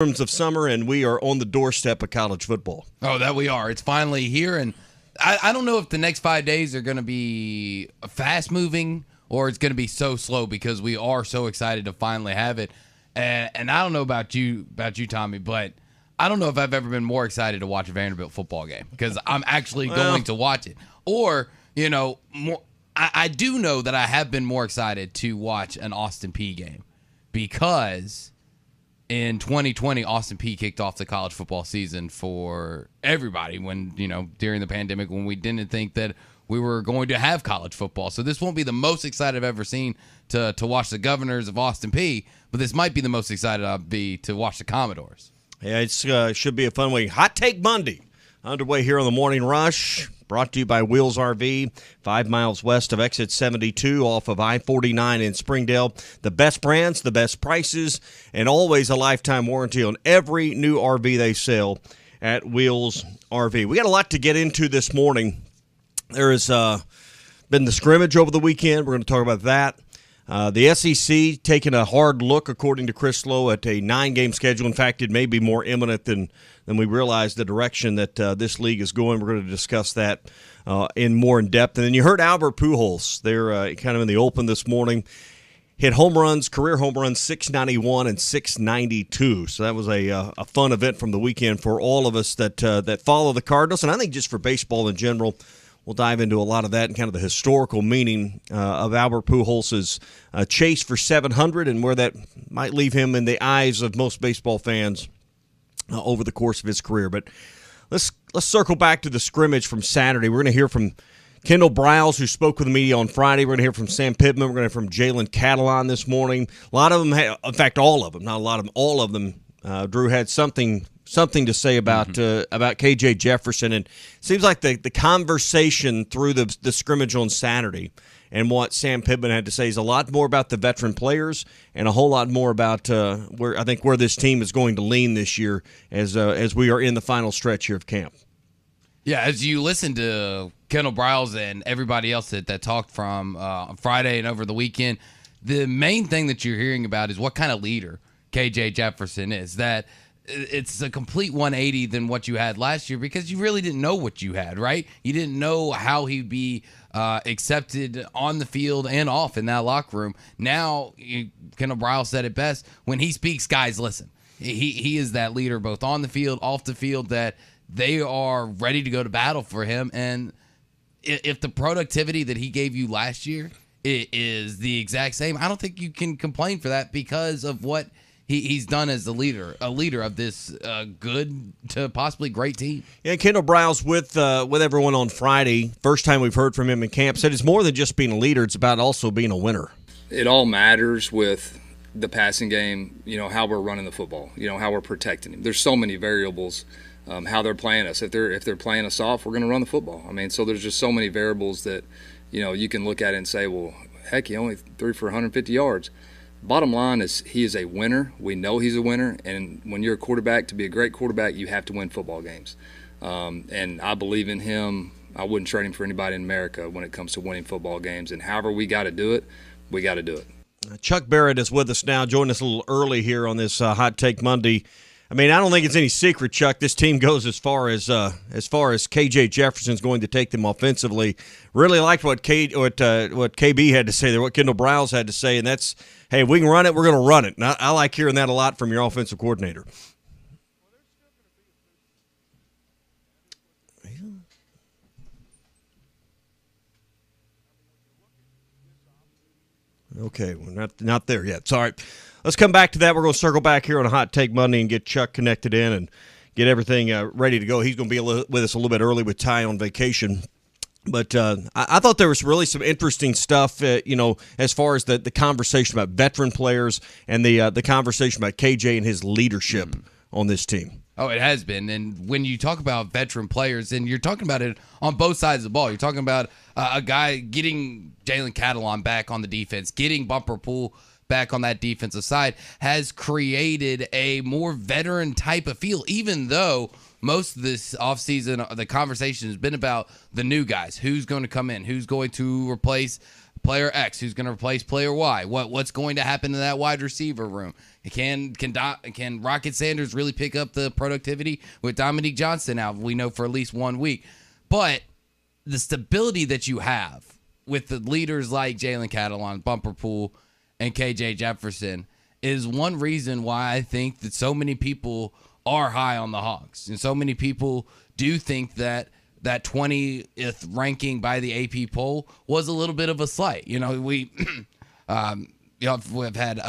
Terms of summer, and we are on the doorstep of college football. Oh, that we are. It's finally here, and I don't know if the next 5 days are going to be fast-moving or it's going to be so slow because we are so excited to finally have it. And I don't know about you, Tommy, but I don't know if I've ever been more excited to watch a Vanderbilt football game because I'm actually going to watch it. Or, more. I do know that I have been more excited to watch an Austin Peay game because in 2020, Austin Peay kicked off the college football season for everybody when, during the pandemic when we didn't think that we were going to have college football. So this won't be the most excited I've ever seen to watch the Governors of Austin Peay, but this might be the most excited I'll be to watch the Commodores. Yeah, it should be a fun week. Hot Take Monday underway here on the Morning Rush. Brought to you by Wheels RV, 5 miles west of Exit 72 off of I-49 in Springdale. The best brands, the best prices, and always a lifetime warranty on every new RV they sell at Wheels RV. We got a lot to get into this morning. There has been the scrimmage over the weekend. We're going to talk about that. The SEC taking a hard look, according to Chris Lowe, at a 9-game schedule. In fact, it may be more imminent than we realize the direction that this league is going. We're going to discuss that more in depth. And then you heard Albert Pujols. They're kind of in the open this morning. Hit home runs, career home runs, 691 and 692. So that was a fun event from the weekend for all of us that follow the Cardinals. And I think just for baseball in general. We'll dive into a lot of that and kind of the historical meaning of Albert Pujols' chase for 700 and where that might leave him in the eyes of most baseball fans over the course of his career. But let's circle back to the scrimmage from Saturday. We're going to hear from Kendall Briles, who spoke with the media on Friday. We're going to hear from Sam Pittman. We're going to hear from Jalen Catalon this morning. A lot of them, in fact, all of them, not a lot of them, all of them, Drew had something to say about KJ Jefferson, and it seems like the conversation through the scrimmage on Saturday and what Sam Pittman had to say is a lot more about the veteran players and a whole lot more about where this team is going to lean this year as we are in the final stretch here of camp. Yeah, as you listen to Kendall Briles and everybody else that talked from Friday and over the weekend, the main thing that you're hearing about is what kind of leader KJ Jefferson is. That it's a complete 180 than what you had last year because you really didn't know what you had, right? You didn't know how he'd be accepted on the field and off in that locker room. Now, Kendall Briles said it best. When he speaks, guys listen. He is that leader both on the field, off the field, that they are ready to go to battle for him. And if the productivity that he gave you last year is the exact same, I don't think you can complain for that because of what he's done as a leader of this good to possibly great team. Yeah, Kendall Briles with everyone on Friday. First time we've heard from him in camp. Said it's more than just being a leader. It's about also being a winner. It all matters with the passing game, how we're running the football, how we're protecting him. There's so many variables, how they're playing us. If they're playing us off, we're going to run the football. So there's just so many variables that, you can look at it and say, well, heck, he only threw for 150 yards. Bottom line is he is a winner. We know he's a winner, and when you're a quarterback, to be a great quarterback, you have to win football games. And I believe in him. I wouldn't trade him for anybody in America when it comes to winning football games. And however we got to do it, we got to do it. Chuck Barrett is with us now, joining us a little early here on this Hot Take Monday. I don't think it's any secret, Chuck. This team goes as far as KJ Jefferson's going to take them offensively. Really liked what KB had to say there, what Kendall Briles had to say, and that's, hey, if we can run it, we're going to run it. And I like hearing that a lot from your offensive coordinator. Okay, we're not there yet. Sorry. Let's come back to that. We're going to circle back here on a Hot Take Monday and get Chuck connected in and get everything ready to go. He's going to be with us a little bit early with Ty on vacation. But I thought there was really some interesting stuff, as far as the conversation about veteran players and the conversation about KJ and his leadership on this team. Oh, it has been. And when you talk about veteran players, and you're talking about it on both sides of the ball. You're talking about a guy getting Jalen Catalon back on the defense, getting Bumper Pool back on that defensive side, has created a more veteran type of feel, even though most of this offseason, the conversation has been about the new guys. Who's going to come in? Who's going to replace player X who's going to replace player Y. What's going to happen in that wide receiver room? Can Rocket Sanders really pick up the productivity with Dominique Johnson out? We know for at least 1 week. But the stability that you have with the leaders like Jalen Catalon, Bumper Pool, and KJ Jefferson is one reason why I think that so many people are high on the Hogs. And so many people do think that 20th ranking by the AP poll was a little bit of a slight. We've had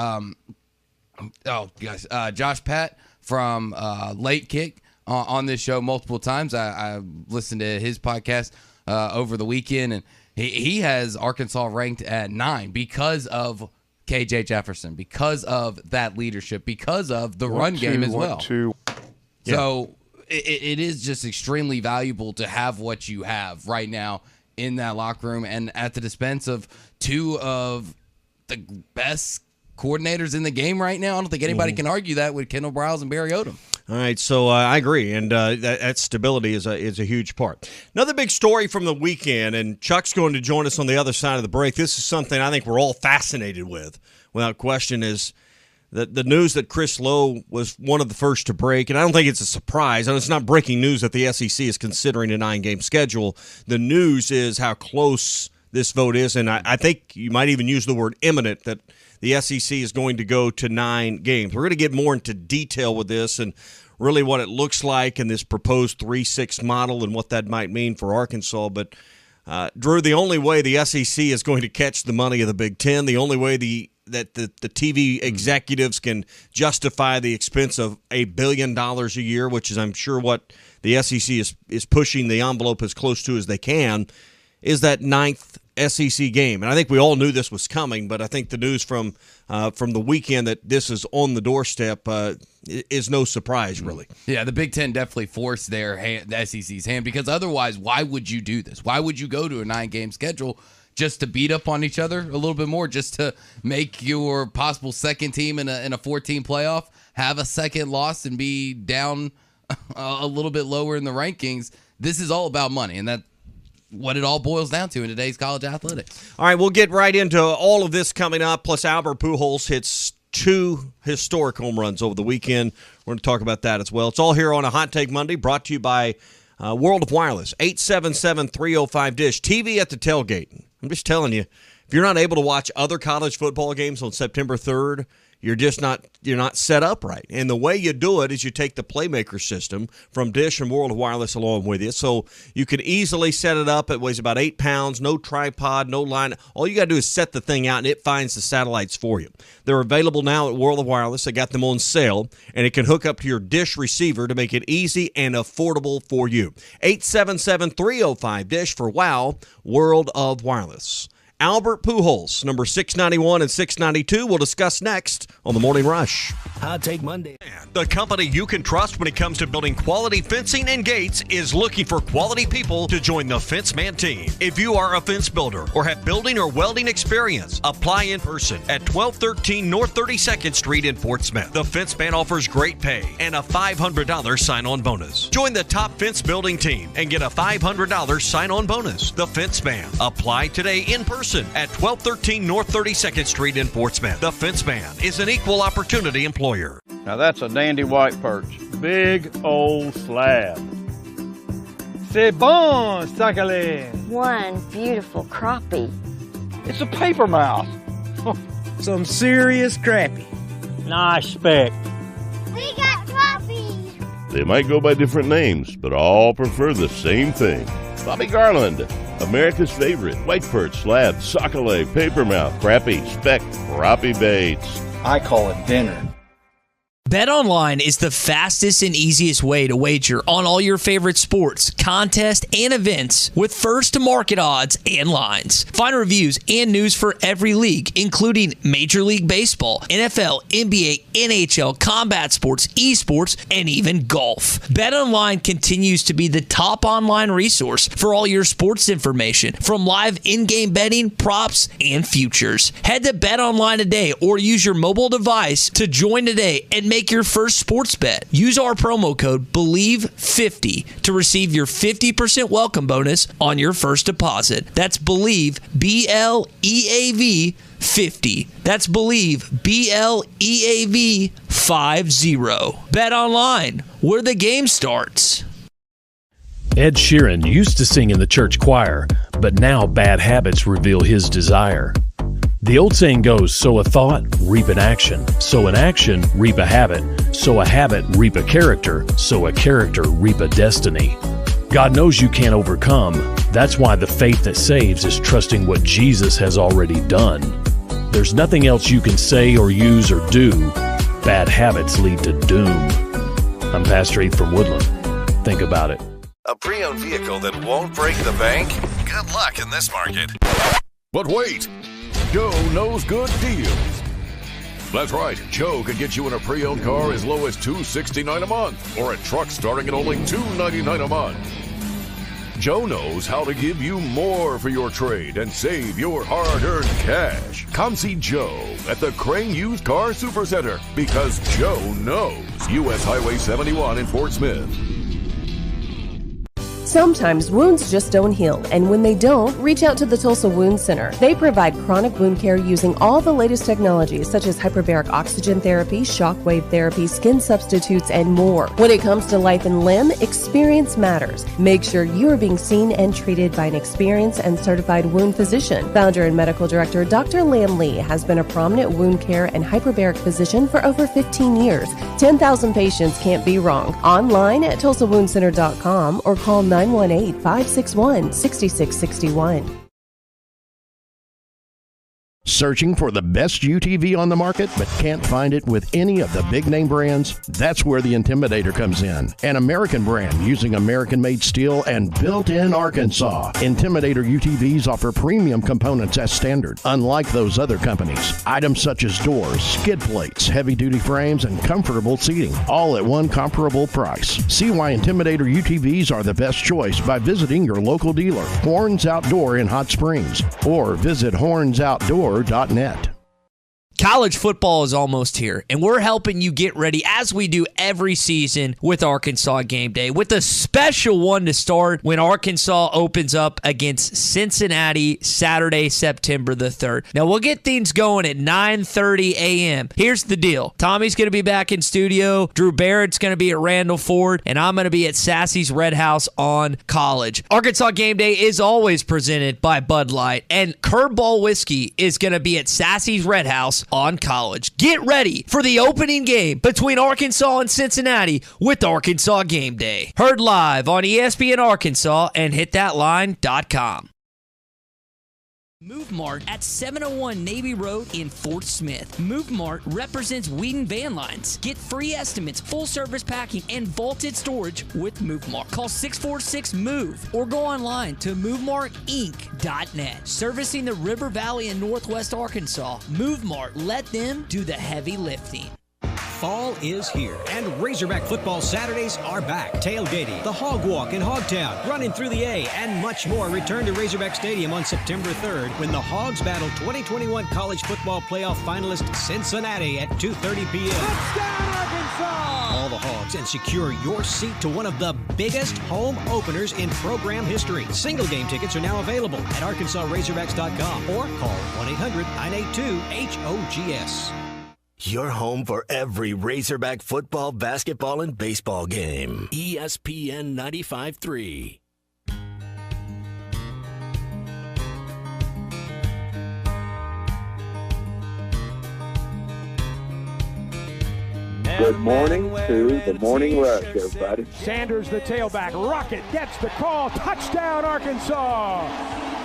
Josh Pat from Late Kick on this show multiple times. I listened to his podcast over the weekend, and he has Arkansas ranked at 9 because of KJ Jefferson, because of that leadership, because of the run game as well. So it is just extremely valuable to have what you have right now in that locker room and at the dispense of two of the best coordinators in the game right now. I don't think anybody can argue that with Kendall Briles and Barry Odom. All right, so I agree, and that stability is a huge part. Another big story from the weekend, and Chuck's going to join us on the other side of the break. This is something I think we're all fascinated with, without question, is the news that Chris Lowe was one of the first to break, and I don't think it's a surprise. And it's not breaking news that the SEC is considering a 9-game schedule. The news is how close this vote is, and I think you might even use the word imminent, that the SEC is going to go to 9 games. We're going to get more into detail with this and really what it looks like in this proposed 3-6 model and what that might mean for Arkansas. But, Drew, the only way the SEC is going to catch the money of the Big Ten, the only way that the TV executives can justify the expense of $1 billion a year, which is, I'm sure, what the SEC is pushing the envelope as close to as they can, is that 9th SEC game. And I think we all knew this was coming, but I think the news from the weekend that this is on the doorstep is no surprise, really. Yeah, the Big Ten definitely forced the SEC's hand, because otherwise, why would you do this? Why would you go to a 9-game schedule just to beat up on each other a little bit more, just to make your possible second team in a 14 playoff have a second loss and be down a little bit lower in the rankings? This is all about money, and that's what it all boils down to in today's college athletics. All right, we'll get right into all of this coming up. Plus, Albert Pujols hits 2 historic home runs over the weekend. We're going to talk about that as well. It's all here on a Hot Take Monday, brought to you by World of Wireless, 877-305-DISH. TV at the tailgate. I'm just telling you, if you're not able to watch other college football games on September 3rd, you're not set up right. And the way you do it is you take the Playmaker system from Dish and World of Wireless along with you. So you can easily set it up. It weighs about 8 pounds, no tripod, no line. All you got to do is set the thing out, and it finds the satellites for you. They're available now at World of Wireless. They got them on sale, and it can hook up to your Dish receiver to make it easy and affordable for you. 877-305-DISH for WOW, World of Wireless. Albert Pujols, number 691 and 692, we'll discuss next on The Morning Rush. Hot Take Monday. The company you can trust when it comes to building quality fencing and gates is looking for quality people to join the Fence Man team. If you are a fence builder or have building or welding experience, apply in person at 1213 North 32nd Street in Fort Smith. The Fence Man offers great pay and a $500 sign-on bonus. Join the top fence building team and get a $500 sign-on bonus. The Fence Man. Apply today in person at 1213 North 32nd Street in Fort Smith. The Fence Man is an equal opportunity employer. Now that's a dandy white perch. Big old slab. C'est bon, sacalé. One beautiful crappie. It's a paper mouse. Some serious crappie. Nice speck. We got crappies. They might go by different names, but all prefer the same thing. Bobby Garland, America's favorite white perch, slab, sockeye, papermouth, crappie, speck, crappie baits. I call it dinner. BetOnline is the fastest and easiest way to wager on all your favorite sports, contests, and events with first-to-market odds and lines. Find reviews and news for every league, including Major League Baseball, NFL, NBA, NHL, combat sports, esports, and even golf. BetOnline continues to be the top online resource for all your sports information, from live in-game betting, props, and futures. Head to BetOnline today or use your mobile device to join today and make make your first sports bet. Use our promo code BELIEVE50 to receive your 50% welcome bonus on your first deposit. That's BELIEVE, BLEAV 50. That's BELIEVE, BLEAV 50. Bet online, where the game starts. Ed Sheeran used to sing in the church choir, but now bad habits reveal his desire. The old saying goes, sow a thought, reap an action. Sow an action, reap a habit. Sow a habit, reap a character. Sow a character, reap a destiny. God knows you can't overcome. That's why the faith that saves is trusting what Jesus has already done. There's nothing else you can say or use or do. Bad habits lead to doom. I'm Pastor Heath from Woodland. Think about it. A pre-owned vehicle that won't break the bank? Good luck in this market. But wait, Joe knows good deals. That's right, Joe can get you in a pre-owned car as low as $269 a month, or a truck starting at only $299 a month. Joe knows how to give you more for your trade and save your hard-earned cash. Come see Joe at the Crane Used Car Supercenter, because Joe knows. U.S. Highway 71 in Fort Smith. Sometimes wounds just don't heal, and when they don't, reach out to the Tulsa Wound Center. They provide chronic wound care using all the latest technologies such as hyperbaric oxygen therapy, shockwave therapy, skin substitutes, and more. When it comes to life and limb, experience matters. Make sure you are being seen and treated by an experienced and certified wound physician. Founder and medical director Dr. Lam Lee has been a prominent wound care and hyperbaric physician for over 15 years. 10,000 patients can't be wrong. Online at TulsaWoundCenter.com or call 918-561-6661. Searching for the best UTV on the market but can't find it with any of the big name brands? That's where the Intimidator comes in. An American brand using American-made steel and built in Arkansas. Intimidator UTVs offer premium components as standard, unlike those other companies. Items such as doors, skid plates, heavy-duty frames, and comfortable seating, all at one comparable price. See why Intimidator UTVs are the best choice by visiting your local dealer, Horns Outdoor in Hot Springs, or visit hornsoutdoor.net. College football is almost here, and we're helping you get ready, as we do every season, with Arkansas Game Day, with a special one to start when Arkansas opens up against Cincinnati Saturday, September the 3rd. Now, we'll get things going at 9:30 a.m. Here's the deal. Tommy's going to be back in studio, Drew Barrett's going to be at Randall Ford, and I'm going to be at Sassy's Red House on College. Arkansas Game Day is always presented by Bud Light, and Curveball Whiskey is going to be at Sassy's Red House on College. Get ready for the opening game between Arkansas and Cincinnati with Arkansas Game Day. Heard live on ESPN Arkansas and hitthatline.com. Move Mart at 701 Navy Road in Fort Smith. Move Mart represents Whedon Van Lines. Get free estimates, full service packing, and vaulted storage with Move Mart. Call 646-MOVE or go online to movemartinc.net. Servicing the River Valley and Northwest Arkansas, Move Mart, let them do the heavy lifting. Fall is here, and Razorback football Saturdays are back. Tailgating, the Hog Walk in Hogtown, running through the A, and much more return to Razorback Stadium on September 3rd when the Hogs battle 2021 College Football Playoff finalist Cincinnati at 2:30 p.m. Touchdown, Arkansas! All the Hogs, and secure your seat to one of the biggest home openers in program history. Single game tickets are now available at ArkansasRazorbacks.com or call 1-800-982-HOGS. Your home for every Razorback football, basketball, and baseball game. ESPN 95.3. Good morning to the Morning Rush, everybody. Sanders, the tailback. Rocket gets the call. Touchdown, Arkansas!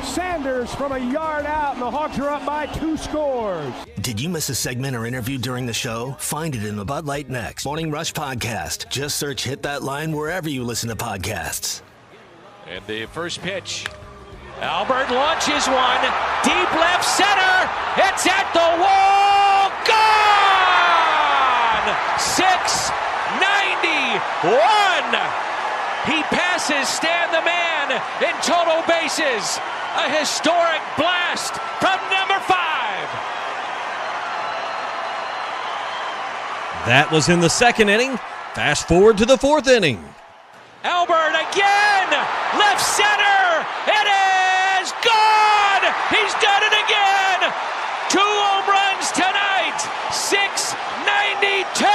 Sanders from a yard out, and the Hogs are up by 2 scores. Did you miss a segment or interview during the show? Find it in the Bud Light Next Morning Rush podcast. Just search Hit That Line wherever you listen to podcasts. And the first pitch. Albert launches one. Deep left center. It's at the wall. Gone! 691. He passes Stan the Man in total bases. A historic blast from number 5. That was in the second inning. Fast forward to the fourth inning. Albert again, left center. It is gone. He's done it again. 2 home runs tonight. 692.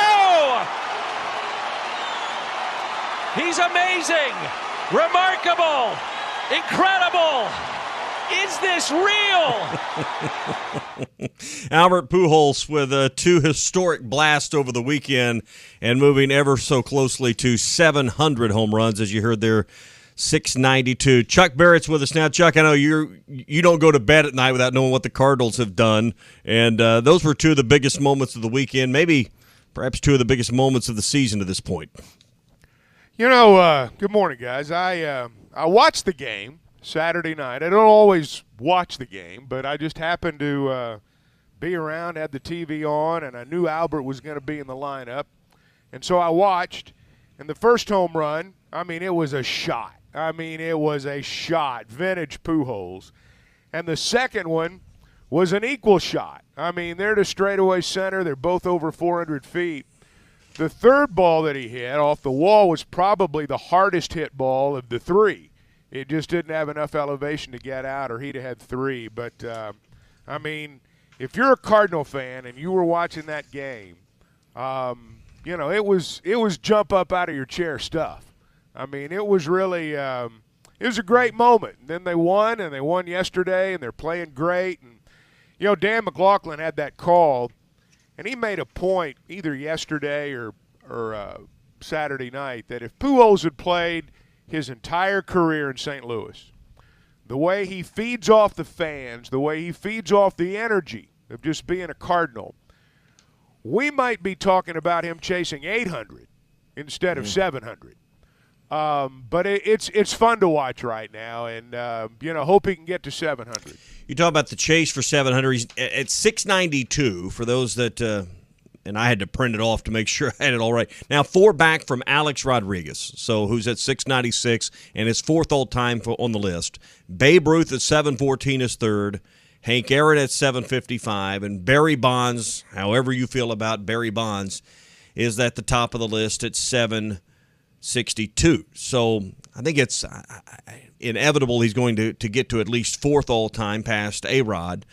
He's amazing, remarkable, incredible. Is this real? Albert Pujols with 2 historic blasts over the weekend and moving ever so closely to 700 home runs, as you heard there, 692. Chuck Barrett's with us now. Chuck, I know you don't go to bed at night without knowing what the Cardinals have done, and those were 2 of the biggest moments of the weekend, maybe perhaps 2 of the biggest moments of the season to this point. Good morning, guys. I watched the game Saturday night. I don't always watch the game, but I just happened to be around, had the TV on, and I knew Albert was going to be in the lineup. And so I watched, and the first home run, it was a shot. Vintage Pujols. And the second one was an equal shot. They're to straightaway center. They're both over 400 feet. The third ball that he hit off the wall was probably the hardest hit ball of the 3. It just didn't have enough elevation to get out, or he'd have had 3. But, if you're a Cardinal fan and you were watching that game, it was jump up out of your chair stuff. It was really it was a great moment. And then they won, and they won yesterday, and they're playing great. And, Dan McLaughlin had that call, and he made a point either yesterday or Saturday night that if Pujols had played his entire career in St. Louis, the way he feeds off the fans, the way he feeds off the energy of just being a Cardinal, we might be talking about him chasing 800 instead of 700. But it's fun to watch right now, and hope he can get to 700. You talk about the chase for 700. He's at 692 for those that and I had to print it off to make sure I had it all right. Now 4 back from Alex Rodriguez, so who's at 696 and is 4th all-time on the list. Babe Ruth at 714 is 3rd. Hank Aaron at 755, and Barry Bonds, however you feel about Barry Bonds, is at the top of the list at 762. So I think it's inevitable he's going to get to at least 4th all-time past A-Rod.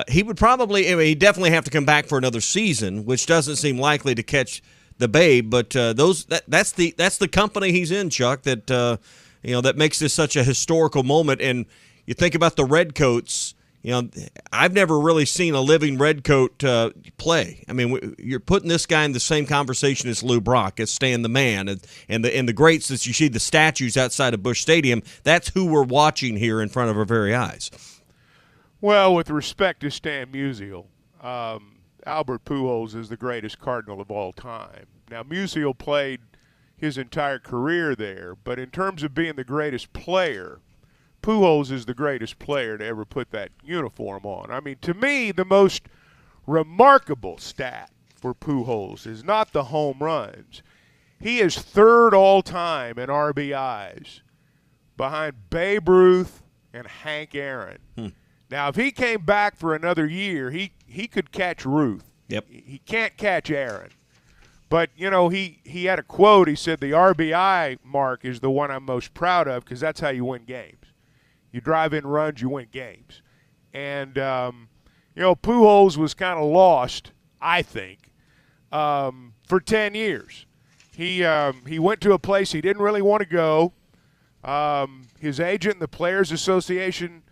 He would probably, he'd definitely have to come back for another season, which doesn't seem likely to catch the Babe. But that's the company he's in, Chuck. That that makes this such a historical moment. And you think about the Redcoats. I've never really seen a living Redcoat play. You're putting this guy in the same conversation as Lou Brock, as Stan the Man, and the greats that you see the statues outside of Busch Stadium. That's who we're watching here in front of our very eyes. Well, with respect to Stan Musial, Albert Pujols is the greatest Cardinal of all time. Now, Musial played his entire career there, but in terms of being the greatest player, Pujols is the greatest player to ever put that uniform on. To me, the most remarkable stat for Pujols is not the home runs. He is 3rd all-time in RBIs behind Babe Ruth and Hank Aaron. Now, if he came back for another year, he could catch Ruth. Yep. He can't catch Aaron. But, he had a quote. He said, the RBI mark is the one I'm most proud of because that's how you win games. You drive in runs, you win games. And, Pujols was kind of lost, I think, for 10 years. He went to a place he didn't really want to go. His agent and the Players Association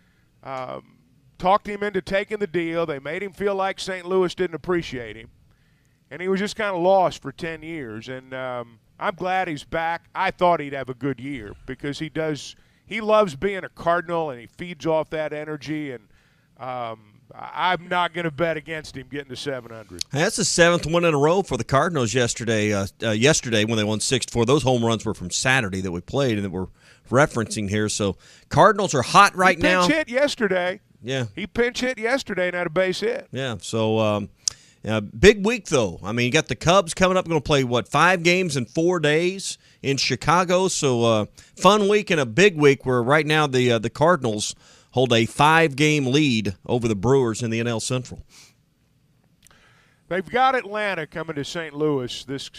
talked him into taking the deal. They made him feel like St. Louis didn't appreciate him. And he was just kind of lost for 10 years. And I'm glad he's back. I thought he'd have a good year because he does. He loves being a Cardinal, and he feeds off that energy. And I'm not going to bet against him getting to 700. That's the 7th one in a row for the Cardinals yesterday. Yesterday when they won 6-4. Those home runs were from Saturday that we played and that we're referencing here. So Cardinals are hot right now. He pinch hit yesterday. Yeah. He pinch hit yesterday and had a base hit. Yeah. So big week, though. You got the Cubs coming up. Going to play, 5 games in 4 days in Chicago. So fun week and a big week where right now the Cardinals hold a 5-game lead over the Brewers in the NL Central. They've got Atlanta coming to St. Louis this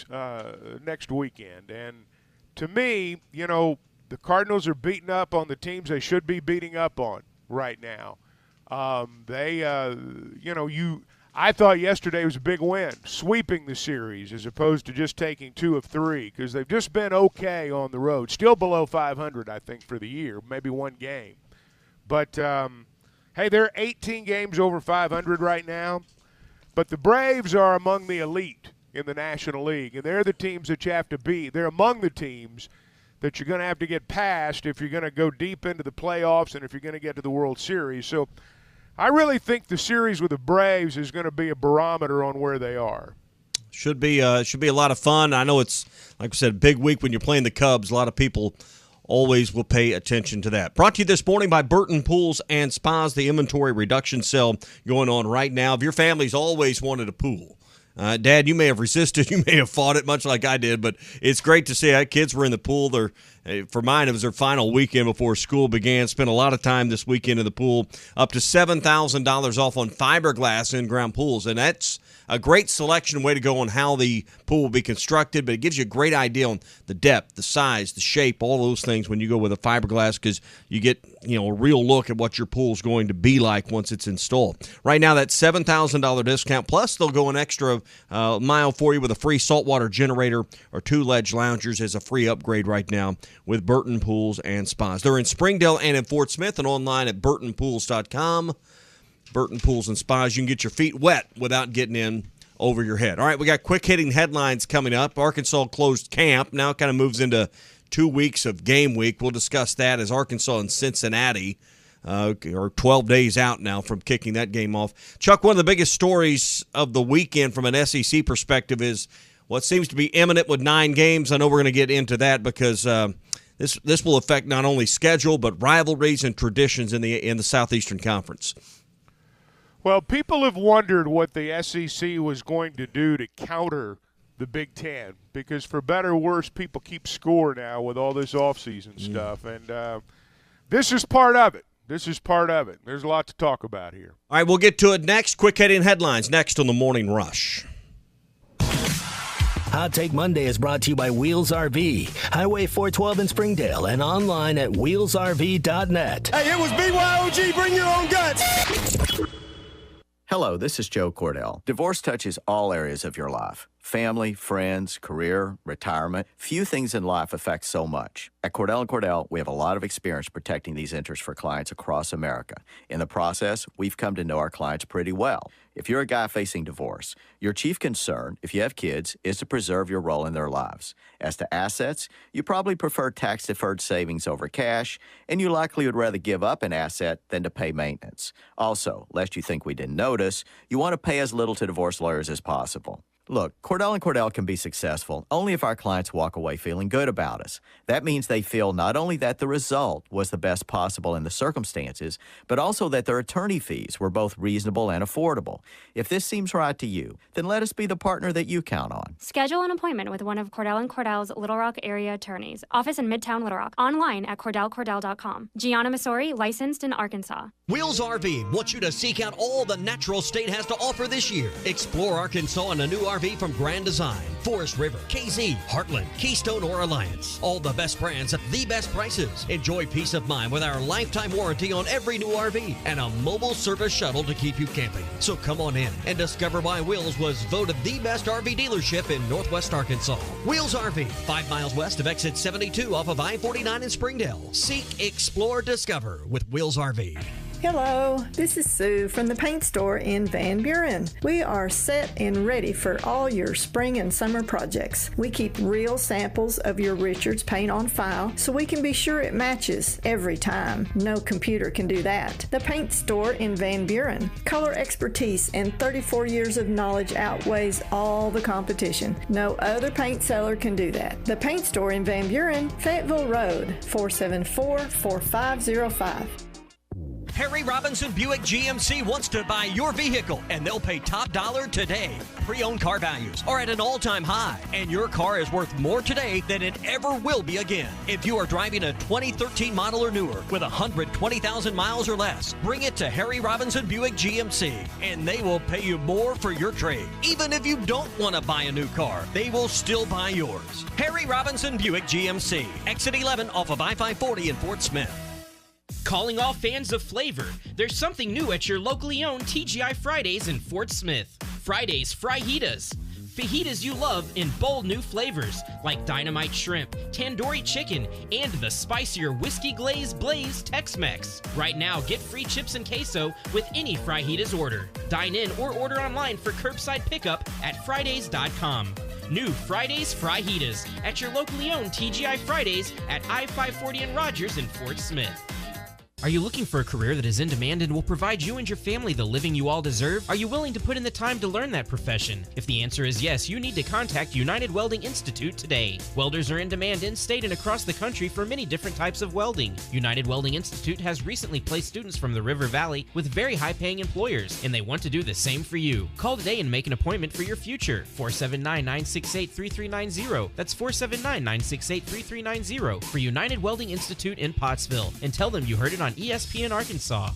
next weekend. And to me, the Cardinals are beating up on the teams they should be beating up on right now. I thought yesterday was a big win, sweeping the series as opposed to just taking 2 of 3, because they've just been okay on the road. Still below 500, I think, for the year, maybe one game. But, hey, they're 18 games over 500 right now. But the Braves are among the elite in the National League, and they're the teams that you have to beat. They're among the teams that you're going to have to get past if you're going to go deep into the playoffs and if you're going to get to the World Series. So I really think the series with the Braves is going to be a barometer on where they are. Should be a lot of fun. I know it's, like I said, a big week when you're playing the Cubs. A lot of people always will pay attention to that. Brought to you this morning by Burton Pools and Spas, the inventory reduction sale going on right now. If your family's always wanted a pool, Dad, you may have resisted, you may have fought it much like I did, but it's great to see kids were in the pool. For mine, it was their final weekend before school began. Spent a lot of time this weekend in the pool. Up to $7,000 off on fiberglass in-ground pools, and that's a great selection, way to go on how the pool will be constructed, but it gives you a great idea on the depth, the size, the shape, all those things when you go with a fiberglass, because you get a real look at what your pool's going to be like once it's installed. Right now, that's $7,000 discount, plus they'll go an extra mile for you with a free saltwater generator or 2 ledge loungers as a free upgrade right now with Burton Pools and Spas. They're in Springdale and in Fort Smith, and online at burtonpools.com. Burton Pools and Spas. You can get your feet wet without getting in over your head. All right, we got quick-hitting headlines coming up. Arkansas closed camp. Now it kind of moves into 2 weeks of game week. We'll discuss that as Arkansas and Cincinnati are 12 days out now from kicking that game off. Chuck, one of the biggest stories of the weekend from an SEC perspective is what seems to be imminent with 9 games. I know we're going to get into that because this will affect not only schedule but rivalries and traditions in the Southeastern Conference. Well, people have wondered what the SEC was going to do to counter the Big Ten, because for better or worse, people keep score now with all this offseason stuff, and this is part of it. There's a lot to talk about here. All right, we'll get to it next. Quick-hitting headlines next on the Morning Rush. Hot Take Monday is brought to you by Wheels RV, Highway 412 in Springdale, and online at wheelsrv.net. Hey, it was BYOG, bring your own guts. Hello, this is Joe Cordell. Divorce touches all areas of your life. Family, friends, career, retirement. Few things in life affect so much. At Cordell & Cordell, we have a lot of experience protecting these interests for clients across America. In the process, we've come to know our clients pretty well. If you're a guy facing divorce, your chief concern, if you have kids, is to preserve your role in their lives. As to assets, you probably prefer tax-deferred savings over cash, and you likely would rather give up an asset than to pay maintenance. Also, lest you think we didn't notice, you want to pay as little to divorce lawyers as possible. Look, Cordell & Cordell can be successful only if our clients walk away feeling good about us. That means they feel not only that the result was the best possible in the circumstances, but also that their attorney fees were both reasonable and affordable. If this seems right to you, then let us be the partner that you count on. Schedule an appointment with one of Cordell & Cordell's Little Rock area attorneys. Office in Midtown Little Rock. Online at CordellCordell.com. Gianna Missouri, licensed in Arkansas. Wheels RV wants you to seek out all the natural state has to offer this year. Explore Arkansas in a new RV from Grand Design, Forest River, KZ, Heartland, Keystone, or Alliance. All the best brands at the best prices. Enjoy peace of mind with our lifetime warranty on every new RV and a mobile service shuttle to keep you camping. So come on in and discover why Wheels was voted the best RV dealership in Northwest Arkansas. Wheels RV, 5 miles west of exit 72 off of I-49 in Springdale. Seek, explore, discover with Wheels RV. Hello, this is Sue from the paint store in Van Buren. We are set and ready for all your spring and summer projects. We keep real samples of your Richards paint on file so we can be sure it matches every time. No computer can do that. The paint store in Van Buren. Color expertise and 34 years of knowledge outweighs all the competition. No other paint seller can do that. The paint store in Van Buren, Fayetteville Road, 474-4505. Harry Robinson Buick GMC wants to buy your vehicle, and they'll pay top dollar today. Pre-owned car values are at an all-time high, and your car is worth more today than it ever will be again. If you are driving a 2013 model or newer with 120,000 miles or less, bring it to Harry Robinson Buick GMC, and they will pay you more for your trade. Even if you don't want to buy a new car, they will still buy yours. Harry Robinson Buick GMC, exit 11 off of I-540 in Fort Smith. Calling all fans of flavor, there's something new at your locally owned TGI Fridays in Fort Smith. Fridays Fajitas. Fajitas you love in bold new flavors like dynamite shrimp, tandoori chicken, and the spicier whiskey glazed blaze Tex-Mex. Right now, get free chips and queso with any Fajitas order. Dine in or order online for curbside pickup at Fridays.com. New Fridays Fajitas at your locally owned TGI Fridays at I-540 and Rogers in Fort Smith. Are you looking for a career that is in demand and will provide you and your family the living you all deserve? Are you willing to put in the time to learn that profession? If the answer is yes, you need to contact United Welding Institute today. Welders are in demand in-state and across the country for many different types of welding. United Welding Institute has recently placed students from the River Valley with very high-paying employers, and they want to do the same for you. Call today and make an appointment for your future. 479-968-3390. That's 479-968-3390 for United Welding Institute in Pottsville, and tell them you heard it on ESPN Arkansas.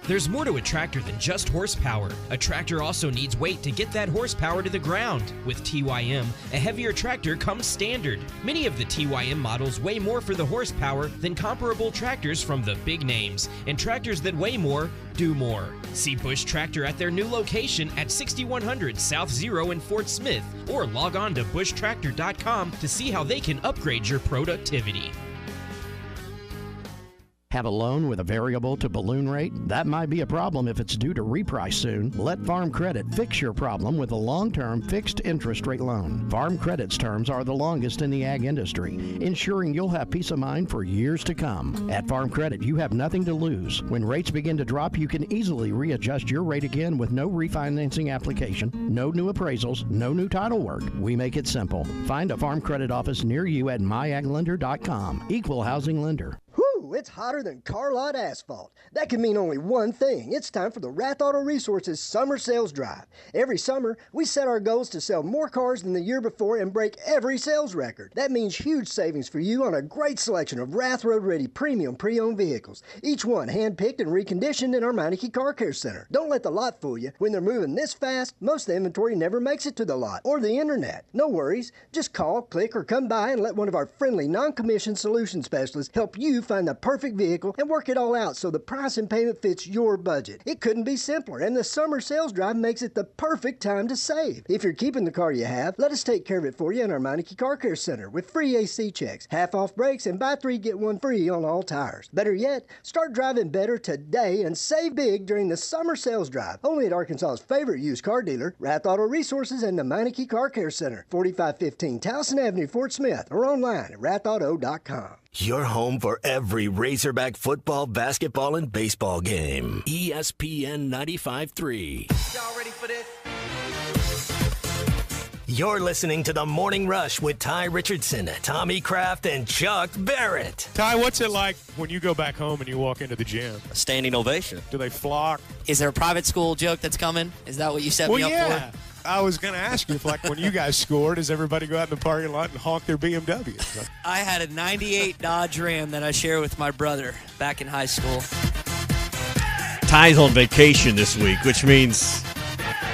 There's more to a tractor than just horsepower. A tractor also needs weight to get that horsepower to the ground. With TYM, a heavier tractor comes standard. Many of the TYM models weigh more for the horsepower than comparable tractors from the big names, and tractors that weigh more do more. See Bush Tractor at their new location at 6100 South Zero in Fort Smith, or log on to bushtractor.com to see how they can upgrade your productivity. Have a loan with a variable to balloon rate? That might be a problem if it's due to reprice soon. Let Farm Credit fix your problem with a long-term fixed interest rate loan. Farm Credit's terms are the longest in the ag industry, ensuring you'll have peace of mind for years to come. At Farm Credit, you have nothing to lose. When rates begin to drop, you can easily readjust your rate again with no refinancing application, no new appraisals, no new title work. We make it simple. Find a Farm Credit office near you at myaglender.com. Equal housing lender. It's hotter than car lot asphalt. That can mean only one thing. It's time for the Rath Auto Resources Summer Sales Drive. Every summer, we set our goals to sell more cars than the year before and break every sales record. That means huge savings for you on a great selection of Rath Road-ready premium pre-owned vehicles, each one hand-picked and reconditioned in our Meineke Car Care Center. Don't let the lot fool you. When they're moving this fast, most of the inventory never makes it to the lot or the internet. No worries. Just call, click, or come by and let one of our friendly non-commissioned solution specialists help you find the perfect vehicle and work it all out so the price and payment fits your budget. It couldn't be simpler, and the summer sales drive makes it the perfect time to save. If you're keeping the car you have, let us take care of it for you in our Meineke Car Care Center with free AC checks, half-off brakes, and buy 3 get 1 free on all tires. Better yet, start driving better today and save big during the summer sales drive. Only at Arkansas's favorite used car dealer, Rath Auto Resources and the Meineke Car Care Center, 4515 Towson Avenue, Fort Smith, or online at rathauto.com. Your home for every Razorback football, basketball, and baseball game. ESPN 95.3. Y'all ready for this? You're listening to The Morning Rush with Ty Richardson, Tommy Kraft, and Chuck Barrett. Ty, what's it like when you go back home and you walk into the gym? A standing ovation. Do they flock? Is there a private school joke that's coming? Is that what you set me up for? I was going to ask you if, like, when you guys scored, does everybody go out in the parking lot and honk their BMWs? I had a 98 Dodge Ram that I shared with my brother back in high school. Ty's on vacation this week, which means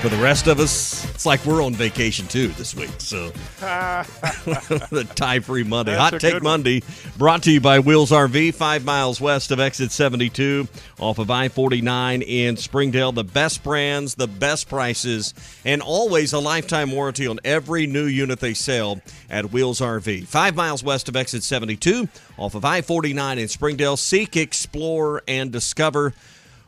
for the rest of us, it's like we're on vacation too this week. So the Tie-Free Monday. That's Hot Take Monday brought to you by Wheels RV, 5 miles west of exit 72 off of I-49 in Springdale. The best brands, the best prices, and always a lifetime warranty on every new unit they sell at Wheels RV. 5 miles west of exit 72 off of I-49 in Springdale. Seek, explore, and discover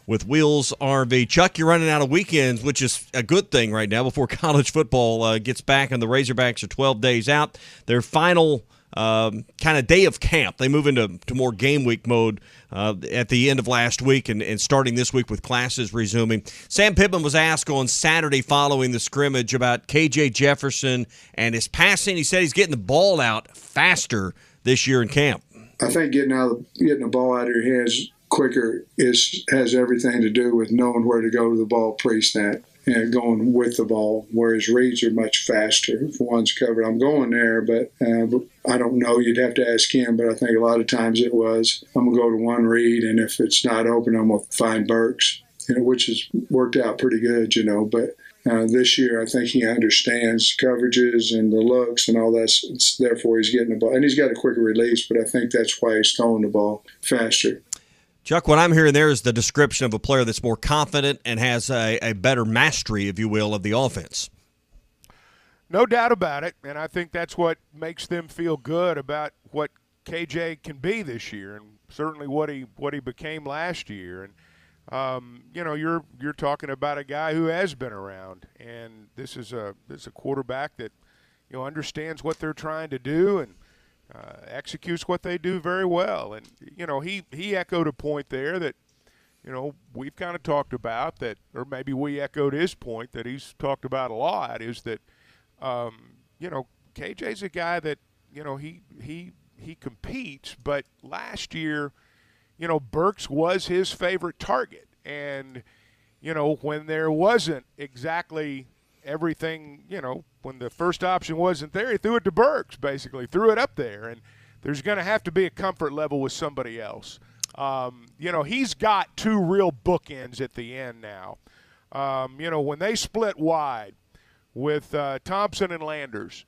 with Wheels RV. Chuck, you're running out of weekends, which is a good thing right now before college football gets back, and the Razorbacks are 12 days out. Their final kind of day of camp. They move into more game week mode at the end of last week and starting this week with classes resuming. Sam Pittman was asked on Saturday following the scrimmage about KJ Jefferson and his passing. He said he's getting the ball out faster this year in camp. I think getting the ball out of your hands quicker has everything to do with knowing where to go to the ball pre-snap and going with the ball, whereas reads are much faster. If one's covered, I'm going there, but I don't know. You'd have to ask him, but I think a lot of times it was, I'm going to go to one read, and if it's not open, I'm going to find Burks, which has worked out pretty good, but this year, I think he understands coverages and the looks and all that. Therefore, he's getting the ball. And he's got a quicker release, but I think that's why he's throwing the ball faster. Chuck, what I'm hearing there is the description of a player that's more confident and has a better mastery, if you will, of the offense. No doubt about it, and I think that's what makes them feel good about what KJ can be this year, and certainly what he became last year. And you're talking about a guy who has been around, and this is a quarterback that understands what they're trying to do and executes what they do very well. And he echoed a point there that we've kind of talked about, that, or maybe we echoed his point that he's talked about a lot, is that KJ's a guy that he competes, but last year Burks was his favorite target. And, when there wasn't exactly everything, when the first option wasn't there, he threw it to Burks, basically, threw it up there. And there's going to have to be a comfort level with somebody else. He's got two real bookends at the end now. When they split wide with Thompson and Landers,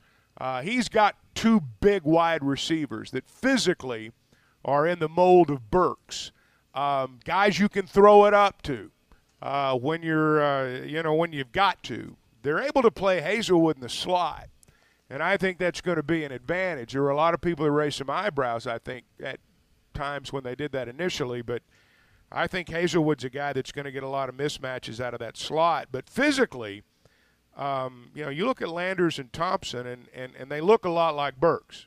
he's got two big wide receivers that physically are in the mold of Burks. Guys you can throw it up to when you've got to. They're able to play Hazelwood in the slot, and I think that's going to be an advantage. There were a lot of people who raised some eyebrows, I think, at times when they did that initially, but I think Hazelwood's a guy that's going to get a lot of mismatches out of that slot. But physically, you look at Landers and Thompson, and they look a lot like Burks.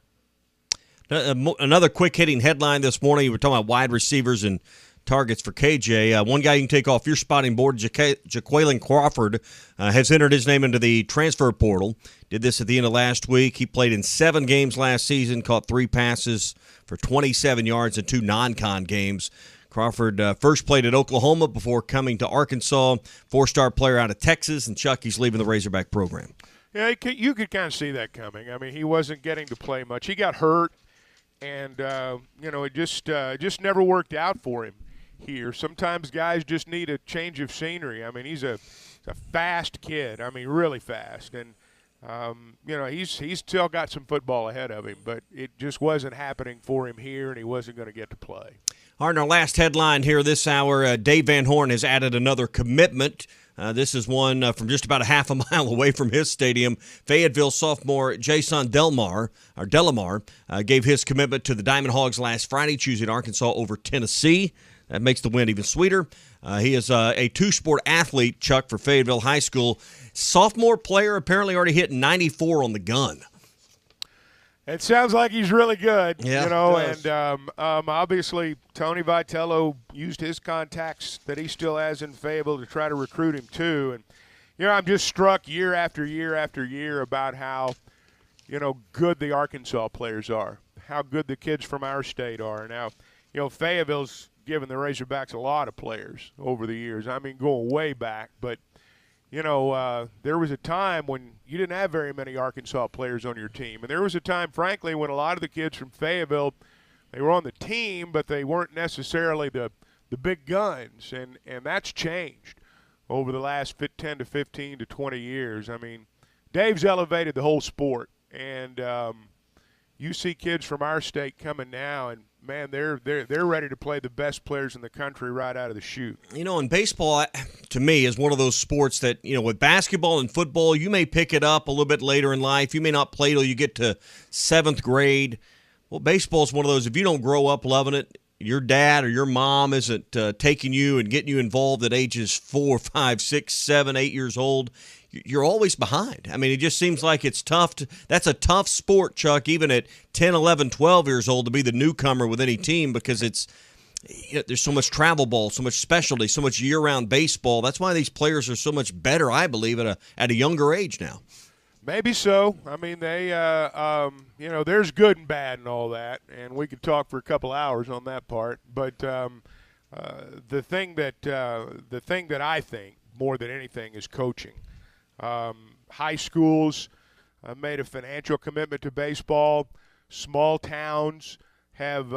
Another quick-hitting headline this morning, you were talking about wide receivers and targets for KJ. One guy you can take off your spotting board, Jaqualine Crawford, has entered his name into the transfer portal. Did this at the end of last week. He played in 7 games last season, caught 3 passes for 27 yards in 2 non-con games. Crawford first played at Oklahoma before coming to Arkansas, 4-star player out of Texas, and Chuck, he's leaving the Razorback program. Yeah, you could kind of see that coming. I mean, he wasn't getting to play much. He got hurt, and, it just never worked out for him here. Sometimes guys just need a change of scenery. I mean, he's a fast kid. I mean, really fast. And, he's still got some football ahead of him, but it just wasn't happening for him here, and he wasn't going to get to play. All right, our last headline here this hour, Dave Van Horn has added another commitment. This is one from just about a half a mile away from his stadium. Fayetteville sophomore Jason Delamar gave his commitment to the Diamond Hogs last Friday, choosing Arkansas over Tennessee. That makes the win even sweeter. He is a 2-sport athlete, Chuck, for Fayetteville High School. Sophomore player, apparently already hit 94 on the gun. It sounds like he's really good, yeah, and obviously Tony Vitello used his contacts that he still has in Fayetteville to try to recruit him too. And, I'm just struck year after year after year about how, good the Arkansas players are, how good the kids from our state are. Now, Fayetteville's given the Razorbacks a lot of players over the years. I mean, going way back, but there was a time when you didn't have very many Arkansas players on your team. And there was a time, frankly, when a lot of the kids from Fayetteville, they were on the team, but they weren't necessarily the big guns. And that's changed over the last 10 to 15 to 20 years. I mean, Dave's elevated the whole sport. And you see kids from our state coming now, and man, they're ready to play the best players in the country right out of the chute. And baseball, to me, is one of those sports that, with basketball and football, you may pick it up a little bit later in life. You may not play till you get to 7th grade. Well, baseball is one of those, if you don't grow up loving it, your dad or your mom isn't taking you and getting you involved at ages 4, 5, 6, 7, 8 years old, you're always behind. I mean, it just seems like it's tough. That's a tough sport, Chuck, even at 10, 11, 12 years old, to be the newcomer with any team, because there's so much travel ball, so much specialty, so much year-round baseball. That's why these players are so much better, I believe, at a younger age now. Maybe so. I mean, they, there's good and bad and all that, and we could talk for a couple hours on that part. But the thing that I think more than anything is coaching. High schools made a financial commitment to baseball. Small towns have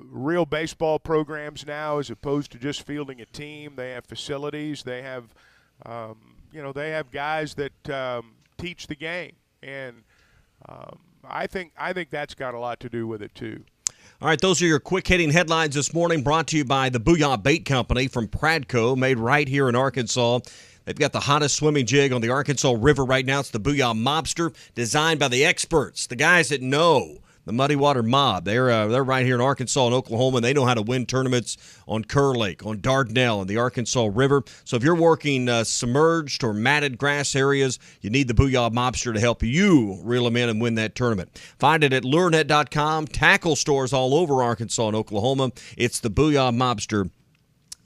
real baseball programs now, as opposed to just fielding a team. They have facilities. They have, they have guys that teach the game, and I think that's got a lot to do with it too. All right, those are your quick-hitting headlines this morning, brought to you by the Booyah Bait Company from Pradco, made right here in Arkansas. They've got the hottest swimming jig on the Arkansas River right now. It's the Booyah Mobster, designed by the experts, the guys that know the Muddy Water Mob. They're right here in Arkansas and Oklahoma, and they know how to win tournaments on Kerr Lake, on Dardanelle, and the Arkansas River. So if you're working submerged or matted grass areas, you need the Booyah Mobster to help you reel them in and win that tournament. Find it at lurenet.com. Tackle stores all over Arkansas and Oklahoma. It's the Booyah Mobster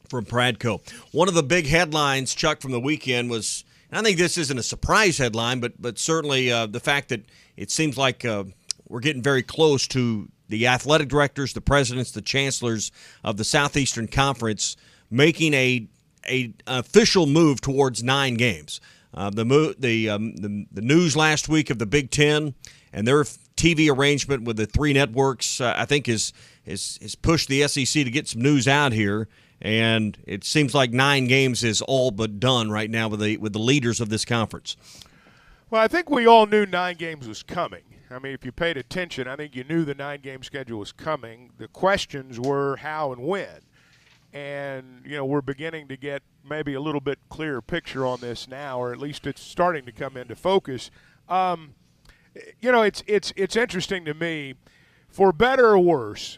from Pradco. One of the big headlines, Chuck, from the weekend was, and I think this isn't a surprise headline, but certainly the fact that it seems like we're getting very close to the athletic directors, the presidents, the chancellors of the Southeastern Conference making a official move towards 9 games. The news last week of the Big Ten and their TV arrangement with the 3 networks, I think, has pushed the SEC to get some news out here. And it seems like 9 games is all but done right now with the leaders of this conference. Well, I think we all knew 9 games was coming. I mean, if you paid attention, I think you knew the 9-game schedule was coming. The questions were how and when. And, we're beginning to get maybe a little bit clearer picture on this now, or at least it's starting to come into focus. It's interesting to me, for better or worse.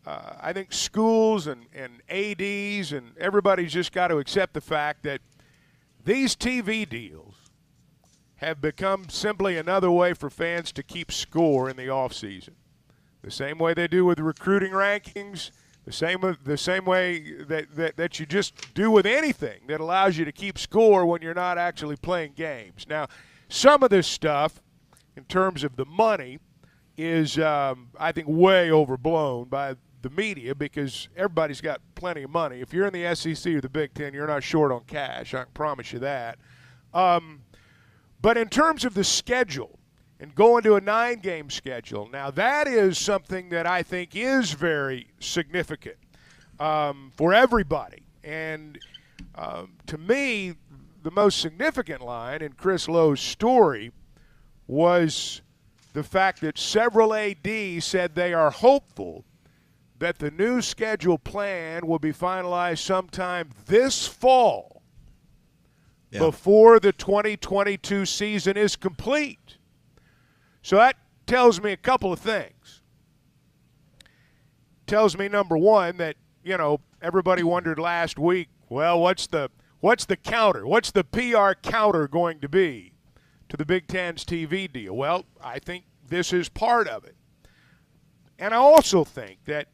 I think schools and ADs and everybody's just got to accept the fact that these TV deals have become simply another way for fans to keep score in the offseason. The same way they do with recruiting rankings, the same way that you just do with anything that allows you to keep score when you're not actually playing games. Now, some of this stuff, in terms of the money, is, I think, way overblown by the media, because everybody's got plenty of money. If you're in the SEC or the Big Ten, you're not short on cash. I can promise you that. But in terms of the schedule and going to a 9-game schedule, now that is something that I think is very significant for everybody. And to me, the most significant line in Chris Lowe's story was the fact that several ADs said they are hopeful that the new schedule plan will be finalized sometime this fall, before the 2022 season is complete. So that tells me a couple of things. Tells me, number one, that, everybody wondered last week, well, what's the counter? What's the PR counter going to be to the Big Ten's TV deal? Well, I think this is part of it. And I also think that,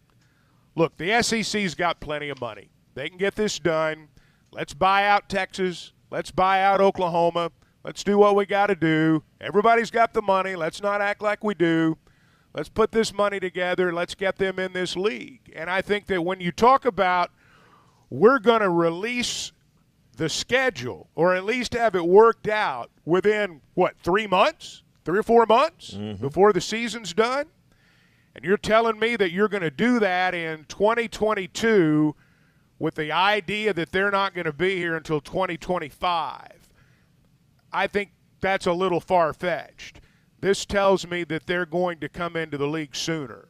look, the SEC's got plenty of money. They can get this done. Let's buy out Texas. Let's buy out Oklahoma. Let's do what we got to do. Everybody's got the money. Let's not act like we do. Let's put this money together. Let's get them in this league. And I think that when you talk about we're going to release the schedule, or at least have it worked out within, 3 months? 3 or 4 months before the season's done? And you're telling me that you're going to do that in 2022 with the idea that they're not going to be here until 2025. I think that's a little far-fetched. This tells me that they're going to come into the league sooner.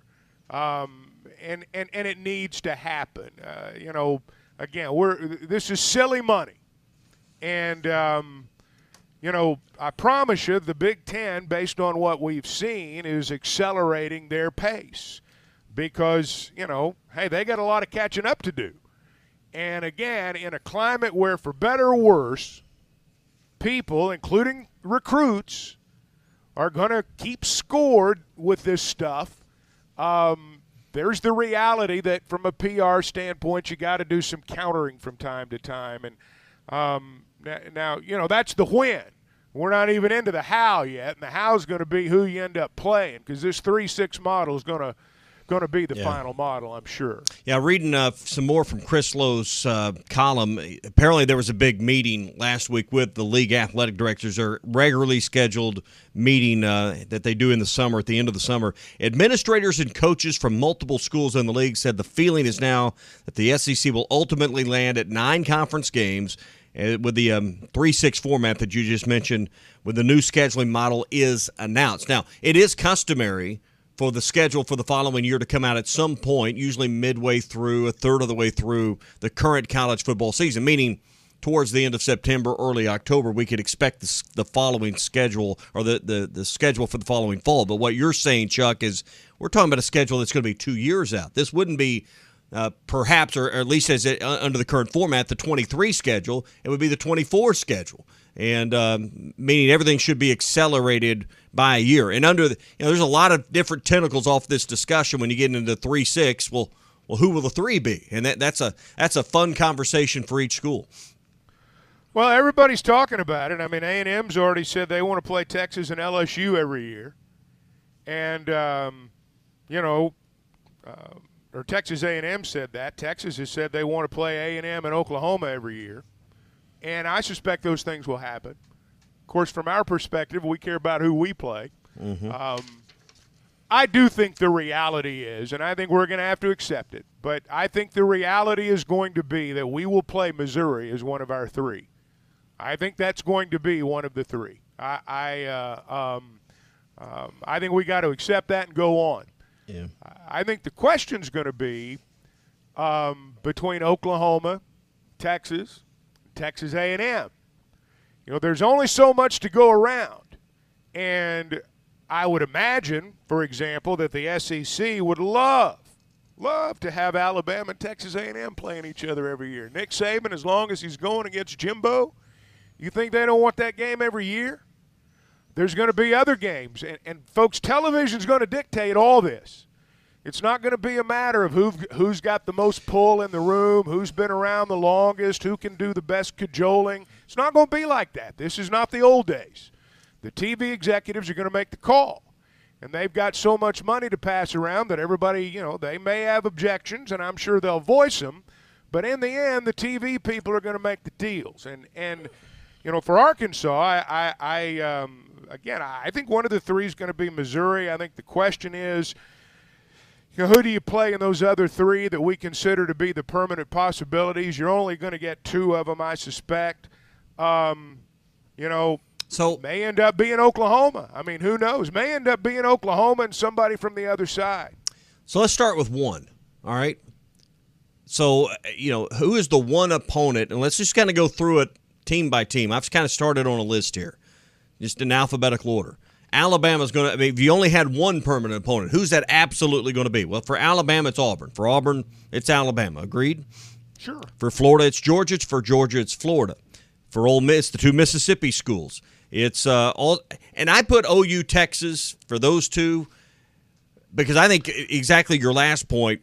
And it needs to happen. Again, this is silly money. And, I promise you the Big Ten, based on what we've seen, is accelerating their pace because, hey, they got a lot of catching up to do. And, again, in a climate where, for better or worse, people, including recruits, are going to keep scored with this stuff, there's the reality that from a PR standpoint, you got to do some countering from time to time. And now, that's the when. We're not even into the how yet, and the how's going to be who you end up playing, because this 3-6 model is going to going to be the final model, I'm sure. Yeah, reading some more from Chris Lowe's column. Apparently there was a big meeting last week with the league athletic directors. Their regularly scheduled meeting that they do in the summer, at the end of the summer. Administrators and coaches from multiple schools in the league said the feeling is now that the SEC will ultimately land at 9 conference games with the 3-6 format that you just mentioned, when the new scheduling model is announced. Now, it is customary for the schedule for the following year to come out at some point, usually midway through, a third of the way through the current college football season, meaning towards the end of September, early October, we could expect the following schedule, or the schedule for the following fall. But what you're saying, Chuck, is we're talking about a schedule that's going to be 2 years out. This wouldn't be perhaps, or at least as under the current format, the 23 schedule. It would be the 24 schedule. And meaning everything should be accelerated by a year. And there's a lot of different tentacles off this discussion when you get into 3-6. Well, who will the 3 be? And that's a fun conversation for each school. Well, everybody's talking about it. I mean, A&M's already said they want to play Texas and LSU every year, and or Texas A&M said that. Texas has said they want to play A&M and Oklahoma every year. And I suspect those things will happen. Of course, from our perspective, we care about who we play. Mm-hmm. I do think the reality is, and I think we're going to have to accept it, but I think the reality is going to be that we will play Missouri as one of our 3. I think that's going to be one of the 3. I think we got to accept that and go on. Yeah. I think the question's going to be between Oklahoma, Texas A&M. There's only so much to go around. And I would imagine, for example, that the SEC would love to have Alabama and Texas A&M playing each other every year. Nick Saban, as long as he's going against Jimbo, you think they don't want that game every year? There's going to be other games. And folks, television's going to dictate all this. It's not going to be a matter of who's got the most pull in the room, who's been around the longest, who can do the best cajoling. It's not going to be like that. This is not the old days. The TV executives are going to make the call. And they've got so much money to pass around that everybody, they may have objections, and I'm sure they'll voice them. But in the end, the TV people are going to make the deals. And for Arkansas, I think one of the 3 is going to be Missouri. I think the question is, who do you play in those other 3 that we consider to be the permanent possibilities? You're only going to get 2 of them, I suspect. So may end up being Oklahoma. I mean, who knows? May end up being Oklahoma and somebody from the other side. So let's start with 1, all right? So, who is the one opponent? And let's just kind of go through it team by team. I've kind of started on a list here, just in alphabetical order. Alabama's going to – if you only had 1 permanent opponent, who's that absolutely going to be? Well, for Alabama, it's Auburn. For Auburn, it's Alabama. Agreed? Sure. For Florida, it's Georgia. For Georgia, it's Florida. For Ole Miss, the 2 Mississippi schools. It's all – and I put OU, Texas for those 2 because I think exactly your last point,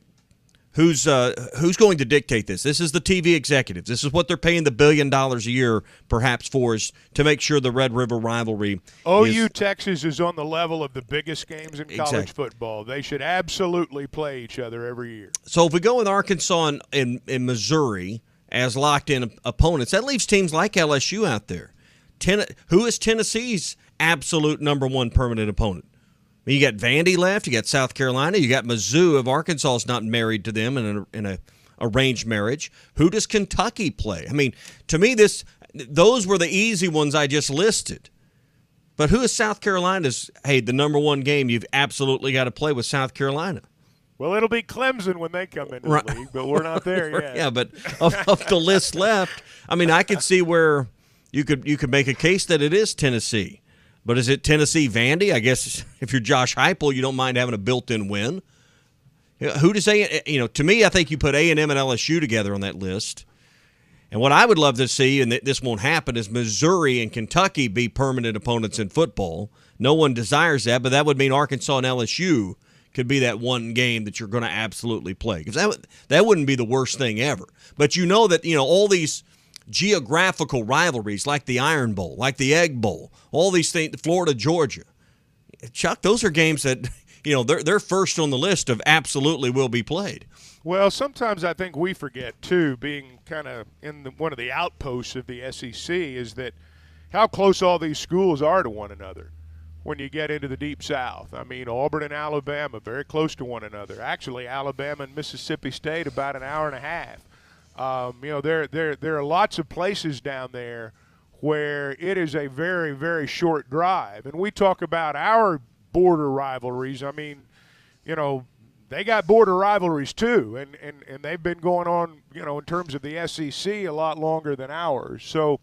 who's going to dictate this? This is the TV executives. This is what they're paying the $1 billion a year, perhaps, for, is to make sure the Red River rivalry. OU Texas is on the level of the biggest games in college football. They should absolutely play each other every year. So if we go with Arkansas and Missouri as locked-in opponents, that leaves teams like LSU out there. Who is Tennessee's absolute number 1 permanent opponent? You got Vandy left. You got South Carolina. You got Mizzou. If Arkansas is not married to them in a arranged marriage, who does Kentucky play? I mean, to me, those were the easy ones I just listed. But who is South Carolina's? Hey, the number 1 game you've absolutely got to play with South Carolina. Well, it'll be Clemson when they come into the league, but we're not there yet. Yeah, but of the list left, I mean, I could see where you could make a case that it is Tennessee. But is it Tennessee Vandy? I guess if you're Josh Heupel, you don't mind having a built-in win. Who does to me, I think you put A&M and LSU together on that list. And what I would love to see, and this won't happen, is Missouri and Kentucky be permanent opponents in football. No one desires that, but that would mean Arkansas and LSU could be that one game that you're going to absolutely play. Because that wouldn't be the worst thing ever. But that all these geographical rivalries like the Iron Bowl, like the Egg Bowl, all these things, Florida, Georgia. Chuck, those are games that they're first on the list of absolutely will be played. Well, sometimes I think we forget, too, being kind of in one of the outposts of the SEC, is that how close all these schools are to one another when you get into the Deep South. I mean, Auburn and Alabama, very close to one another. Actually, Alabama and Mississippi State, about an hour and a half. There are lots of places down there where it is a very, very short drive. And we talk about our border rivalries. I mean, they got border rivalries too, and they've been going on, in terms of the SEC a lot longer than ours. So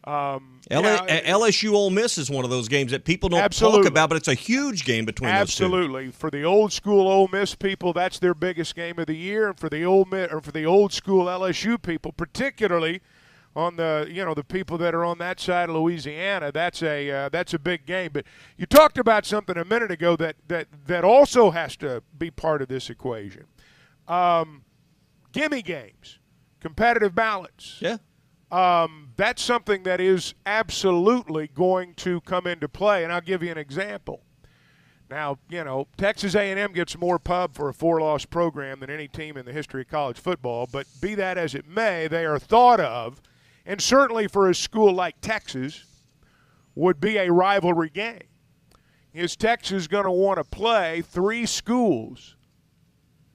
LSU Ole Miss is one of those games that people don't absolutely talk about, but it's a huge game between those two. Absolutely. For the old school Ole Miss people, that's their biggest game of the year, and for the old school LSU people, particularly on the people that are on that side of Louisiana, that's a big game. But you talked about something a minute ago that also has to be part of this equation. Gimme games, competitive balance. Yeah. That's something that is absolutely going to come into play, and I'll give you an example. Now, Texas A&M gets more pub for a 4-loss program than any team in the history of college football, but be that as it may, they are thought of, and certainly for a school like Texas, would be a rivalry game. Is Texas going to want to play 3 schools?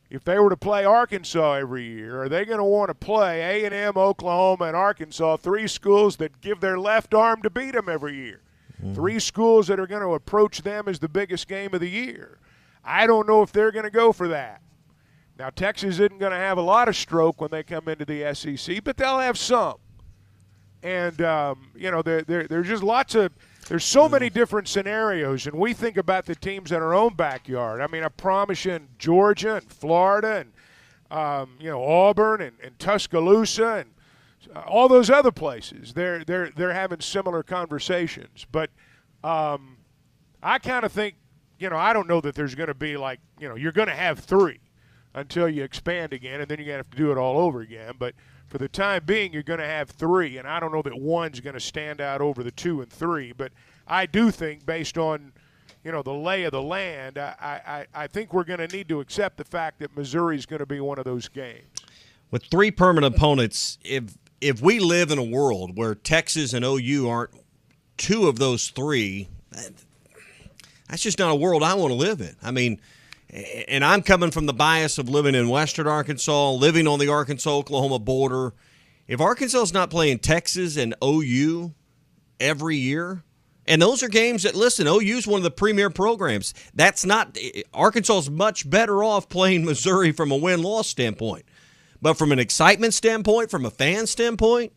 If they were to play Arkansas every year, are they going to want to play A&M, Oklahoma, and Arkansas, 3 schools that give their left arm to beat them every year? 3 schools that are going to approach them as the biggest game of the year. I don't know if they're going to go for that. Now, Texas isn't going to have a lot of stroke when they come into the SEC, but they'll have some. And, there's just there's so many different scenarios, and we think about the teams in our own backyard. I mean, I promise you, in Georgia and Florida and, Auburn and Tuscaloosa and all those other places, they're having similar conversations. But I kind of think, I don't know that there's going to be you're going to have 3 until you expand again, and then you're going to have to do it all over again. But for the time being, you're going to have 3, and I don't know that one's going to stand out over the 2 and 3. But I do think, based on, the lay of the land, I think we're going to need to accept the fact that Missouri's going to be one of those games. With 3 permanent opponents, if we live in a world where Texas and OU aren't 2 of those 3, that's just not a world I want to live in. I mean, and I'm coming from the bias of living in western Arkansas, living on the Arkansas-Oklahoma border. If Arkansas is not playing Texas and OU every year, and those are games that, listen, OU is one of the premier programs. That's not – Arkansas is much better off playing Missouri from a win-loss standpoint. But from an excitement standpoint, from a fan standpoint,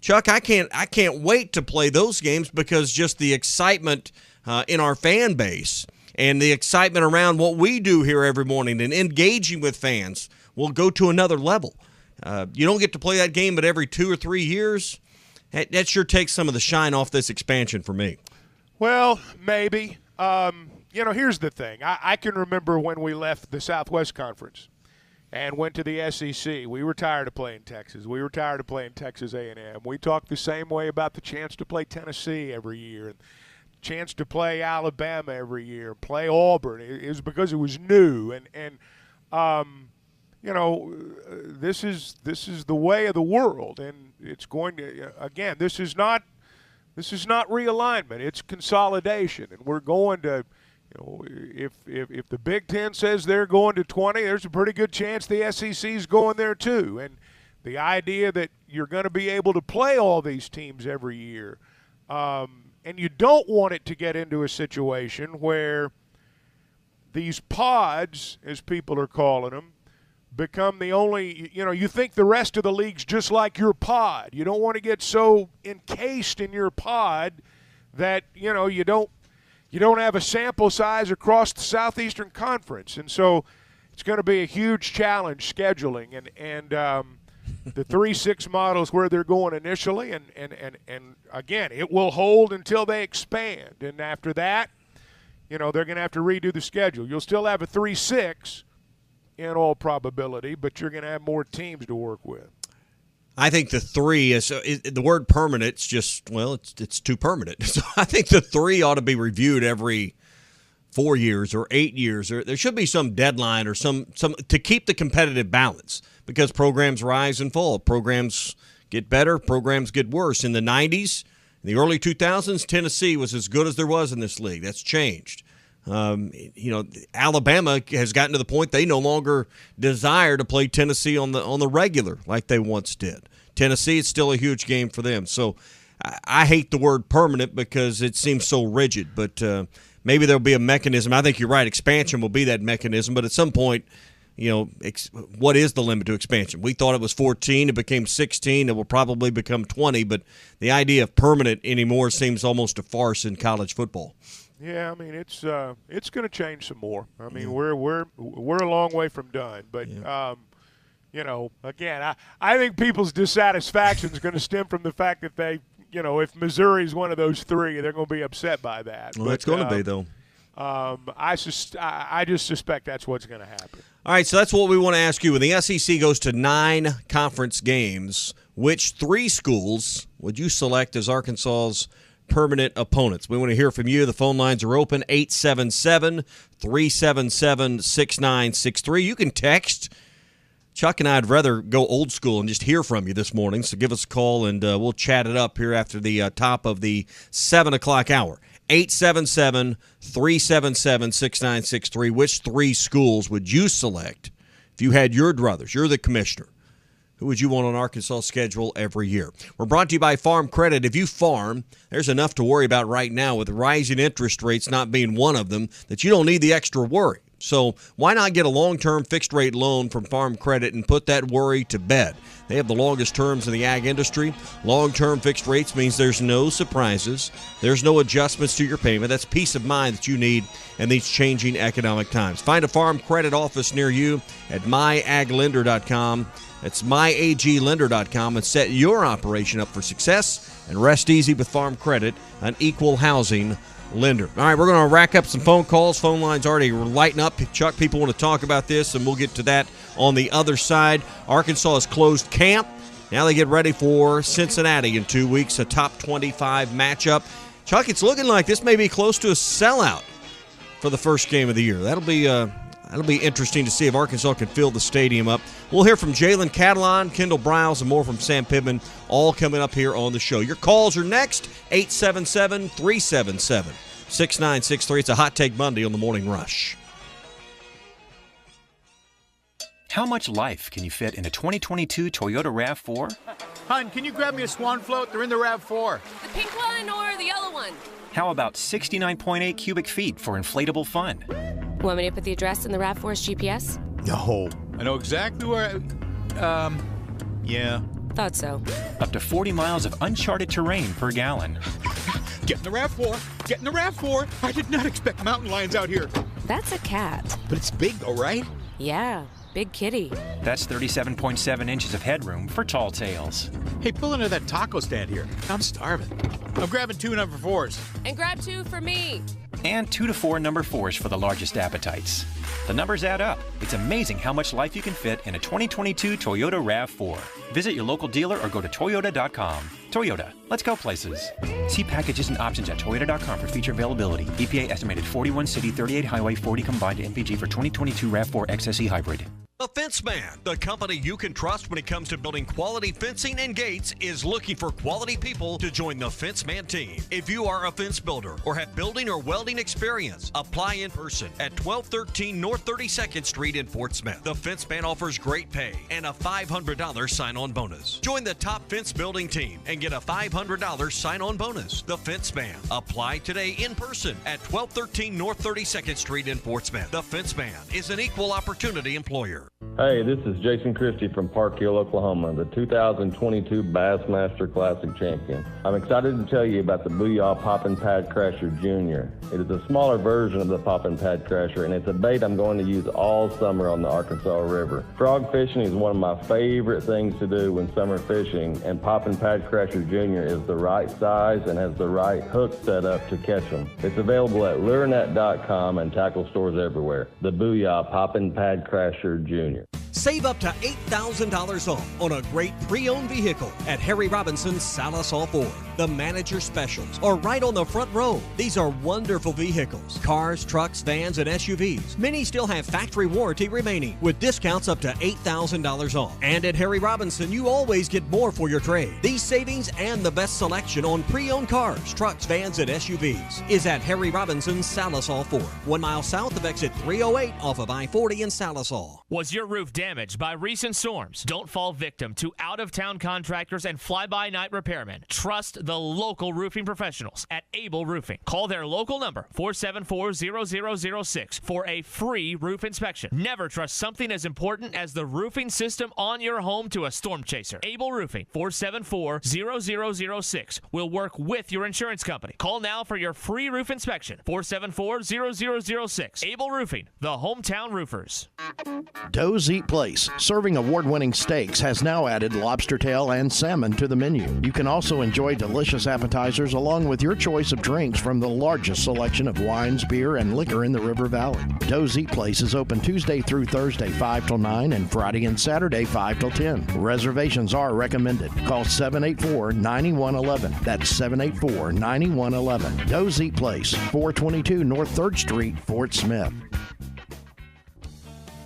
Chuck, I can't wait to play those games because just the excitement in our fan base – and the excitement around what we do here every morning and engaging with fans will go to another level. You don't get to play that game but every 2 or 3 years. That sure takes some of the shine off this expansion for me. Well, maybe. Here's the thing. I can remember when we left the Southwest Conference and went to the SEC. We were tired of playing Texas. We were tired of playing Texas A&M. We talked the same way about the chance to play Tennessee every year and chance to play Alabama every year, play Auburn. It was because it was new, and this is the way of the world, and it's going to again. This is not realignment. It's consolidation, and we're going to. If the Big Ten says they're going to 20, there's a pretty good chance the SEC's going there too. And the idea that you're going to be able to play all these teams every year. And you don't want it to get into a situation where these pods, as people are calling them, become the only, you think the rest of the league's just like your pod. You don't want to get so encased in your pod that, you don't have a sample size across the Southeastern Conference. And so it's going to be a huge challenge scheduling. And the 3-6 model is where they're going initially, and again, it will hold until they expand. And after that, they're going to have to redo the schedule. You'll still have a 3-6 in all probability, but you're going to have more teams to work with. I think the 3 is the word permanent. It's just, it's too permanent. So I think the 3 ought to be reviewed every 4 years or 8 years. Or there should be some deadline or some to keep the competitive balance, because programs rise and fall. Programs get better, programs get worse. In the 90s, in the early 2000s, Tennessee was as good as there was in this league. That's changed. Alabama has gotten to the point they no longer desire to play Tennessee on the regular like they once did. Tennessee is still a huge game for them. So I hate the word permanent because it seems so rigid, but maybe there'll be a mechanism. I think you're right. Expansion will be that mechanism, but at some point, what is the limit to expansion? We thought it was 14. It became 16. It will probably become 20, but the idea of permanent anymore seems almost a farce in college football. Yeah, I mean it's going to change some more. I mean we're a long way from done, but again, I think people's dissatisfaction is going to stem from the fact that they, if Missouri is one of those three, they're going to be upset by that. Well, it's going to be though. I just suspect that's what's going to happen. All right, so that's what we want to ask you. When the SEC goes to 9 conference games, which 3 schools would you select as Arkansas's permanent opponents? We want to hear from you. The phone lines are open, 877-377-6963. You can text. Chuck and I would rather go old school and just hear from you this morning, so give us a call, and we'll chat it up here after the top of the 7 o'clock hour. 877-377-6963. Which 3 schools would you select if you had your druthers? You're the commissioner. Who would you want on Arkansas' schedule every year? We're brought to you by Farm Credit. If you farm, there's enough to worry about right now, with rising interest rates not being one of them, that you don't need the extra worry. So why not get a long-term fixed-rate loan from Farm Credit and put that worry to bed? They have the longest terms in the ag industry. Long-term fixed rates means there's no surprises. There's no adjustments to your payment. That's peace of mind that you need in these changing economic times. Find a Farm Credit office near you at myaglender.com. That's myaglender.com, and set your operation up for success and rest easy with Farm Credit, an equal housing lender. All right, we're going to rack up some phone calls. Phone lines already lighting up. Chuck, people want to talk about this, and we'll get to that on the other side. Arkansas has closed camp. Now they get ready for Cincinnati in 2 weeks, a top 25 matchup. Chuck, it's looking like this may be close to a sellout for the first game of the year. That'll be interesting to see if Arkansas can fill the stadium up. We'll hear from Jalen Catalon, Kendall Briles, and more from Sam Pittman, all coming up here on the show. Your calls are next, 877-377-6963. It's a Hot Take Monday on the Morning Rush. How much life can you fit in a 2022 Toyota RAV4? Hun, can you grab me a Swan float? They're in the RAV4. The pink one or the yellow one? How about 69.8 cubic feet for inflatable fun? Want me to put the address in the RAV4's GPS? No. I know exactly where yeah. Thought so. Up to 40 miles of uncharted terrain per gallon. Get in the RAV4. Get in the RAV4. I did not expect mountain lions out here. That's a cat. But it's big though, right? Yeah, big kitty. That's 37.7 inches of headroom for tall tales. Hey, pull into that taco stand here. I'm starving. I'm grabbing 2 number 4s. And grab 2 for me. And 2 to 4 number 4s for the largest appetites. The numbers add up. It's amazing how much life you can fit in a 2022 Toyota RAV4. Visit your local dealer or go to Toyota.com. Toyota, let's go places. See packages and options at Toyota.com for feature availability. EPA estimated 41 city, 38 highway, 40 combined MPG for 2022 RAV4 XSE hybrid. The Fence Man, the company you can trust when it comes to building quality fencing and gates, is looking for quality people to join the Fence Man team. If you are a fence builder or have building or welding experience, apply in person at 1213 North 32nd Street in Fort Smith. The Fence Man offers great pay and a $500 sign-on bonus. Join the top fence building team and get a $500 sign-on bonus. The Fence Man. Apply today in person at 1213 North 32nd Street in Fort Smith. The Fence Man is an equal opportunity employer. Hey, this is Jason Christie from Park Hill, Oklahoma, the 2022 Bassmaster Classic champion. I'm excited to tell you about the Booyah Poppin' Pad Crasher Jr. It is a smaller version of the Poppin' Pad Crasher, and it's a bait I'm going to use all summer on the Arkansas River. Frog fishing is one of my favorite things to do when summer fishing, and Poppin' Pad Crasher Jr. is the right size and has the right hook set up to catch them. It's available at lurenet.com and tackle stores everywhere. The Booyah Poppin' Pad Crasher Jr. Save up to $8,000 off on a great pre-owned vehicle at Harry Robinson's Salisal Ford. The manager specials are right on the front row. These are wonderful vehicles. Cars, trucks, vans, and SUVs. Many still have factory warranty remaining with discounts up to $8,000 off. And at Harry Robinson, you always get more for your trade. These savings and the best selection on pre-owned cars, trucks, vans, and SUVs is at Harry Robinson's Salisal Ford, 1 mile south of exit 308 off of I-40 in Salisal. Was your roof damaged by recent storms? Don't fall victim to out-of-town contractors and fly-by-night repairmen. Trust the local roofing professionals at Able Roofing. Call their local number, 474-0006, for a free roof inspection. Never trust something as important as the roofing system on your home to a storm chaser. Able Roofing, 474-0006, will work with your insurance company. Call now for your free roof inspection, 474-0006. Able Roofing, the hometown roofers. Doe's Eat Place, serving award-winning steaks, has now added lobster tail and salmon to the menu. You can also enjoy delicious appetizers along with your choice of drinks from the largest selection of wines, beer, and liquor in the River Valley. Doe's Eat Place is open Tuesday through Thursday 5 till 9 and Friday and Saturday 5 till 10. Reservations are recommended. Call 784-9111. That's 784-9111. Doe's Eat Place, 422 North 3rd Street, Fort Smith.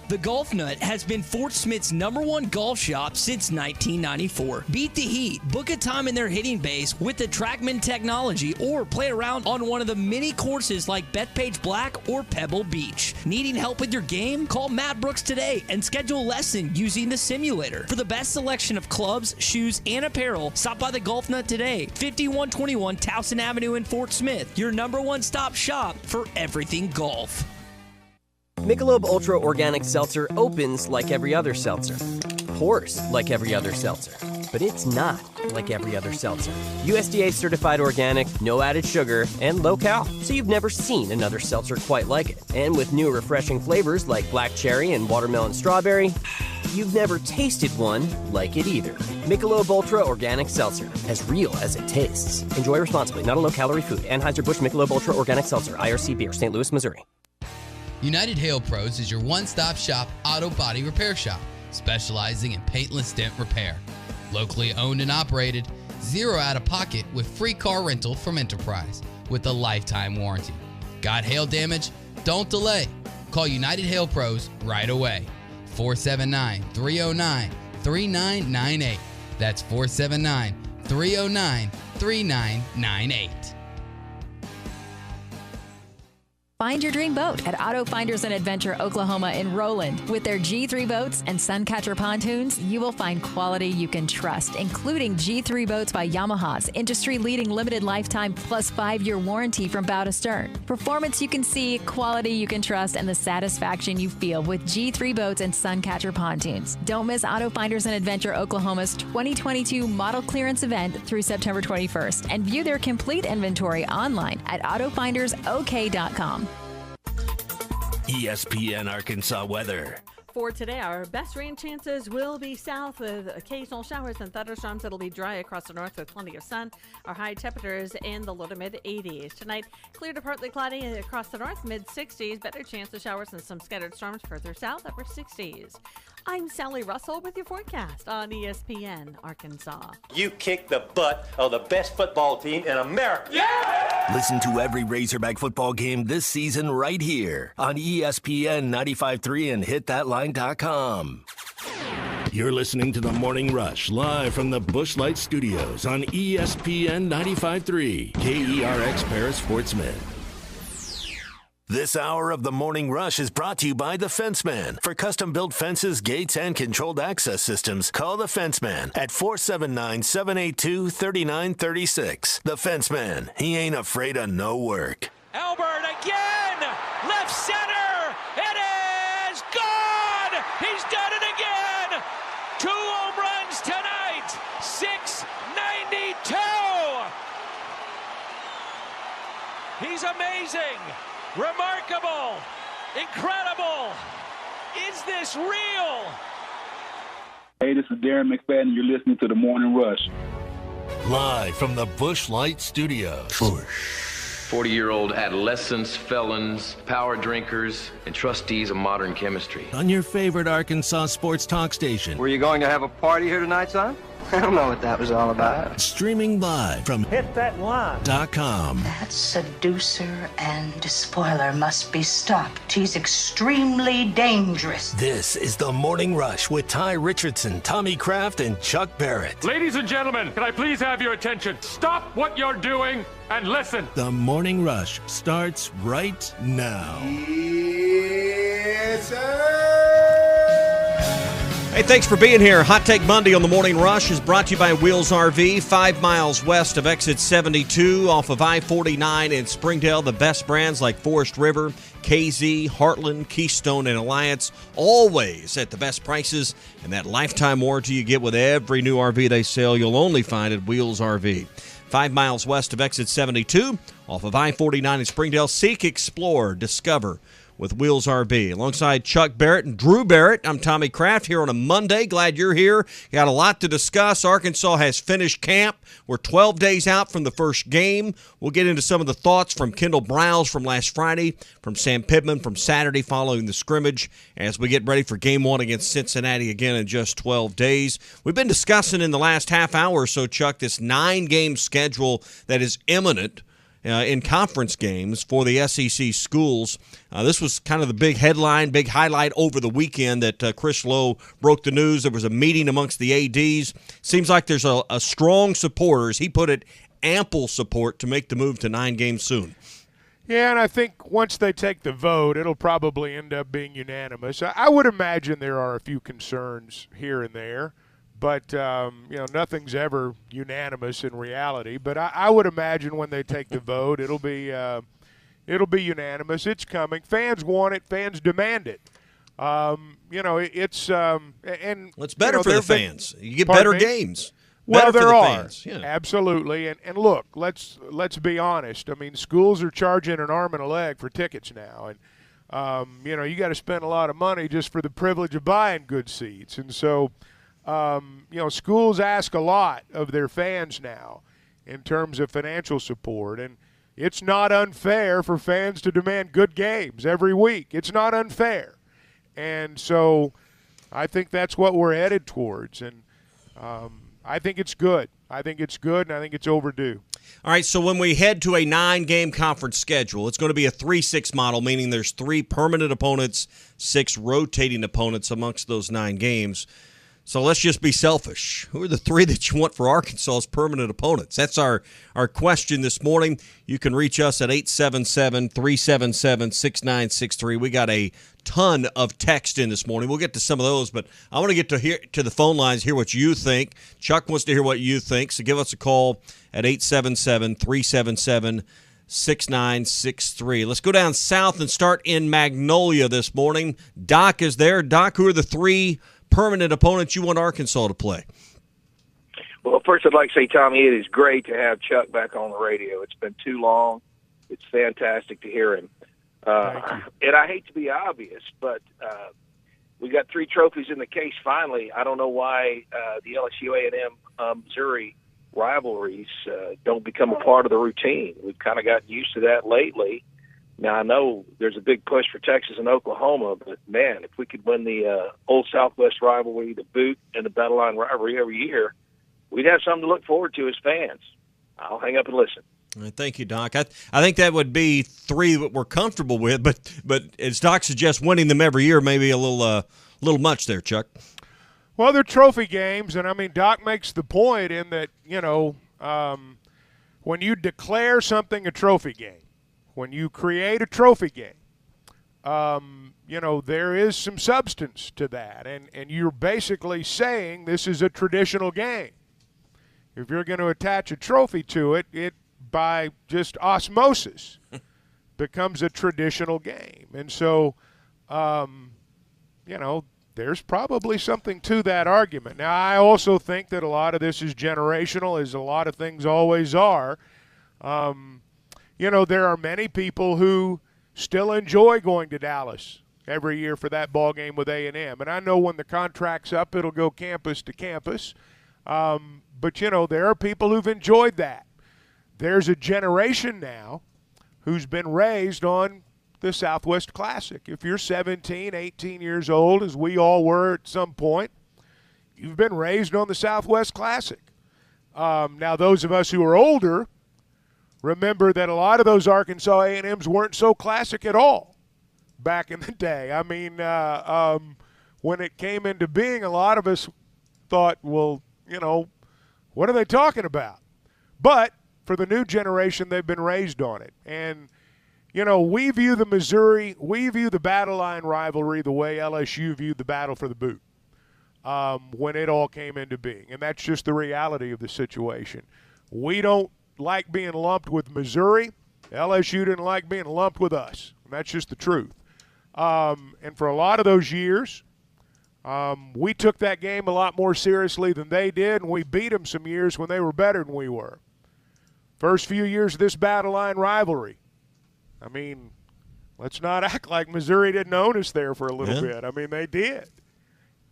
The Golf Nut has been Fort Smith's #1 golf shop since 1994. Beat the heat, book a time in their hitting base with the TrackMan technology, or play around on one of the many courses like Bethpage Black or Pebble Beach. Needing help with your game? Call Matt Brooks today and schedule a lesson using the simulator. For the best selection of clubs, shoes, and apparel, stop by the Golf Nut today, 5121 Towson Avenue in Fort Smith, your #1 stop shop for everything golf. Michelob Ultra Organic Seltzer opens like every other seltzer, pours like every other seltzer, but it's not like every other seltzer. USDA certified organic, no added sugar, and low cal, so you've never seen another seltzer quite like it. And with new refreshing flavors like black cherry and watermelon strawberry, you've never tasted one like it either. Michelob Ultra Organic Seltzer, as real as it tastes. Enjoy responsibly, not a low-calorie food. Anheuser-Busch Michelob Ultra Organic Seltzer, IRC Beer, St. Louis, Missouri. United Hail Pros is your one-stop shop auto body repair shop, specializing in paintless dent repair. Locally owned and operated, zero out-of-pocket with free car rental from Enterprise with a lifetime warranty. Got hail damage? Don't delay. Call United Hail Pros right away. 479-309-3998. That's 479-309-3998. Find your dream boat at Auto Finders and Adventure Oklahoma in Roland. With their G3 boats and Suncatcher pontoons, you will find quality you can trust, including G3 boats by Yamaha's industry-leading limited lifetime plus 5-year warranty from bow to stern. Performance you can see, quality you can trust, and the satisfaction you feel with G3 boats and Suncatcher pontoons. Don't miss Auto Finders and Adventure Oklahoma's 2022 model clearance event through September 21st, and view their complete inventory online at autofindersok.com. ESPN Arkansas weather. For today, our best rain chances will be south with occasional showers and thunderstorms. It'll be dry across the north with plenty of sun. Our high temperatures in the low to mid 80s. Tonight, clear to partly cloudy across the north, mid 60s. Better chance of showers and some scattered storms further south, upper 60s. I'm Sally Russell with your forecast on ESPN Arkansas. You kicked the butt of the best football team in America. Yeah! Listen to every Razorback football game this season right here on ESPN 95.3 and hitthatline.com. You're listening to The Morning Rush live from the Busch Light Studios on ESPN 95.3, KERX Paris, Fort Smith. This hour of The Morning Rush is brought to you by The Fenceman. For custom-built fences, gates, and controlled access systems, call The Fenceman at 479-782-3936. The Fenceman, he ain't afraid of no work. Albert again! Left center! It is gone! He's done it again! 2 home runs tonight! 692! He's amazing! Remarkable! Incredible! Is this real? Hey, this is Darren McFadden. You're listening to The Morning Rush. Live from the Busch Light Studios. 40-year-old adolescents, felons, power drinkers, and trustees of modern chemistry. On your favorite Arkansas sports talk station. Were you going to have a party here tonight, son? I don't know what that was all about. Streaming live from HitThatLine.com. That seducer and spoiler must be stopped. He's extremely dangerous. This is The Morning Rush with Ty Richardson, Tommy Kraft, and Chuck Barrett. Ladies and gentlemen, can I please have your attention? Stop what you're doing and listen. The Morning Rush starts right now. Yes, sir. Hey, thanks for being here. Hot Take Monday on the Morning Rush is brought to you by Wheels RV, 5 miles west of exit 72 off of I-49 in Springdale. The best brands like Forest River, KZ, Heartland, Keystone, and Alliance, always at the best prices. And that lifetime warranty you get with every new RV they sell, you'll only find at Wheels RV. 5 miles west of exit 72 off of I-49 in Springdale. Seek, explore, discover with Wheels RV. Alongside Chuck Barrett and Drew Barrett, I'm Tommy Kraft here on a Monday. Glad you're here. Got a lot to discuss. Arkansas has finished camp. We're 12 days out from the first game. We'll get into some of the thoughts from Kendall Browse from last Friday, from Sam Pittman from Saturday following the scrimmage as we get ready for game one against Cincinnati again in just 12 days. We've been discussing in the last half hour or so, Chuck, this 9-game schedule that is imminent in conference games for the SEC schools. This was kind of the big headline, big highlight over the weekend that Chris Lowe broke the news. There was a meeting amongst the ADs. Seems like there's a strong supporters. He put it ample support to make the move to 9 games soon. Yeah, and I think once they take the vote, it'll probably end up being unanimous. I would imagine there are a few concerns here and there. But, nothing's ever unanimous in reality. But I would imagine when they take the vote, it'll be unanimous. It's coming. Fans want it. Fans demand it. It's better for the fans. You get better games. Well, there are. Fans. Yeah. Absolutely. And look, let's be honest. I mean, schools are charging an arm and a leg for tickets now. And, you got to spend a lot of money just for the privilege of buying good seats. And so – schools ask a lot of their fans now in terms of financial support, and it's not unfair for fans to demand good games every week. It's not unfair. And so I think that's what we're headed towards, and I think it's good. I think it's good, and I think it's overdue. All right, so when we head to a 9-game conference schedule, it's going to be a 3-6 model, meaning there's 3 permanent opponents, 6 rotating opponents amongst those 9 games. So let's just be selfish. Who are the 3 that you want for Arkansas as permanent opponents? That's our question this morning. You can reach us at 877-377-6963. We got a ton of text in this morning. We'll get to some of those, but I want to get to the phone lines, hear what you think. Chuck wants to hear what you think, so give us a call at 877-377-6963. Let's go down south and start in Magnolia this morning. Doc is there. Doc, who are the 3 permanent opponents you want Arkansas to play? Well, first I'd like to say, Tommy, it is great to have Chuck back on the radio. It's been too long. It's fantastic to hear him. And I hate to be obvious, but we got 3 trophies in the case finally. I don't know why the LSU A&M Missouri rivalries don't become a part of the routine. We've kind of gotten used to that lately. Now, I know there's a big push for Texas and Oklahoma, but, man, if we could win the Old Southwest rivalry, the Boot, and the Battle Line rivalry every year, we'd have something to look forward to as fans. I'll hang up and listen. Thank you, Doc. I think that would be 3 that we're comfortable with, but as Doc suggests, winning them every year may be a little much there, Chuck. Well, they're trophy games, and, I mean, Doc makes the point in that, when you declare something a trophy game, when you create a trophy game, there is some substance to that. And you're basically saying this is a traditional game. If you're going to attach a trophy to it, it by just osmosis becomes a traditional game. And so, there's probably something to that argument. Now, I also think that a lot of this is generational, as a lot of things always are. There are many people who still enjoy going to Dallas every year for that ball game with A&M. And I know when the contract's up, it'll go campus to campus. But there are people who've enjoyed that. There's a generation now who's been raised on the Southwest Classic. If you're 17, 18 years old, as we all were at some point, you've been raised on the Southwest Classic. Now, those of us who are older remember that a lot of those Arkansas A&Ms weren't so classic at all back in the day. I mean, when it came into being, a lot of us thought, well, you know, what are they talking about? But for the new generation, they've been raised on it. And, you know, we view the battle line rivalry the way LSU viewed the battle for the boot when it all came into being. And that's just the reality of the situation. We don't like being lumped with Missouri. LSU didn't like being lumped with us. And that's just the truth. And for a lot of those years, we took that game a lot more seriously than they did, and we beat them some years when they were better than we were. First few years of this battle line rivalry, I mean, let's not act like Missouri didn't own us there for a little bit. I mean, they did.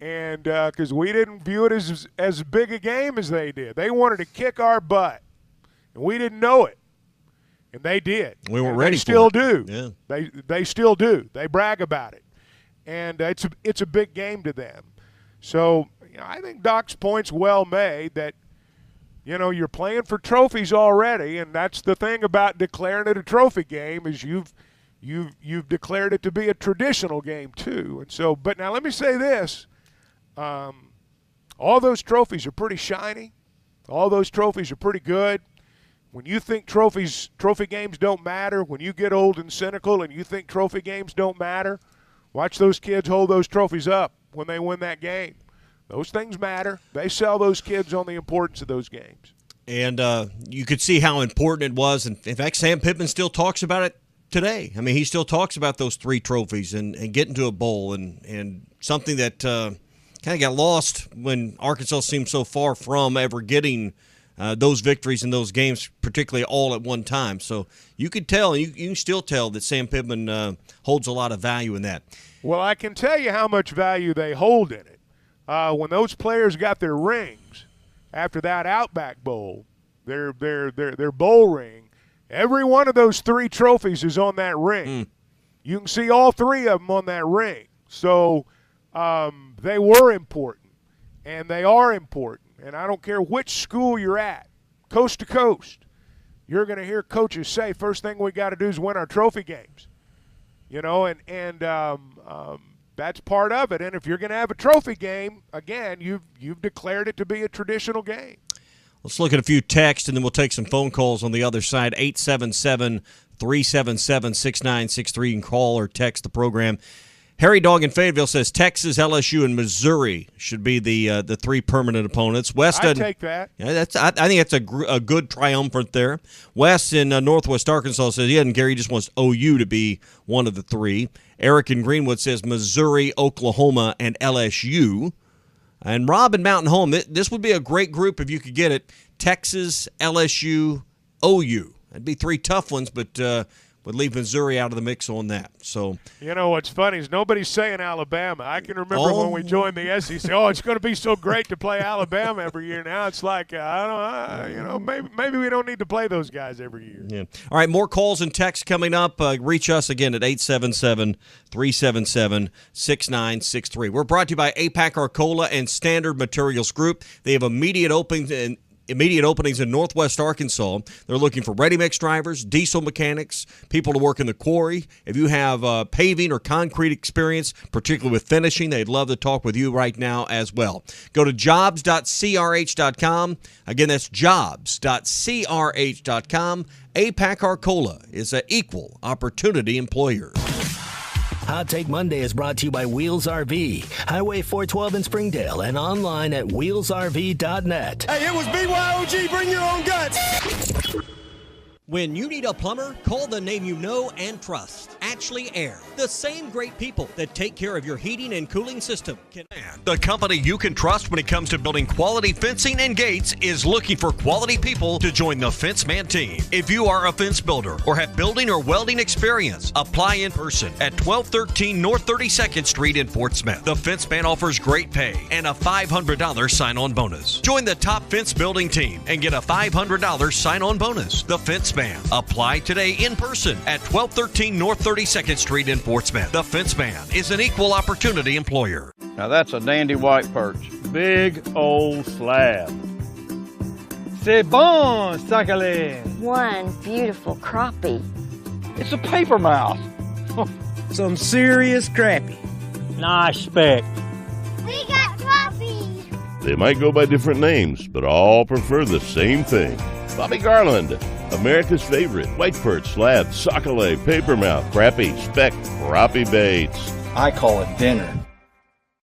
And because we didn't view it as big a game as they did. They wanted to kick our butt, and we didn't know it. And they did. We weren't ready for it. They still do. Yeah. They still do. They brag about it. And it's a big game to them. So, you know, I think Doc's point's well made that, you know, you're playing for trophies already, and that's the thing about declaring it a trophy game is you've declared it to be a traditional game too. And so, but now let me say this: all those trophies are pretty shiny. All those trophies are pretty good. When you think trophy games don't matter, when you get old and cynical and you think trophy games don't matter, watch those kids hold those trophies up when they win that game. Those things matter. They sell those kids on the importance of those games. And you could see how important it was. And in fact, Sam Pittman still talks about it today. I mean, he still talks about those 3 trophies and getting to a bowl and something that kind of got lost when Arkansas seemed so far from ever getting those victories in those games, particularly all at one time. So you could tell, you can still tell that Sam Pittman holds a lot of value in that. Well, I can tell you how much value they hold in it. When those players got their rings after that Outback Bowl, their bowl ring, every one of those 3 trophies is on that ring. You can see all 3 of them on that ring. So they were important, and they are important. And I don't care which school you're at, coast to coast, you're going to hear coaches say, first thing we got to do is win our trophy games. You know, and that's part of it. And if you're going to have a trophy game, again, you've declared it to be a traditional game. Let's look at a few texts, and then we'll take some phone calls on the other side. 877-377-6963. You can call or text the program. Harry Dog in Fayetteville says Texas, LSU, and Missouri should be the 3 permanent opponents. West, I take that. Yeah, I think that's a good triumvirate there. Wes in Northwest Arkansas says, yeah, and Gary just wants OU to be one of the 3. Eric in Greenwood says Missouri, Oklahoma, and LSU. And Rob in Mountain Home, this would be a great group if you could get it. Texas, LSU, OU. That'd be 3 tough ones, but would leave Missouri out of the mix on that. So, you know what's funny is nobody's saying Alabama. I can remember when we joined the SEC. Oh, it's going to be so great to play Alabama every year. Now it's like maybe we don't need to play those guys every year. Yeah. All right, more calls and texts coming up. Reach us again at 877-377-6963. We're brought to you by APAC Arcola and Standard Materials Group. They have immediate openings in Northwest Arkansas. They're looking for ready-mix drivers, diesel mechanics, people to work in the quarry. If you have paving or concrete experience, particularly with finishing, they'd love to talk with you right now as well. Go to jobs.crh.com. Again, that's jobs.crh.com. APAC Arcola is an equal opportunity employer. Hot Take Monday is brought to you by Wheels RV, Highway 412 in Springdale, and online at wheelsrv.net. Hey, it was BYOG, bring your own guts. When you need a plumber, call the name you know and trust. Ashley Air. The same great people that take care of your heating and cooling system. The company you can trust when it comes to building quality fencing and gates is looking for quality people to join the Fence Man team. If you are a fence builder or have building or welding experience, apply in person at 1213 North 32nd Street in Fort Smith. The Fence Man offers great pay and a $500 sign-on bonus. Join the top fence building team and get a $500 sign-on bonus. The Fence Man. Man. Apply today in person at 1213 North 32nd Street in Fort Smith. The Fence Man is an equal opportunity employer. Now that's a dandy white perch. Big old slab. C'est bon, sacalé. One beautiful crappie. It's a paper mouth. Some serious crappie. Nice speck. We got crappie. They might go by different names, but all prefer the same thing. Bobby Garland, America's favorite white perch, slab, sockeye, papermouth, crappie, speck, crappie baits. I call it dinner.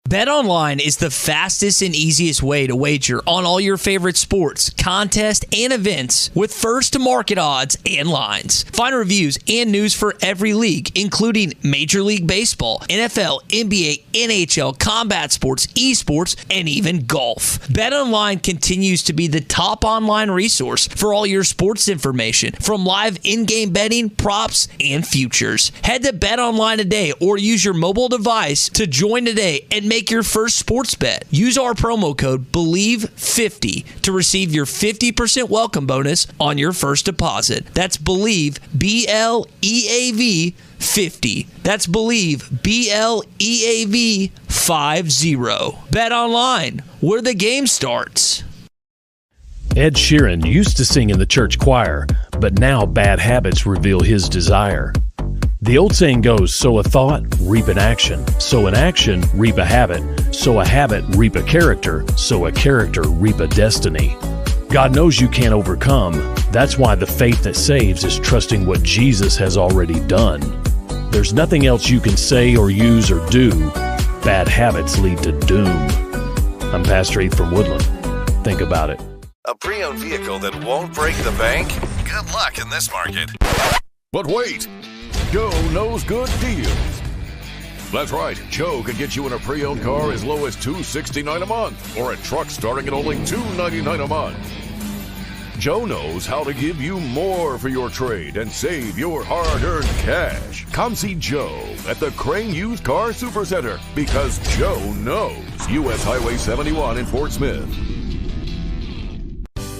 BetOnline is the fastest and easiest way to wager on all your favorite sports, contests, and events with first-to-market odds and lines. Find reviews and news for every league, including Major League Baseball, NFL, NBA, NHL, combat sports, esports, and even golf. BetOnline continues to be the top online resource for all your sports information, from live in-game betting, props, and futures. Head to BetOnline today or use your mobile device to join today and make your first sports bet. Use our promo code BELIEVE50 to receive your 50% welcome bonus on your first deposit. That's BELIEVE, BLEAV 50. That's BELIEVE, BLEAV 50. Bet online, where the game starts. Ed Sheeran used to sing in the church choir, but now bad habits reveal his desire. The old saying goes, sow a thought, reap an action. Sow an action, reap a habit. Sow a habit, reap a character. Sow a character, reap a destiny. God knows you can't overcome. That's why the faith that saves is trusting what Jesus has already done. There's nothing else you can say or use or do. Bad habits lead to doom. I'm Pastor Heath from Woodland. Think about it. A pre-owned vehicle that won't break the bank? Good luck in this market. But wait! Joe knows good deals. That's right, Joe can get you in a pre-owned car as low as $269 a month or a truck starting at only $299 a month. Joe knows how to give you more for your trade and save your hard-earned cash. Come see Joe at the Crane Used Car Supercenter because Joe knows. U.S. Highway 71 in Fort Smith.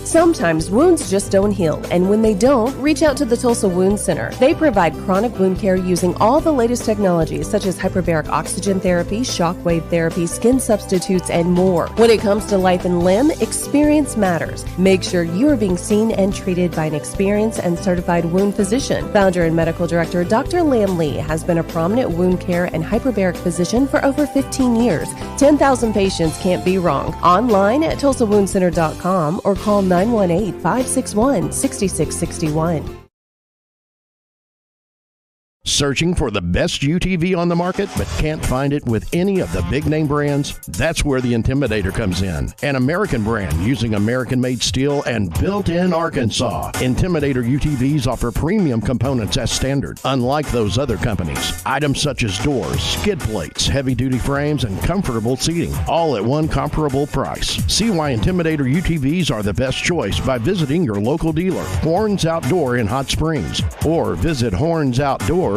Sometimes wounds just don't heal, and when they don't, reach out to the Tulsa Wound Center. They provide chronic wound care using all the latest technologies such as hyperbaric oxygen therapy, shockwave therapy, skin substitutes, and more. When it comes to life and limb, experience matters. Make sure you are being seen and treated by an experienced and certified wound physician. Founder and medical director Dr. Lam Lee has been a prominent wound care and hyperbaric physician for over 15 years. 10,000 patients can't be wrong. Online at TulsaWoundCenter.com or call 918-561-6661. Searching for the best UTV on the market but can't find it with any of the big name brands? That's where the Intimidator comes in. An American brand using American-made steel and built in Arkansas. Intimidator UTVs offer premium components as standard, unlike those other companies. Items such as doors, skid plates, heavy-duty frames, and comfortable seating, all at one comparable price. See why Intimidator UTVs are the best choice by visiting your local dealer, Horns Outdoor in Hot Springs, or visit hornsoutdoor.net.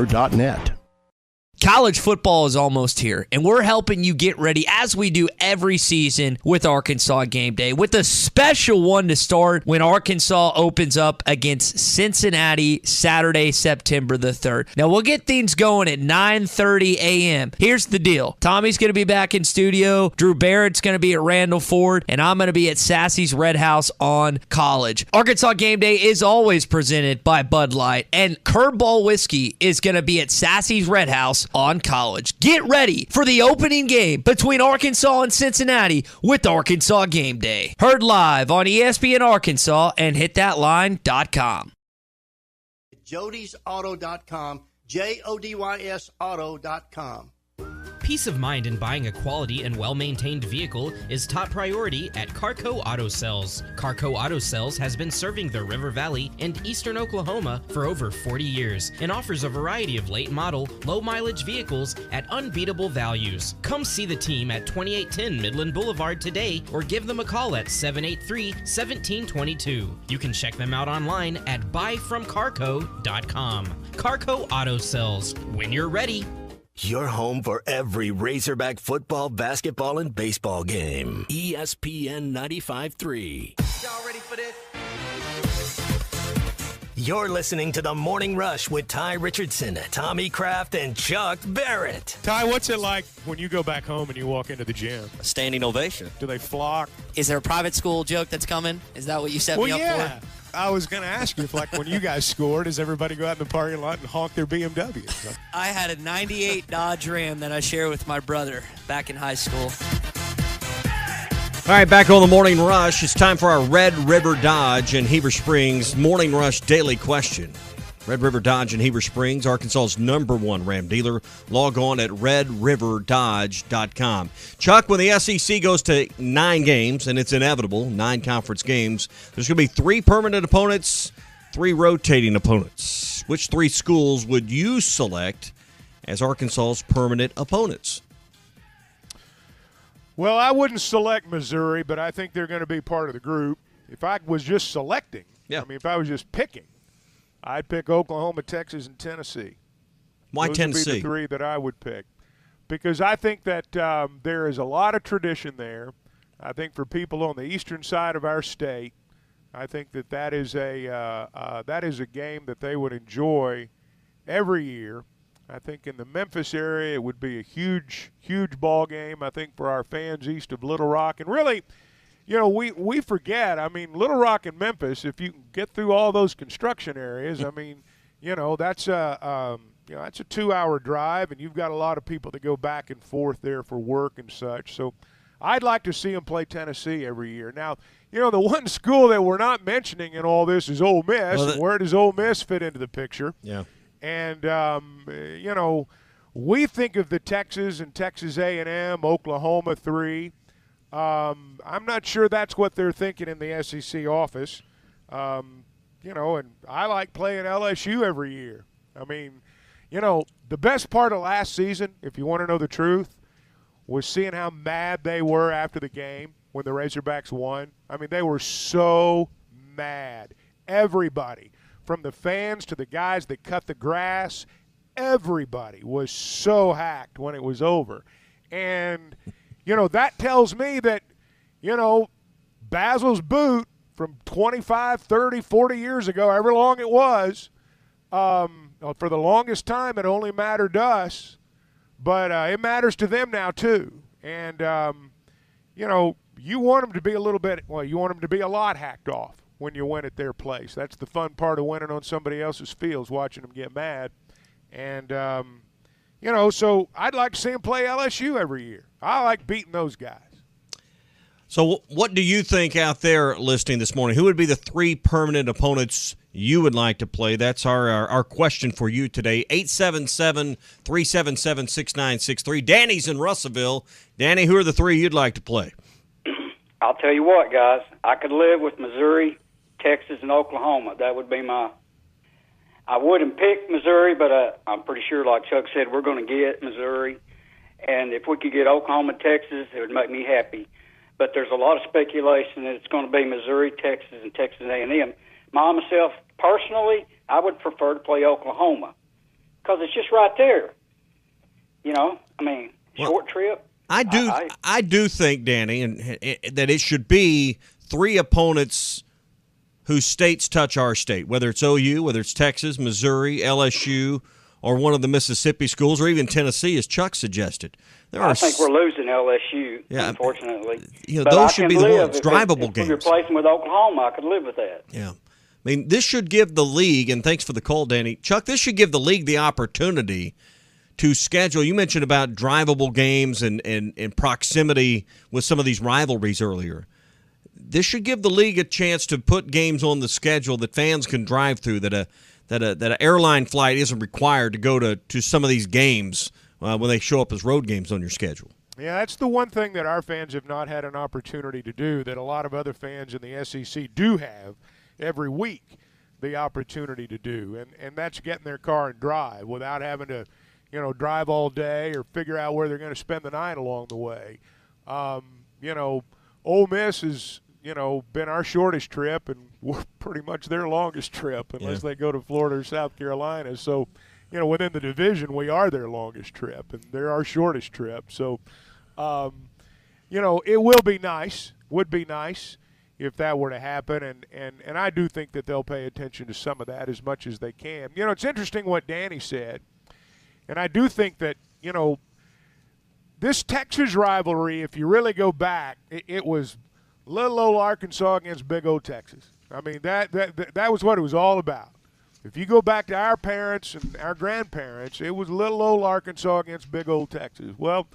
College football is almost here, and we're helping you get ready, as we do every season, with Arkansas Game Day, with a special one to start when Arkansas opens up against Cincinnati Saturday, September the 3rd. Now, we'll get things going at 9:30 a.m. Here's the deal. Tommy's going to be back in studio, Drew Barrett's going to be at Randall Ford, and I'm going to be at Sassy's Red House on College. Arkansas Game Day is always presented by Bud Light, and Curveball Whiskey is going to be at Sassy's Red House on College. Get ready for the opening game between Arkansas and Cincinnati with Arkansas Game Day. Heard live on ESPN Arkansas and hitthatline.com. JodysAuto.com, JODYS Auto.com. Peace of mind in buying a quality and well-maintained vehicle is top priority at Carco Auto Sales. Carco Auto Sales has been serving the River Valley and eastern Oklahoma for over 40 years and offers a variety of late model, low-mileage vehicles at unbeatable values. Come see the team at 2810 Midland Boulevard today or give them a call at 783-1722. You can check them out online at buyfromcarco.com. Carco Auto Sales. When you're ready. Your home for every Razorback football, basketball, and baseball game. ESPN 95.3. Y'all ready for this? You're listening to The Morning Rush with Ty Richardson, Tommy Kraft, and Chuck Barrett. Ty, what's it like when you go back home and you walk into the gym? A standing ovation. Do they flock? Is there a private school joke that's coming? Is that what you set me up for? I was going to ask you if, like, when you guys scored, does everybody go out in the parking lot and honk their BMWs? I had a 98 Dodge Ram that I shared with my brother back in high school. All right, back on the Morning Rush. It's time for our Red River Dodge and Heber Springs Morning Rush Daily Question. Red River Dodge in Heber Springs, Arkansas's #1 Ram dealer. Log on at redriverdodge.com. Chuck, when the SEC goes to 9 games, and it's inevitable, 9 conference games, there's going to be 3 permanent opponents, 3 rotating opponents. Which 3 schools would you select as Arkansas's permanent opponents? Well, I wouldn't select Missouri, but I think they're going to be part of the group. If I was just selecting, if I was just picking, I'd pick Oklahoma, Texas, and Tennessee. Why Those Tennessee? would be the 3 that I would pick. Because I think that there is a lot of tradition there. I think for people on the eastern side of our state, I think that is a game that they would enjoy every year. I think in the Memphis area it would be a huge, huge ball game, I think, for our fans east of Little Rock. And really, we forget, Little Rock and Memphis, if you can get through all those construction areas, that's a 2-hour drive, and you've got a lot of people that go back and forth there for work and such. So I'd like to see them play Tennessee every year. Now, the one school that we're not mentioning in all this is Ole Miss. And where does Ole Miss fit into the picture? Yeah. And, we think of the Texas and Texas A&M, Oklahoma 3. I'm not sure that's what they're thinking in the SEC office. And I like playing LSU every year. The best part of last season, if you want to know the truth, was seeing how mad they were after the game when the Razorbacks won. They were so mad. Everybody. From the fans to the guys that cut the grass, everybody was so hacked when it was over. And, that tells me that, Basil's boot from 25, 30, 40 years ago, however long it was, for the longest time it only mattered to us. But it matters to them now too. And, you want them to be you want them to be a lot hacked off when you win at their place. That's the fun part of winning on somebody else's fields, watching them get mad. And, so I'd like to see them play LSU every year. I like beating those guys. So what do you think out there listening this morning? Who would be the 3 permanent opponents you would like to play? That's our question for you today. 877-377-6963. Danny's in Russellville. Danny, who are the 3 you'd like to play? I'll tell you what, guys. I could live with Missouri, Texas, and Oklahoma. That would be I wouldn't pick Missouri, but I'm pretty sure, like Chuck said, we're going to get Missouri. And if we could get Oklahoma, Texas, it would make me happy. But there's a lot of speculation that it's going to be Missouri, Texas, and Texas A&M. Myself, personally, I would prefer to play Oklahoma because it's just right there. Short trip. I do think, Danny, that it should be 3 opponents whose states touch our state, whether it's OU, whether it's Texas, Missouri, LSU, or one of the Mississippi schools, or even Tennessee, as Chuck suggested. I think we're losing LSU, unfortunately. Those should be the ones, drivable games. If we replace them with Oklahoma, I could live with that. Yeah. This should give the league, and thanks for the call, Danny. Chuck, this should give the league the opportunity to schedule. You mentioned about drivable games and proximity with some of these rivalries earlier. This should give the league a chance to put games on the schedule that fans can drive through, that an airline flight isn't required to go to some of these games when they show up as road games on your schedule. Yeah, that's the one thing that our fans have not had an opportunity to do that a lot of other fans in the SEC do have every week the opportunity to do, and that's get in their car and drive without having to drive all day or figure out where they're going to spend the night along the way. Ole Miss has, been our shortest trip, and we're pretty much their longest trip unless they go to Florida or South Carolina. So, within the division, we are their longest trip, and they're our shortest trip. So, it would be nice if that were to happen. And I do think that they'll pay attention to some of that as much as they can. You know, it's interesting what Danny said. And I do think that, you know, this Texas rivalry, if you really go back, it was little old Arkansas against big old Texas. I mean, that was what it was all about. If you go back to our parents and our grandparents, it was little old Arkansas against big old Texas. Well,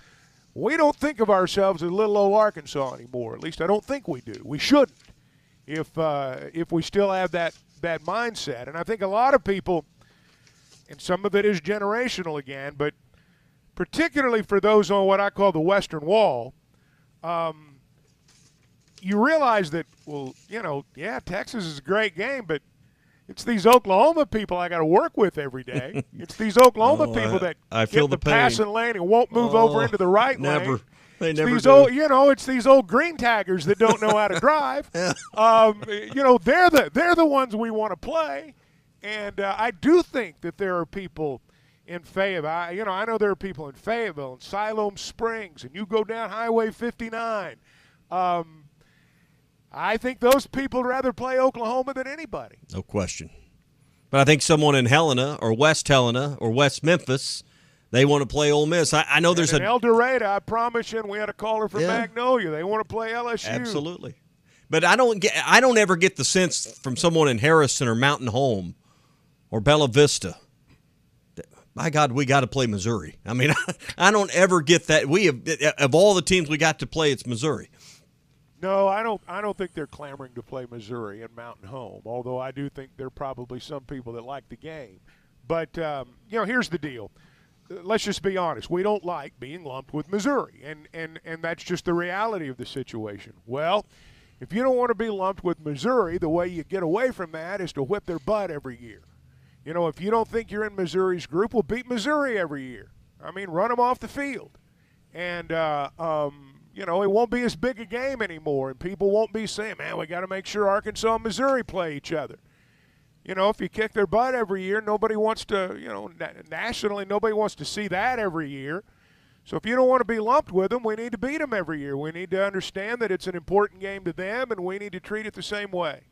we don't think of ourselves as little old Arkansas anymore. At least I don't think we do. We shouldn't if we still have that mindset. And I think a lot of people, and some of it is generational again, but particularly for those on what I call the Western Wall, you realize that, well, you know, yeah, Texas is a great game, but it's these Oklahoma people I got to work with every day. It's these Oklahoma people that I feel get the the passing lane and won't move over into the right lane. They It's never these do. old, you know, it's these old green taggers that don't know how to drive. You know, they're the ones we want to play, and I do think that there are people in Fayetteville. I know there are people in Fayetteville and Siloam Springs, and you go down Highway 59. I think those people rather play Oklahoma than anybody. No question. But I think someone in Helena or West Helena or West Memphis, they want to play Ole Miss. I know there's in El Dorado, I promise you, and we had a caller from Yeah. Magnolia. They want to play LSU. Absolutely. But I don't ever get the sense from someone in Harrison or Mountain Home or Bella Vista that, my God, we got to play Missouri. I mean, I don't ever get that. We have, of all the teams we got to play, it's Missouri. No, I don't think they're clamoring to play Missouri and Mountain Home, although I do think there are probably some people that like the game. But, you know, here's the deal. Let's just be honest. We don't like being lumped with Missouri, and that's just the reality of the situation. Well, if you don't want to be lumped with Missouri, the way you get away from that is to whip their butt every year. You know, if you don't think you're in Missouri's group, well, beat Missouri every year. I mean, run them off the field. And, you know, it won't be as big a game anymore, and people won't be saying, man, we got to make sure Arkansas and Missouri play each other. You know, if you kick their butt every year, nobody wants to, you know, nationally, nobody wants to see that every year. So if you don't want to be lumped with them, we need to beat them every year. We need to understand that it's an important game to them, and we need to treat it the same way.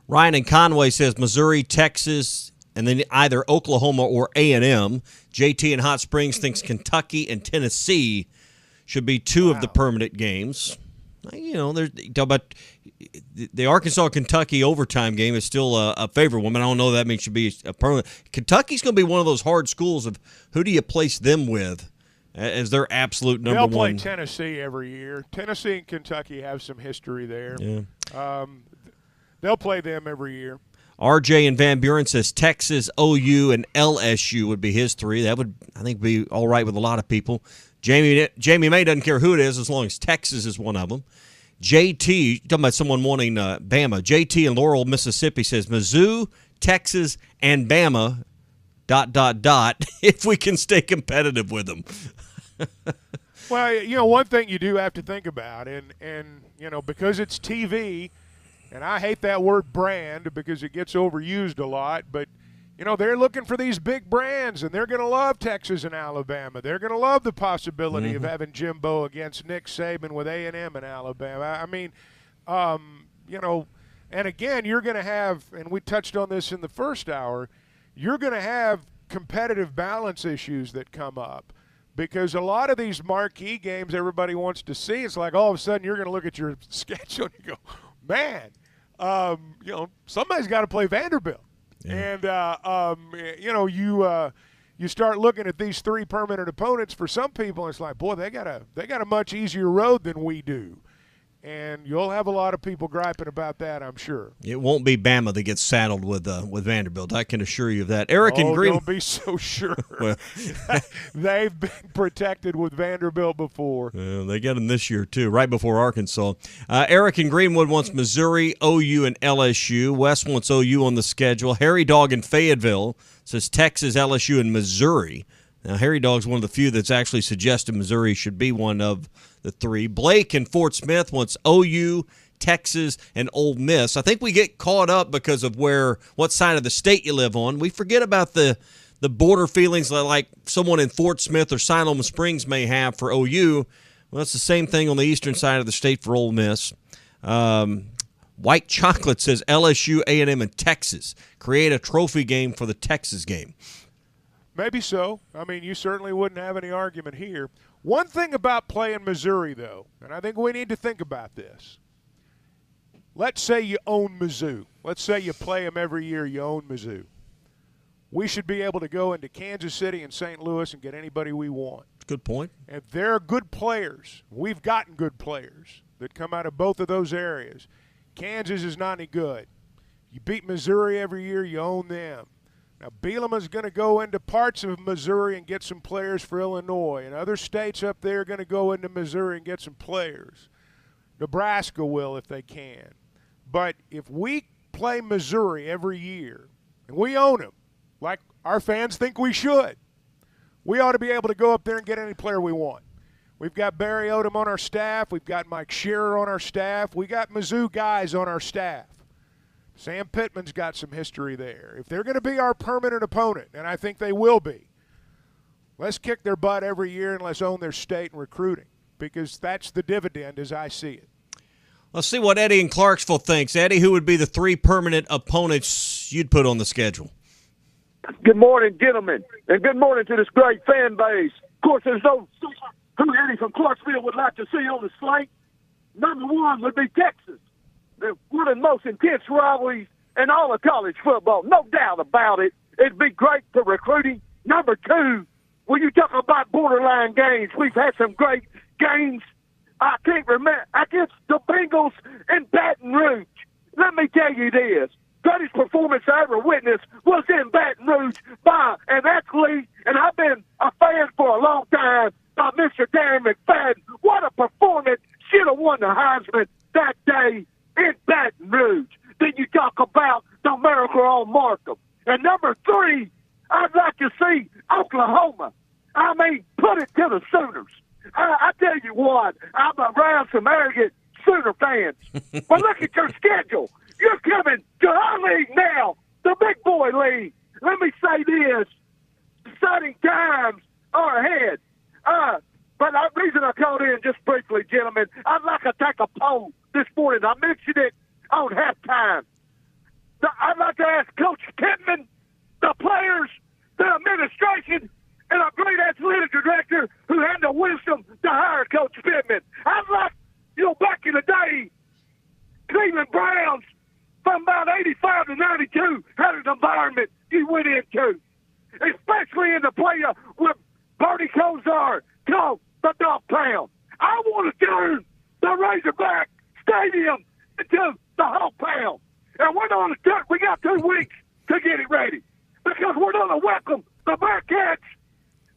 Ryan in Conway says Missouri, Texas, and then either Oklahoma or A&M. JT in Hot Springs thinks Kentucky and Tennessee should be two of the permanent games. You know, there's talk about the Arkansas-Kentucky overtime game is still a favorite one. I don't know that means should be a permanent. Kentucky's going to be one of those hard schools of who do you place them with as their absolute number one. They'll play Tennessee every year. Tennessee and Kentucky have some history there. Yeah. They'll play them every year. RJ in Van Buren says Texas, OU, and LSU would be his three. That would, I think, be all right with a lot of people. Jamie May doesn't care who it is as long as Texas is one of them. JT, talking about someone wanting Bama. JT in Laurel, Mississippi says Mizzou, Texas, and Bama, ... if we can stay competitive with them. Well, you know, one thing you do have to think about, and you know, because it's TV, and I hate that word brand because it gets overused a lot, but you know, they're looking for these big brands, and they're going to love Texas and Alabama. They're going to love the possibility of having Jimbo against Nick Saban with A&M in Alabama. I mean, you know, and again, you're going to have, and we touched on this in the first hour, you're going to have competitive balance issues that come up because a lot of these marquee games everybody wants to see, it's like all of a sudden you're going to look at your schedule and you go, man, you know, somebody's got to play Vanderbilt. Yeah. And, you know, you start looking at these three permanent opponents for some people, and it's like, boy, they got a much easier road than we do. And you'll have a lot of people griping about that, I'm sure. It won't be Bama that gets saddled with Vanderbilt. I can assure you of that. Eric in Green. Don't be so sure. Well, they've been protected with Vanderbilt before. They got them this year, too, right before Arkansas. Eric in Greenwood wants Missouri, OU, and LSU. Wes wants OU on the schedule. Harry Dog in Fayetteville says Texas, LSU, and Missouri. Now, Harry Dog's one of the few that's actually suggested Missouri should be one of the three. Blake in Fort Smith wants OU, Texas, and Ole Miss. I think we get caught up because of what side of the state you live on. We forget about the border feelings like someone in Fort Smith or Siloam Springs may have for OU. Well, it's the same thing on the eastern side of the state for Ole Miss. White Chocolate says LSU, A&M, and Texas. Create a trophy game for the Texas game. Maybe so. I mean, you certainly wouldn't have any argument here. One thing about playing Missouri, though, and I think we need to think about this. Let's say you own Mizzou. Let's say you play them every year, you own Mizzou. We should be able to go into Kansas City and St. Louis and get anybody we want. Good point. And they're good players. We've gotten good players that come out of both of those areas. Kansas is not any good. You beat Missouri every year, you own them. Now, Bielema's going to go into parts of Missouri and get some players for Illinois, and other states up there are going to go into Missouri and get some players. Nebraska will if they can. But if we play Missouri every year, and we own them, like our fans think we should, we ought to be able to go up there and get any player we want. We've got Barry Odom on our staff. We've got Mike Shearer on our staff. We got Mizzou guys on our staff. Sam Pittman's got some history there. If they're going to be our permanent opponent, and I think they will be, let's kick their butt every year and let's own their state and recruiting, because that's the dividend as I see it. Let's see what Eddie in Clarksville thinks. Eddie, who would be the 3 permanent opponents you'd put on the schedule? Good morning, gentlemen, and good morning to this great fan base. Of course, there's no who Eddie from Clarksville would like to see on the slate. Number 1 would be Texas. They're one of the most intense rivalries in all of college football, no doubt about it. It'd be great for recruiting. Number 2, when you talk about borderline games, we've had some great games. I can't remember against the Bengals in Baton Rouge. Let me tell you this. Greatest performance I ever witnessed was in Baton Rouge by an athlete, and I've been a fan for a long time, by Mr. Darren McFadden. What a performance. Should have won the Heisman that day in Baton Rouge. Then you talk about the miracle on Markham. And number 3, I'd like to see Oklahoma. I mean, put it to the Sooners. I tell you what, I'm around some arrogant Sooner fans. But look at your schedule. You're coming to our league now, the big boy league. Let me say this. Exciting times are ahead. But the reason I called in just briefly, gentlemen, I'd like to take a poll this morning. I mentioned it on halftime. I'd like to ask Coach Pittman, the players, the administration, and a great athletic director who had the wisdom to hire Coach Pittman. I'd like, back in the day, Cleveland Browns, from about 85 to 92, had an environment you went into, especially in the player with Bernie Kosar called the Dog Pound. I want to turn the Razorback Stadium into the Hog Pound. And we're going to we got 2 weeks to get it ready, because we're going to welcome the Bearcats,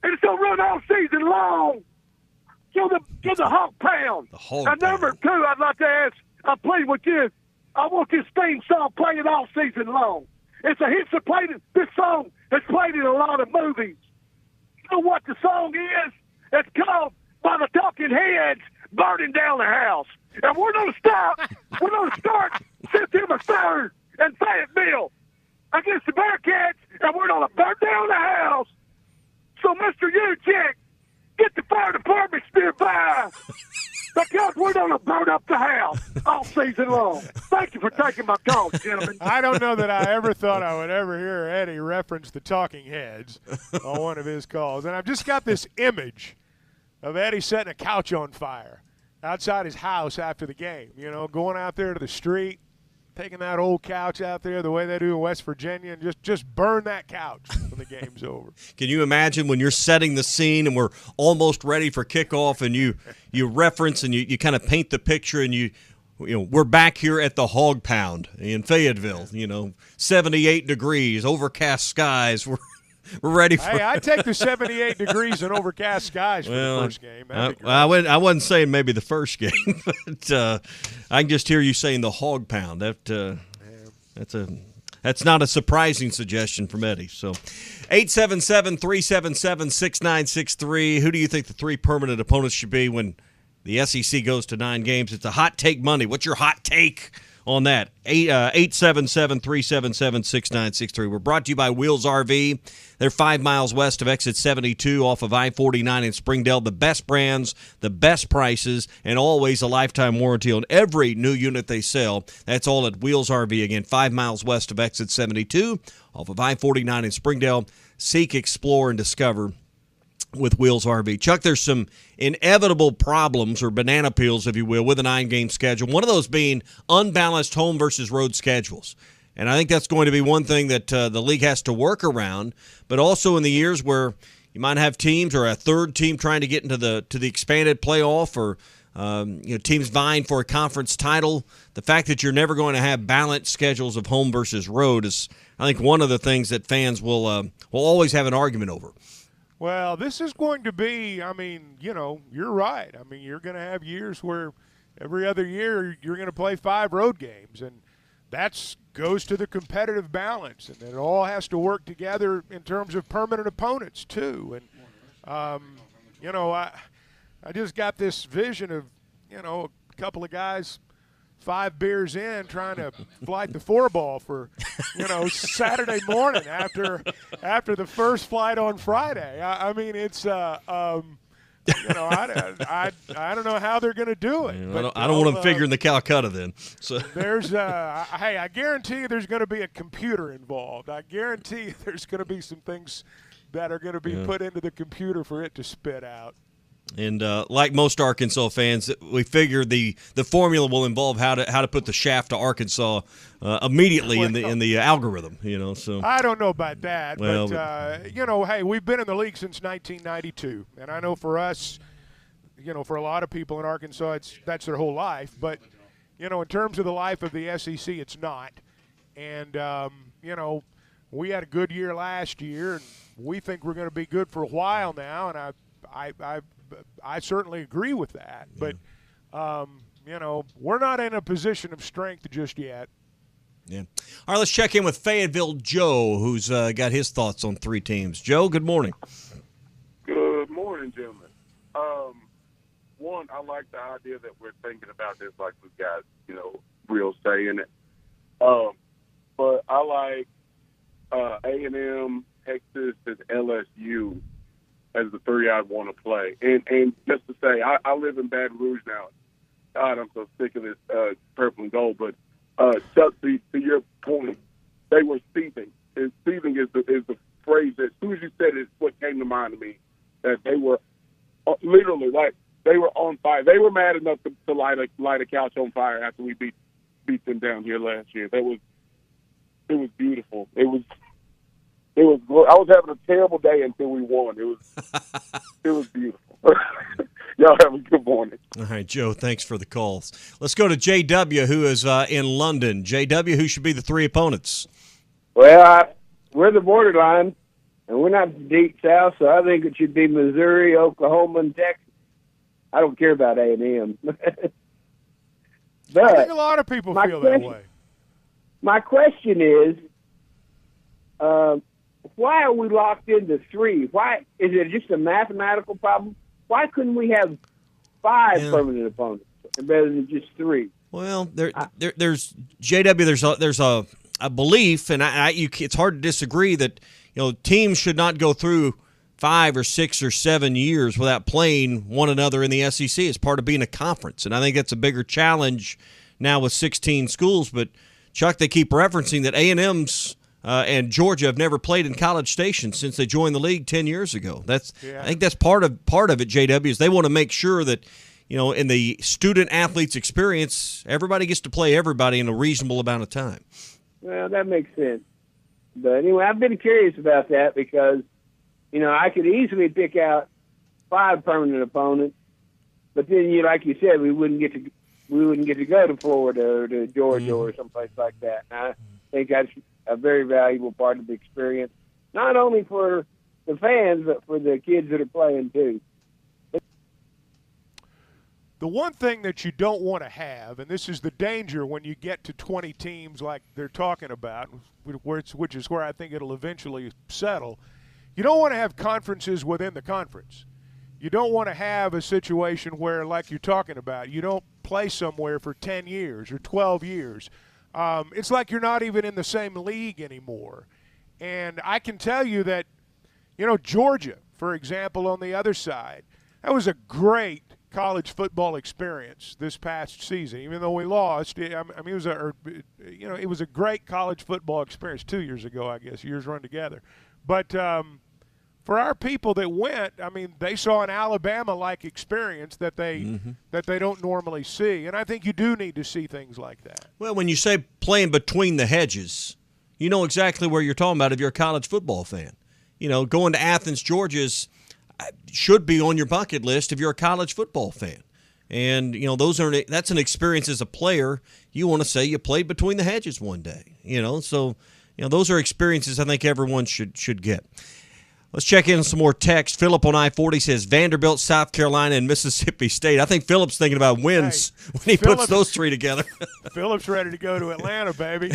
and it's going to run all season long to the Hog Pound. And number 2, I'd like to ask, I'm playing with you. I want this theme song playing all season long. It's a hit that played. This song has played in a lot of movies. You know what the song is? It's called By the Talking Heads, Burning Down the House. And we're going to start. We're going to start September 3rd in Fayetteville against the Bearcats, and we're going to burn down the house. So, Mr. Uchek, get the fire department nearby, because we're going to burn up the house all season long. Thank you for taking my call, gentlemen. I don't know that I ever thought I would ever hear Eddie reference the Talking Heads on one of his calls. And I've just got this image of Eddie setting a couch on fire outside his house after the game, going out there to the street, taking that old couch out there the way they do in West Virginia, and just burn that couch when the game's over. Can you imagine when you're setting the scene and we're almost ready for kickoff, and you reference and you kind of paint the picture, and we're back here at the Hog Pound in Fayetteville, 78 degrees, overcast skies. We're ready for. Hey, I'd take the 78 degrees and overcast skies for the first game. I wasn't saying maybe the first game, but I can just hear you saying the Hog Pound. That's not a surprising suggestion from Eddie. So, 877-377-6963. Who do you think the 3 permanent opponents should be when the SEC goes to 9 games? It's a hot take Monday. What's your hot take on that. 877-377-6963. We're brought to you by Wheels RV. They're 5 miles west of exit 72 off of I-49 in Springdale. The best brands, the best prices, and always a lifetime warranty on every new unit they sell. That's all at Wheels RV. Again, 5 miles west of exit 72 off of I-49 in Springdale. Seek, explore, and discover with Wheels RV. Chuck, there's some inevitable problems, or banana peels, if you will, with a 9-game schedule. One of those being unbalanced home versus road schedules. And I think that's going to be one thing that the league has to work around, but also in the years where you might have teams or a third team trying to get into the expanded playoff, or teams vying for a conference title. The fact that you're never going to have balanced schedules of home versus road is, I think, one of the things that fans will always have an argument over. Well, this is going to be, I mean, you're right. I mean, you're going to have years where every other year you're going to play 5 road games, and that goes to the competitive balance, and it all has to work together in terms of permanent opponents too. And I just got this vision of a couple of guys 5 beers in trying to flight the 4-ball for Saturday morning after the first flight on Friday. I mean, it's I don't know how they're going to do it. I don't want them figuring the Calcutta then. So there's hey, I guarantee you there's going to be a computer involved. I guarantee you there's going to be some things that are going to be put into the computer for it to spit out. And like most Arkansas fans, we figure the formula will involve how to put the shaft to Arkansas immediately in the algorithm. So I don't know about that, well, but hey, we've been in the league since 1992, and I know for us, for a lot of people in Arkansas, that's their whole life. But in terms of the life of the SEC, it's not. And we had a good year last year, and we think we're going to be good for a while now, and I certainly agree with that, but we're not in a position of strength just yet. Yeah. All right, let's check in with Fayetteville Joe, who's got his thoughts on 3 teams. Joe, good morning. Good morning, gentlemen. One, I like the idea that we're thinking about this like we've got real say in it. But I like A&M, Texas, and LSU as the 3 I'd want to play. And just to say, I live in Baton Rouge now. God, I'm so sick of this purple and gold. But Chuck, to your point, they were seething. And seething is the phrase that, as soon as you said it, what came to mind to me, that they were literally, like, they were on fire. They were mad enough to light a couch on fire after we beat them down here last year. It was beautiful. It was. I was having a terrible day until we won. It was beautiful. Y'all have a good morning. All right, Joe, thanks for the calls. Let's go to JW, who is in London. JW, who should be the 3 opponents? Well, we're the borderline, and we're not the deep south, so I think it should be Missouri, Oklahoma, and Texas. I don't care about A&M. But I think a lot of people feel that way. My question is, why are we locked into 3? Why is it just a mathematical problem? Why couldn't we have 5 permanent opponents rather than just 3? Well, there's JW. There's a belief, and it's hard to disagree that teams should not go through 5 or 6 or 7 years without playing one another in the SEC as part of being a conference, and I think that's a bigger challenge now with 16 schools. But Chuck, they keep referencing that A&M's. And Georgia have never played in College Station since they joined the league 10 years ago. I think that's part of it. JW, is they want to make sure that in the student athlete's experience, everybody gets to play everybody in a reasonable amount of time. Well, that makes sense. But anyway, I've been curious about that because I could easily pick out 5 permanent opponents, but then like you said, we wouldn't get to go to Florida or to Georgia or someplace like that. And I think that's a very valuable part of the experience, not only for the fans, but for the kids that are playing too. The one thing that you don't want to have, and this is the danger when you get to 20 teams like they're talking about, which is where I think it'll eventually settle, you don't want to have conferences within the conference. you don't want to have a situation where, like you're talking about, you don't play somewhere for 10 years or 12 years. It's like you're not even in the same league anymore. And I can tell you that, Georgia, for example, on the other side, that was a great college football experience this past season. Even though we lost, it was a great college football experience 2 years ago, I guess. Years run together. But for our people that went, they saw an Alabama-like experience that they don't normally see. And I think you do need to see things like that. Well, when you say playing between the hedges, you know exactly where you're talking about if you're a college football fan. Going to Athens, Georgia should be on your bucket list if you're a college football fan. And, that's an experience as a player. You want to say you played between the hedges one day, So, those are experiences I think everyone should get. Let's check in on some more text. Philip on I-40 says Vanderbilt, South Carolina, and Mississippi State. I think Philip's thinking about wins when he puts those three together. Philip's ready to go to Atlanta, baby.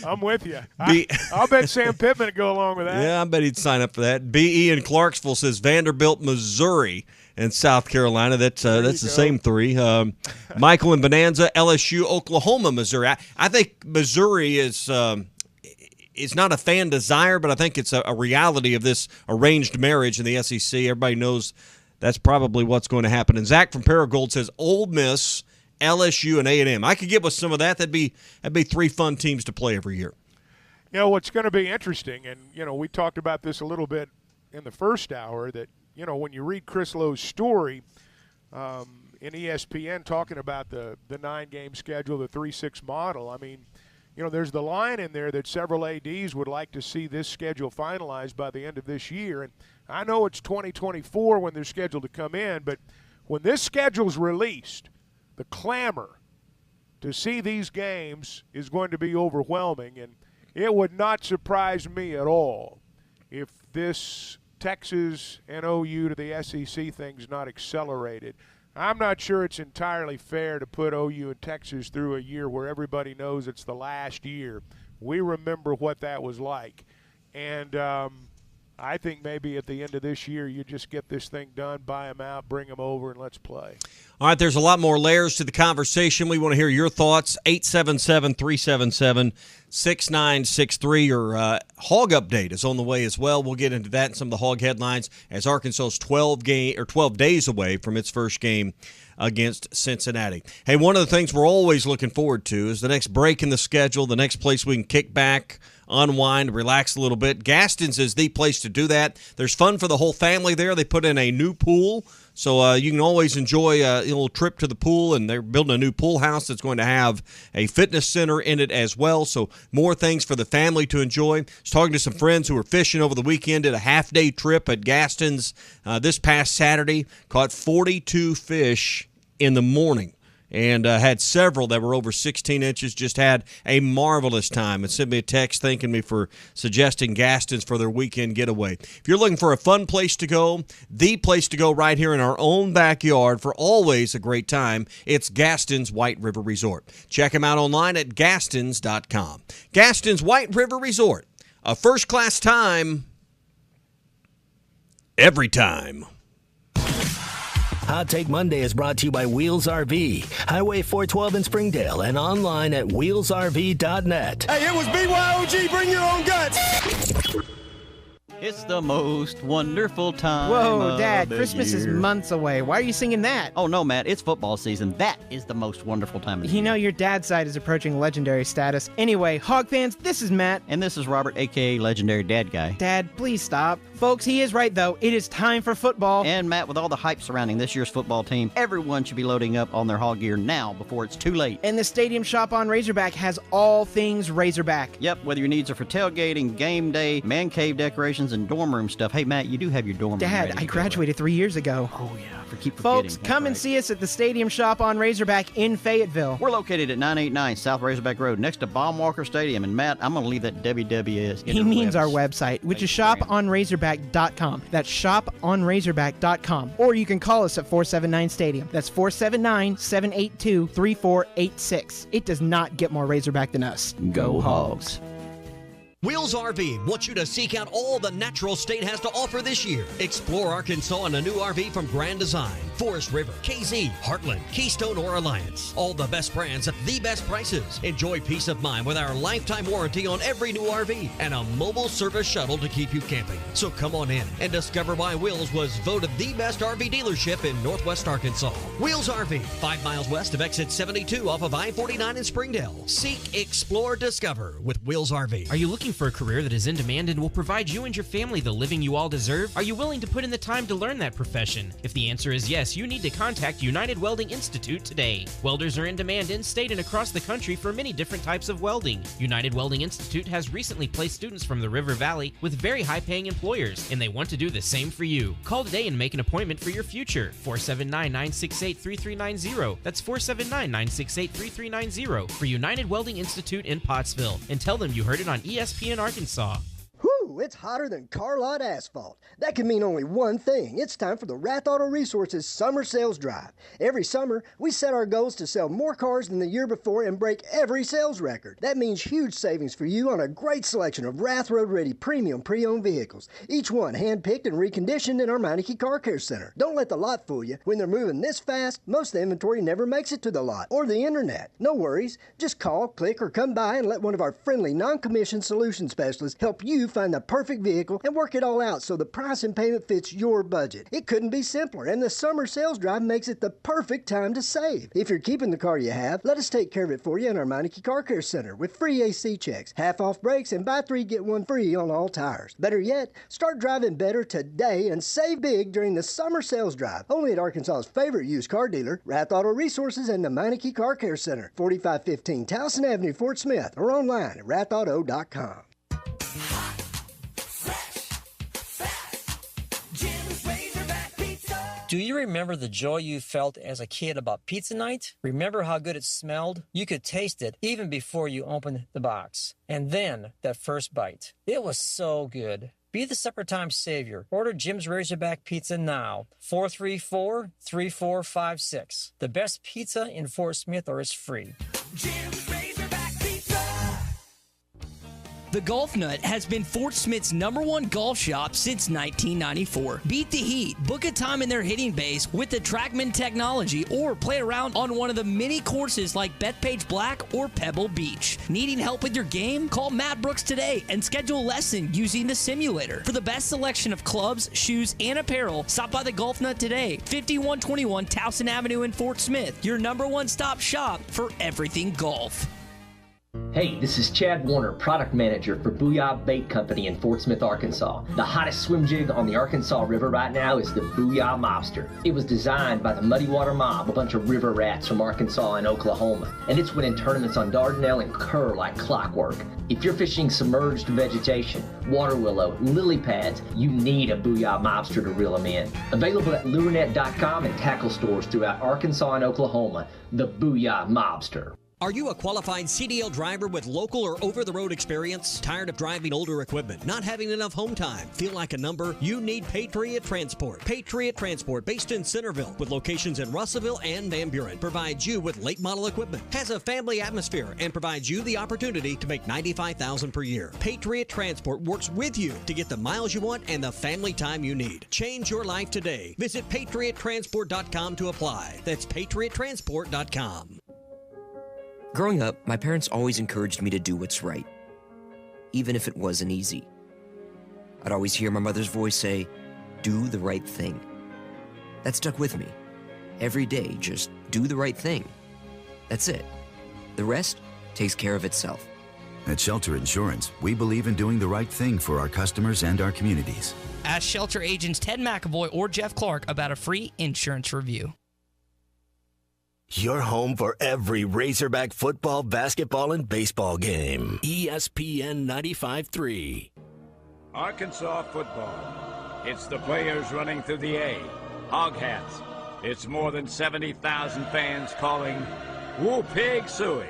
I'm with you. I'll bet Sam Pittman would go along with that. Yeah, I bet he'd sign up for that. B.E. in Clarksville says Vanderbilt, Missouri, and South Carolina. That's the same three. Michael in Bonanza, LSU, Oklahoma, Missouri. I think Missouri is it's not a fan desire, but I think it's a reality of this arranged marriage in the SEC. Everybody knows that's probably what's going to happen. And Zach from Paragould says Ole Miss, LSU, and A&M. I could get with some of that. That'd be three fun teams to play every year. What's going to be interesting, and, we talked about this a little bit in the first hour, that, when you read Chris Lowe's story in ESPN talking about the 9-game schedule, the 3-6 model, there's the line in there that several ADs would like to see this schedule finalized by the end of this year. And I know it's 2024 when they're scheduled to come in, but when this schedule's released, the clamor to see these games is going to be overwhelming. And it would not surprise me at all if this Texas and OU to the SEC thing's not accelerated. I'm not sure it's entirely fair to put OU and Texas through a year where everybody knows it's the last year. We remember what that was like. And I think maybe at the end of this year you just get this thing done, buy them out, bring them over, and let's play. All right, there's a lot more layers to the conversation. We want to hear your thoughts. 877-377-6963. Your Hog update is on the way as well. We'll get into that and some of the Hog headlines as Arkansas is 12 days away from its first game against Cincinnati. Hey, one of the things we're always looking forward to is the next break in the schedule, the next place we can kick back, unwind, relax a little bit. Gaston's is the place to do that. There's fun for the whole family there. They put in a new pool, so you can always enjoy a little trip to the pool, and they're building a new pool house that's going to have a fitness center in it as well, so more things for the family to enjoy. I was talking to some friends who were fishing over the weekend, did a half-day trip at Gaston's this past Saturday, caught 42 fish in the morning. And had several that were over 16 inches, just had a marvelous time. And sent me a text thanking me for suggesting Gaston's for their weekend getaway. If you're looking for a fun place to go, the place to go right here in our own backyard for always a great time, it's Gaston's White River Resort. Check them out online at gastons.com. Gaston's White River Resort, a first-class time every time. Hot Take Monday is brought to you by Wheels RV, Highway 412 in Springdale, and online at wheelsrv.net. Hey, it was BYOG, bring your own guts. It's the most wonderful time. Whoa, Dad, of the Christmas year. is months away. Why are you singing that? Oh, no, Matt, it's football season. That is the most wonderful time of the year. You know, your dad's side is approaching legendary status. Anyway, Hog fans, this is Matt. And this is Robert, a.k.a. Legendary Dad Guy. Dad, please stop. Folks, he is right, though. It is time for football. And, Matt, with all the hype surrounding this year's football team, everyone should be loading up on their Hog gear now before it's too late. And the Stadium Shop on Razorback has all things Razorback. Yep, whether your needs are for tailgating, game day, man cave decorations, and dorm room stuff. Hey, Matt, you do have your dorm room. Dad, I graduated 3 years ago. Oh, yeah. Keep forgetting. Folks, come and see us at the Stadium Shop on Razorback in Fayetteville. We're located at 989 South Razorback Road, next to Baumwalker Stadium. And Matt, I'm going to leave that WWS. He means our website, which is shoponrazorback.com. That's shoponrazorback.com. Or you can call us at 479-STADIUM. That's 479-782-3486. It does not get more Razorback than us. Go Hogs. Wheels RV wants you to seek out all the natural state has to offer this year. Explore Arkansas in a new RV from Grand Design, Forest River, KZ, Heartland, Keystone, or Alliance. All the best brands at the best prices. Enjoy peace of mind with our lifetime warranty on every new RV and a mobile service shuttle to keep you camping. So come on in and discover why Wheels was voted the best RV dealership in Northwest Arkansas. Wheels RV, 5 miles west of exit 72 off of I-49 in Springdale. Seek, explore, discover with Wheels RV. Are you looking for a career that is in demand and will provide you and your family the living you all deserve? Are you willing to put in the time to learn that profession? If the answer is yes, you need to contact United Welding Institute today. Welders are in demand in-state and across the country for many different types of welding. United Welding Institute has recently placed students from the River Valley with very high-paying employers, and they want to do the same for you. Call today and make an appointment for your future. 479-968-3390. That's 479-968-3390 for United Welding Institute in Pottsville, and tell them you heard it on ESPN Arkansas. Whew, it's hotter than car lot asphalt. That can mean only one thing. It's time for the Rath Auto Resources Summer Sales Drive. Every summer, we set our goals to sell more cars than the year before and break every sales record. That means huge savings for you on a great selection of Rath Road Ready premium pre-owned vehicles, each one hand-picked and reconditioned in our Meineke Car Care Center. Don't let the lot fool you. When they're moving this fast, most of the inventory never makes it to the lot or the internet. No worries. Just call, click, or come by and let one of our friendly non-commissioned solution specialists help you find the perfect vehicle and work it all out so the price and payment fits your budget. It couldn't be simpler, and the summer sales drive makes it the perfect time to save. If you're keeping the car you have, let us take care of it for you in our Meineke Car Care Center with free AC checks, half off brakes, and buy 3 get 1 free on all tires. Better yet, start driving better today and save big during the summer sales drive. Only at Arkansas's favorite used car dealer, Rath Auto Resources and the Meineke Car Care Center, 4515 Towson Avenue, Fort Smith, or online at rathauto.com. Do you remember the joy you felt as a kid about pizza night? Remember how good it smelled? You could taste it even before you opened the box. And then that first bite. It was so good. Be the supper time savior. Order Jim's Razorback Pizza now. 434-3456. The best pizza in Fort Smith, or it's free. Jim's Razorback Pizza. The Golf Nut has been Fort Smith's #1 golf shop since 1994. Beat the heat. Book a time in their hitting bays with the TrackMan technology or play around on one of the many courses like Bethpage Black or Pebble Beach. Needing help with your game? Call Matt Brooks today and schedule a lesson using the simulator. For the best selection of clubs, shoes, and apparel, stop by the Golf Nut today. 5121 Towson Avenue in Fort Smith. Your #1 stop shop for everything golf. Hey, this is Chad Warner, product manager for Booyah Bait Company in Fort Smith, Arkansas. The hottest swim jig on the Arkansas River right now is the Booyah Mobster. It was designed by the Muddy Water Mob, a bunch of river rats from Arkansas and Oklahoma, and it's winning tournaments on Dardanelle and Kerr like clockwork. If you're fishing submerged vegetation, water willow, lily pads, you need a Booyah Mobster to reel them in. Available at lurenet.com and tackle stores throughout Arkansas and Oklahoma, the Booyah Mobster. Are you a qualified CDL driver with local or over-the-road experience? Tired of driving older equipment? Not having enough home time? Feel like a number? You need Patriot Transport. Patriot Transport, based in Centerville, with locations in Russellville and Van Buren, provides you with late model equipment, has a family atmosphere, and provides you the opportunity to make $95,000 per year. Patriot Transport works with you to get the miles you want and the family time you need. Change your life today. Visit patriottransport.com to apply. That's patriottransport.com. Growing up, my parents always encouraged me to do what's right, even if it wasn't easy. I'd always hear my mother's voice say, "Do the right thing." That stuck with me. Every day, just do the right thing. That's it. The rest takes care of itself. At Shelter Insurance, we believe in doing the right thing for our customers and our communities. Ask Shelter agents Ted McAvoy or Jeff Clark about a free insurance review. Your home for every Razorback football, basketball, and baseball game. ESPN 95.3. Arkansas football. It's the players running through the A. Hog hats. It's more than 70,000 fans calling Woo Pig Suey.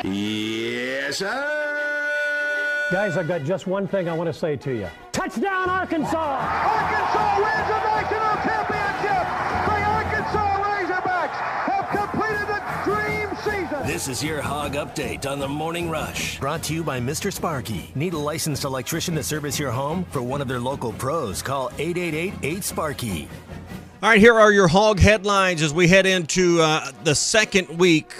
Yes, sir! Guys, I've got just one thing I want to say to you. Touchdown, Arkansas! Arkansas wins the national championship! The Arkansas Razorbacks have completed the dream season! This is your Hog Update on the Morning Rush. Brought to you by Mr. Sparky. Need a licensed electrician to service your home? For one of their local pros, call 888-8-SPARKY. All right, here are your Hog headlines as we head into the second week,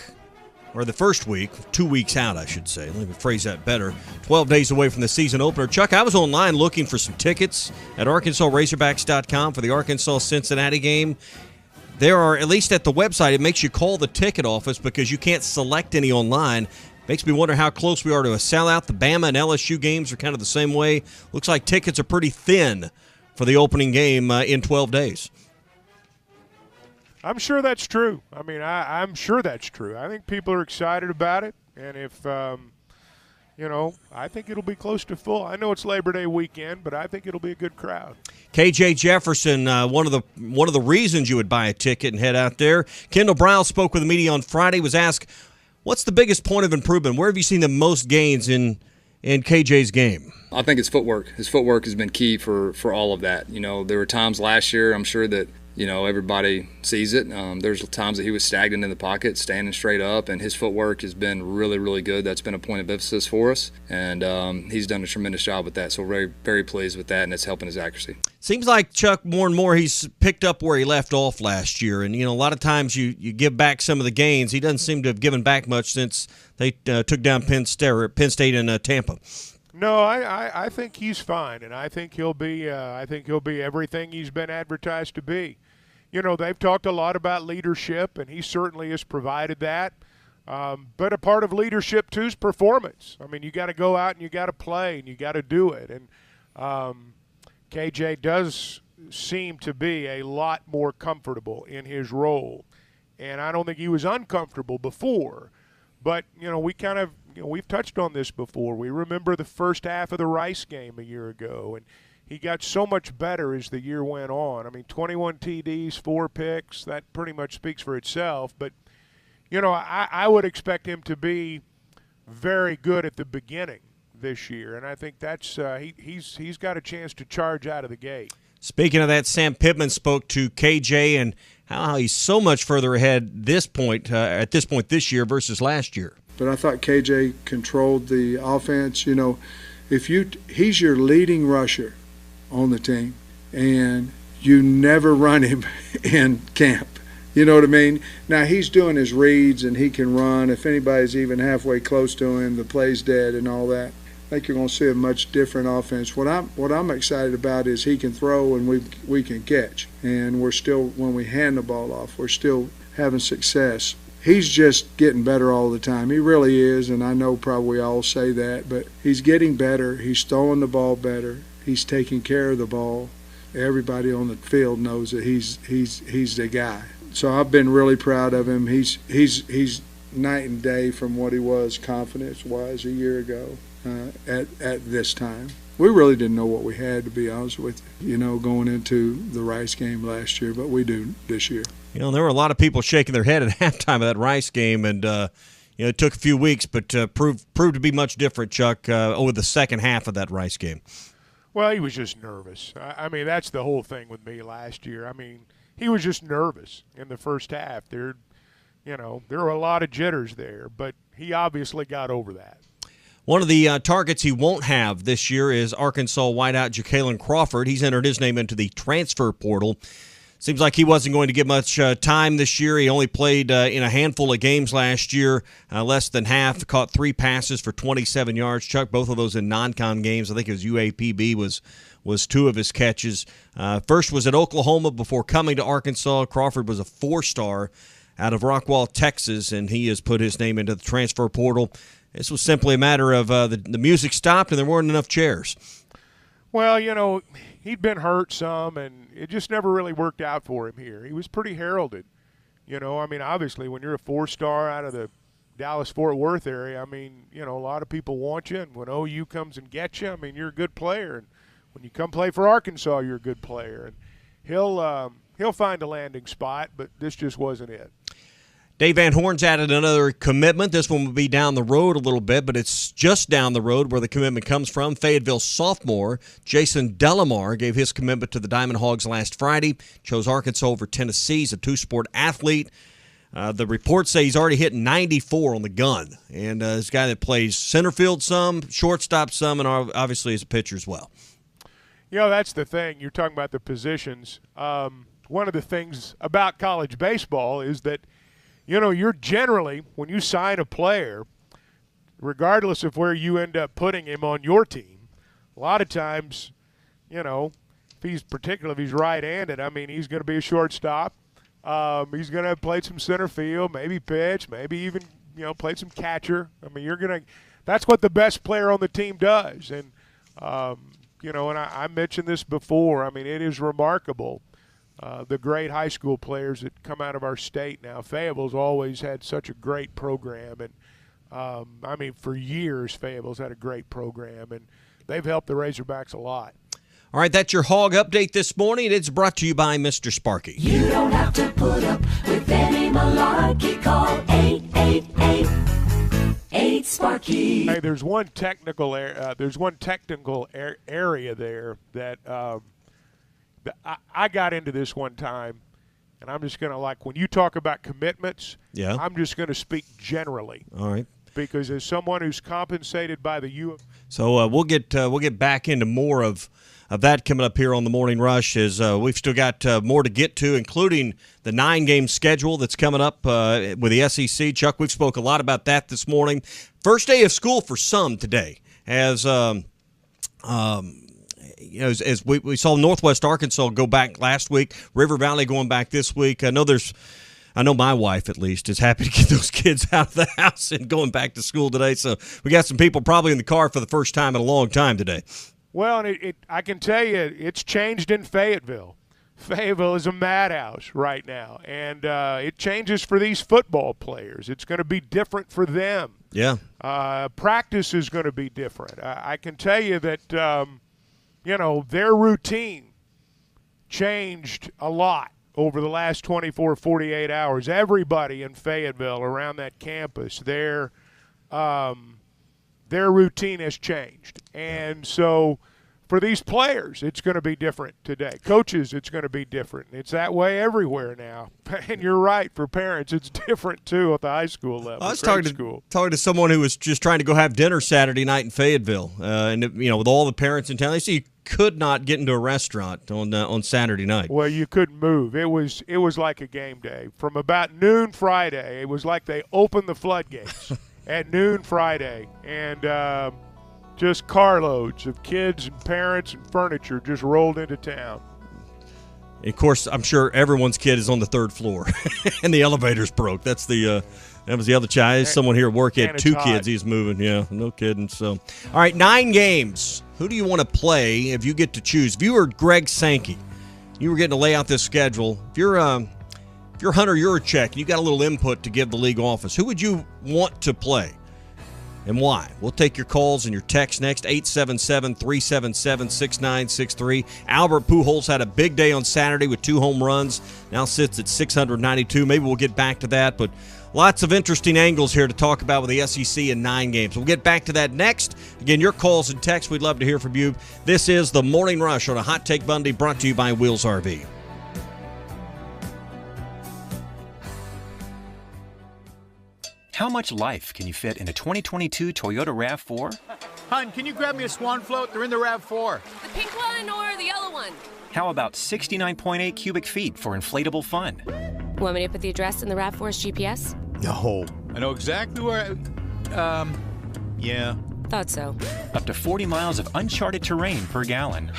or the first week, 2 weeks out, I should say. Let me phrase that better. 12 days away from the season opener. Chuck, I was online looking for some tickets at ArkansasRazorbacks.com for the Arkansas-Cincinnati game. There are, at least at the website, it makes you call the ticket office because you can't select any online. Makes me wonder how close we are to a sellout. The Bama and LSU games are kind of the same way. Looks like tickets are pretty thin for the opening game in 12 days. I'm sure that's true. I mean, I'm sure that's true. I think people are excited about it. And if, I think it'll be close to full. I know it's Labor Day weekend, but I think it'll be a good crowd. KJ Jefferson, one of the reasons you would buy a ticket and head out there. Kendall Brown spoke with the media on Friday, was asked, what's the biggest point of improvement? Where have you seen the most gains in KJ's game? I think it's footwork. His footwork has been key for all of that. There were times last year, I'm sure that, everybody sees it. There's times that he was stagnant in the pocket, standing straight up, and his footwork has been really, really good. That's been a point of emphasis for us, and he's done a tremendous job with that. So we're very, very pleased with that, and it's helping his accuracy. Seems like, Chuck, more and more he's picked up where he left off last year. And, a lot of times you give back some of the gains. He doesn't seem to have given back much since they took down Penn State and Tampa. No, I think he's fine, and I think he'll be everything he's been advertised to be. They've talked a lot about leadership, and he certainly has provided that. But a part of leadership, too, is performance. I mean, you got to go out and you got to play and you got to do it. And KJ does seem to be a lot more comfortable in his role. And I don't think he was uncomfortable before. But, we've touched on this before. We remember the first half of the Rice game a year ago, and he got so much better as the year went on. I mean, 21 TDs, 4 picks, that pretty much speaks for itself. But, I would expect him to be very good at the beginning this year. And I think that's he's got a chance to charge out of the gate. Speaking of that, Sam Pittman spoke to KJ and how he's so much further ahead at this point this year versus last year. But I thought KJ controlled the offense. He's your leading rusher on the team, and you never run him in camp. You know what I mean? Now, he's doing his reads, and he can run. If anybody's even halfway close to him, the play's dead and all that. I think you're going to see a much different offense. What I'm excited about is he can throw and we can catch. And we're still, when we hand the ball off, we're still having success. He's just getting better all the time. He really is, and I know probably all say that, but he's getting better. He's throwing the ball better. He's taking care of the ball. Everybody on the field knows that he's the guy. So I've been really proud of him. He's night and day from what he was confidence-wise a year ago at this time. We really didn't know what we had, to be honest with you, going into the Rice game last year, but we do this year. There were a lot of people shaking their head at halftime of that Rice game, and it took a few weeks, but proved to be much different, Chuck, over the second half of that Rice game. Well, he was just nervous. I mean, that's the whole thing with me last year. I mean, he was just nervous in the first half. There were a lot of jitters there, but he obviously got over that. One of the targets he won't have this year is Arkansas wideout Jacalyn Crawford. He's entered his name into the transfer portal. Seems like he wasn't going to get much time this year. He only played in a handful of games last year, less than half, caught 3 passes for 27 yards. Chuck, both of those in non-con games. I think it was UAPB was 2 of his catches. First was at Oklahoma before coming to Arkansas. Crawford was a 4-star out of Rockwall, Texas, and he has put his name into the transfer portal. This was simply a matter of the music stopped and there weren't enough chairs. Well, he'd been hurt some, and it just never really worked out for him here. He was pretty heralded. Obviously, when you're a 4-star out of the Dallas-Fort Worth area, a lot of people want you, and when OU comes and gets you, you're a good player. And when you come play for Arkansas, you're a good player. And he'll find a landing spot, but this just wasn't it. Dave Van Horn's added another commitment. This one will be down the road a little bit, but it's just down the road where the commitment comes from. Fayetteville sophomore Jason Delamar gave his commitment to the Diamond Hogs last Friday. Chose Arkansas over Tennessee. He's a 2-sport athlete. The reports say he's already hit 94 on the gun. And this guy that plays center field some, shortstop some, and obviously is a pitcher as well. You know, that's the thing. You're talking about the positions. One of the things about college baseball is that, you know, you're generally, when you sign a player, regardless of where you end up putting him on your team, a lot of times, you know, if he's right-handed, I mean, he's going to be a shortstop. He's going to play some center field, maybe pitch, maybe even, you know, play some catcher. I mean, that's what the best player on the team does. And, you know, and I mentioned this before. I mean, it is remarkable, the great high school players that come out of our state now. Fayetteville's always had such a great program. And, I mean, for years, Fayetteville's had a great program, and they've helped the Razorbacks a lot. All right, that's your Hog Update this morning. It's brought to you by Mr. Sparky. You don't have to put up with any malarkey. Call 888-8-SPARKY. Hey, there's one technical area there that I got into this one time, and I'm just going to, like, when you talk about commitments, I'm just going to speak generally. All right. Because as someone who's compensated by the U. So we'll get back into more of that coming up here on the Morning Rush, as we've still got more to get to, including the 9-game schedule that's coming up with the SEC. Chuck, we've spoke a lot about that this morning. First day of school for some today, as you know, as we saw Northwest Arkansas go back last week, River Valley going back this week. I know my wife, at least, is happy to get those kids out of the house and going back to school today. So we got some people probably in the car for the first time in a long time today. Well, and I can tell you, it's changed in Fayetteville. Fayetteville is a madhouse right now, and it changes for these football players. It's going to be different for them. Yeah. Practice is going to be different. I can tell you that, you know, their routine changed a lot over the last 24, 48 hours. Everybody in Fayetteville around that campus, their routine has changed. And so for these players, it's going to be different today. Coaches, it's going to be different. It's that way everywhere now. And you're right, for parents, it's different, too, at the high school level. I was talking to someone who was just trying to go have dinner Saturday night in Fayetteville. And, you know, with all the parents in town, they say you could not get into a restaurant on Saturday night. Well, you couldn't move. It was like a game day. From about noon Friday, it was like they opened the floodgates at noon Friday. And just carloads of kids and parents and furniture just rolled into town. Of course, I'm sure everyone's kid is on the third floor, and the elevator's broke. That was the other child. Someone here at work had 2 kids. He's moving. Yeah, no kidding. So, all right, 9 games. Who do you want to play if you get to choose? If you were Greg Sankey, you were getting to lay out this schedule. If you're Hunter Yurachek, and you got a little input to give the league office, who would you want to play? And why? We'll take your calls and your texts next, 877-377-6963. Albert Pujols had a big day on Saturday with 2 home runs, now sits at 692. Maybe we'll get back to that, but lots of interesting angles here to talk about with the SEC in 9 games. We'll get back to that next. Again, your calls and texts, we'd love to hear from you. This is the Morning Rush on a Hot Take Monday, brought to you by Wheels RV. How much life can you fit in a 2022 Toyota RAV4? Hon, can you grab me a Swan float? They're in the RAV4. The pink one or the yellow one? How about 69.8 cubic feet for inflatable fun? Want me to put the address in the RAV4's GPS? No. I know exactly where yeah. Thought so. Up to 40 miles of uncharted terrain per gallon.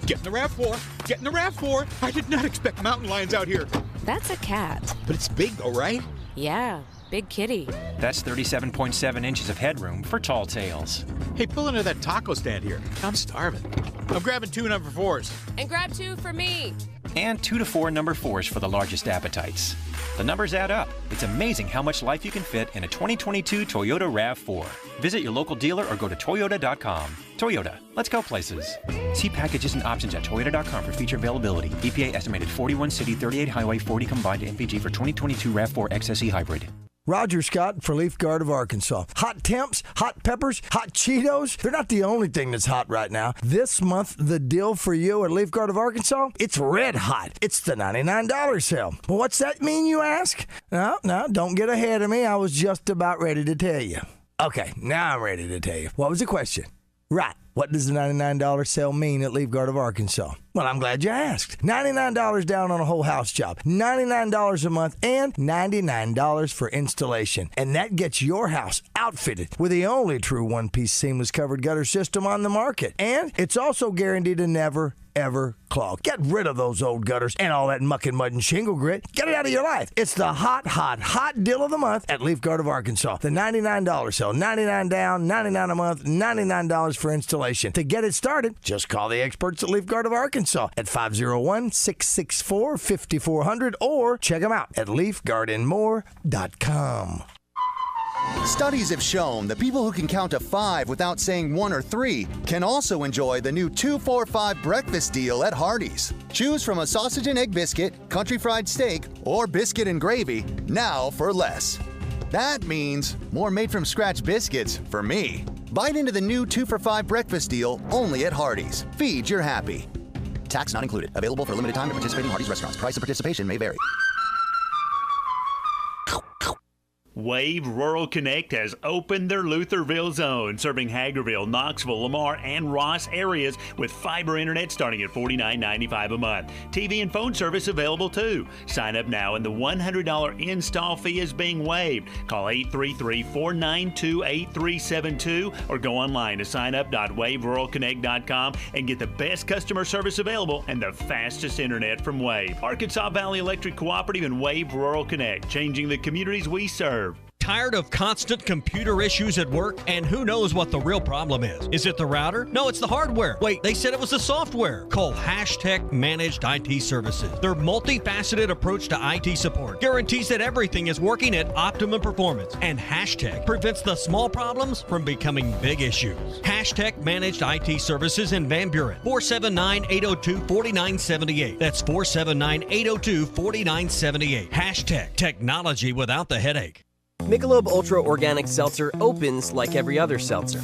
Get in the RAV4. Get in the RAV4. I did not expect mountain lions out here. That's a cat. But it's big though, right? Yeah. Big kitty. That's 37.7 inches of headroom for tall tales. Hey, pull into that taco stand here. I'm starving. I'm grabbing 2 number 4s. And grab 2 for me. And 2 to 4 number 4s for the largest appetites. The numbers add up. It's amazing how much life you can fit in a 2022 Toyota RAV4. Visit your local dealer or go to Toyota.com. Toyota, let's go places. See packages and options at Toyota.com for feature availability. EPA estimated 41 city, 38 highway, 40 combined NVG for 2022 RAV4 XSE hybrid. Roger Scott for Leaf Guard of Arkansas. Hot temps, hot peppers, hot Cheetos, they're not the only thing that's hot right now. This month, the deal for you at Leaf Guard of Arkansas, it's red hot. It's the $99 sale. Well, what's that mean, you ask? No, don't get ahead of me. I was just about ready to tell you. Okay, now I'm ready to tell you. What was the question? Right. What does the $99 sale mean at Leaf Guard of Arkansas? Well, I'm glad you asked. $99 down on a whole house job, $99 a month, and $99 for installation. And that gets your house outfitted with the only true one-piece seamless covered gutter system on the market. And it's also guaranteed to never, ever clog. Get rid of those old gutters and all that muck and mud and shingle grit. Get it out of your life. It's the hot deal of the month at Leaf Guard of Arkansas. The $99 sale. $99 down, $99 a month, $99 for installation. To get it started, just call the experts at Leaf Guard of Arkansas at 501-664-5400 or check them out at leafguardandmore.com. Studies have shown that people who can count to 5 without saying 1 or 3 can also enjoy the new 2-4-5 breakfast deal at Hardee's. Choose from a sausage and egg biscuit, country fried steak, or biscuit and gravy, now for less. That means more made-from-scratch biscuits for me. Bite into the new 2-for-5 breakfast deal only at Hardee's. Feed your happy. Tax not included. Available for a limited time at participating Hardee's restaurants. Price of participation may vary. Wave Rural Connect has opened their Lutherville zone, serving Hagerville, Knoxville, Lamar, and Ross areas with fiber internet starting at $49.95 a month. TV and phone service available too. Sign up now and the $100 install fee is being waived. Call 833-492-8372 or go online to signup.waveruralconnect.com and get the best customer service available and the fastest internet from Wave. Arkansas Valley Electric Cooperative and Wave Rural Connect, changing the communities we serve. Tired of constant computer issues at work? And who knows what the real problem is? Is it the router? No, it's the hardware. Wait, they said it was the software. Call Hashtag Managed IT Services. Their multifaceted approach to IT support guarantees that everything is working at optimum performance. And Hashtag prevents the small problems from becoming big issues. Hashtag Managed IT Services in Van Buren. 479-802-4978. That's 479-802-4978. Hashtag technology without the headache. Michelob Ultra Organic Seltzer opens like every other seltzer,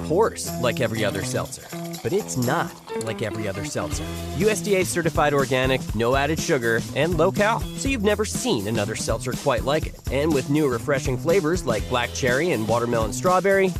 pours like every other seltzer, but it's not like every other seltzer. USDA certified organic, no added sugar, and low cal, so you've never seen another seltzer quite like it. And with new refreshing flavors like black cherry and watermelon strawberry,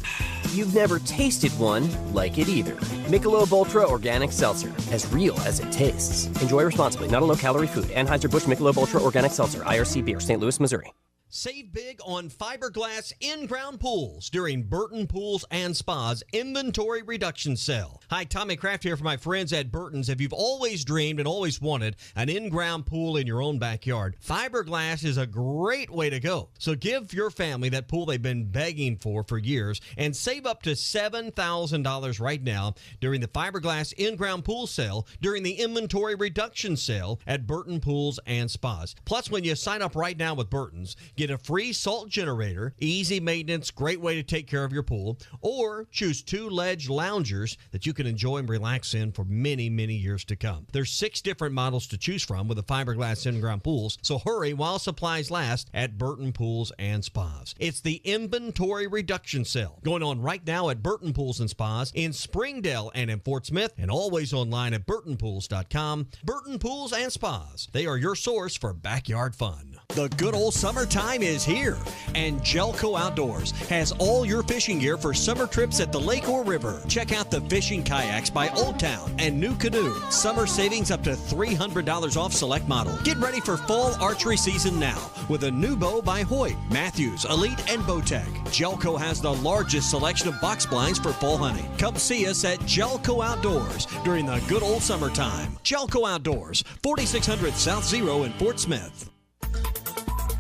you've never tasted one like it either. Michelob Ultra Organic Seltzer, as real as it tastes. Enjoy responsibly, not a low-calorie food. Anheuser-Busch Michelob Ultra Organic Seltzer, IRC Beer, St. Louis, Missouri. Save big on fiberglass in-ground pools during Burton Pools and Spa's Inventory Reduction Sale. Hi, Tommy Kraft here for my friends at Burton's. If you've always dreamed and always wanted an in-ground pool in your own backyard, fiberglass is a great way to go. So give your family that pool they've been begging for years and save up to $7,000 right now during the fiberglass in-ground pool sale during the Inventory Reduction Sale at Burton Pools and Spas. Plus, when you sign up right now with Burton's, get a free salt generator, easy maintenance, great way to take care of your pool, or choose 2 ledge loungers that you can enjoy and relax in for many, many years to come. There's 6 different models to choose from with the fiberglass in-ground pools, so hurry while supplies last at Burton Pools and Spas. It's the Inventory Reduction Sale going on right now at Burton Pools and Spas in Springdale and in Fort Smith, and always online at burtonpools.com. Burton Pools and Spas. They are your source for backyard fun. The good old summertime is here, and Jelco Outdoors has all your fishing gear for summer trips at the lake or river. Check out the fishing kayaks by Old Town and New Canoe. Summer savings up to $300 off select model. Get ready for fall archery season now with a new bow by Hoyt, Matthews, Elite, and Bowtech. Jelco has the largest selection of box blinds for fall hunting. Come see us at Jelco Outdoors during the good old summertime. Jelco Outdoors, 4600 South Zero in Fort Smith.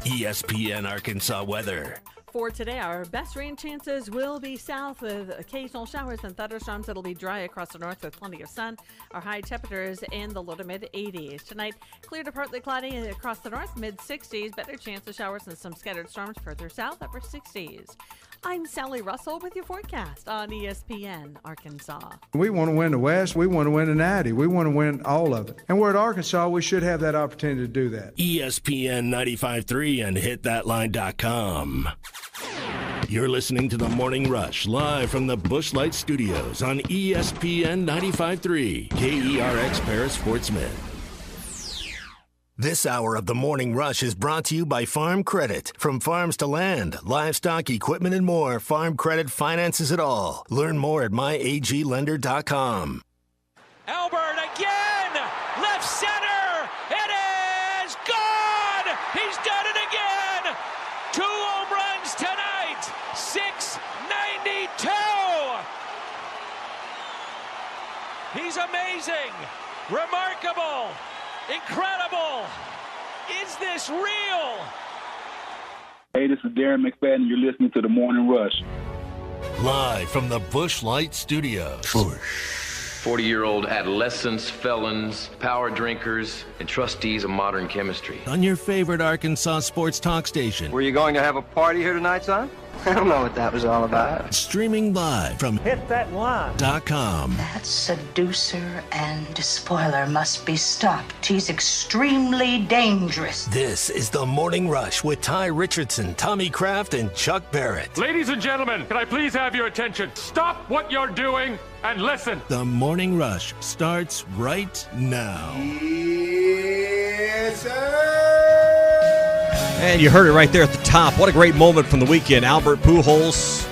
ESPN Arkansas weather. For today, our best rain chances will be south with occasional showers and thunderstorms. It'll be dry across the north with plenty of sun. Our high temperatures in the low to mid 80s. Tonight, clear to partly cloudy across the north, mid 60s. Better chance of showers and some scattered storms further south, upper 60s. I'm Sally Russell with your forecast on ESPN Arkansas. We want to win the West. We want to win the Natty. We want to win all of it. And we're at Arkansas. We should have that opportunity to do that. ESPN 95.3 and hitthatline.com. You're listening to The Morning Rush live from the Busch Light Studios on ESPN 95.3 KERX Paris Fort Smith. This hour of The Morning Rush is brought to you by Farm Credit. From farms to land, livestock, equipment, and more, Farm Credit finances it all. Learn more at myaglender.com. Albert again! Left center! It is gone! He's done it again! 2 home runs tonight! 692! He's amazing! Remarkable! Incredible! Is this real? Hey, this is Darren McFadden. You're listening to The Morning Rush. Live from the Busch Light Studios. 40-year-old adolescents, felons, power drinkers, and trustees of modern chemistry. On your favorite Arkansas sports talk station. Were you going to have a party here tonight, son? I don't know what that was all about. Streaming live from hitthatline.com. That seducer and spoiler must be stopped. He's extremely dangerous. This is The Morning Rush with Ty Richardson, Tommy Kraft, and Chuck Barrett. Ladies and gentlemen, can I please have your attention? Stop what you're doing and listen. The Morning Rush starts right now. Yes, sir. And you heard it right there at the top. What a great moment from the weekend. Albert Pujols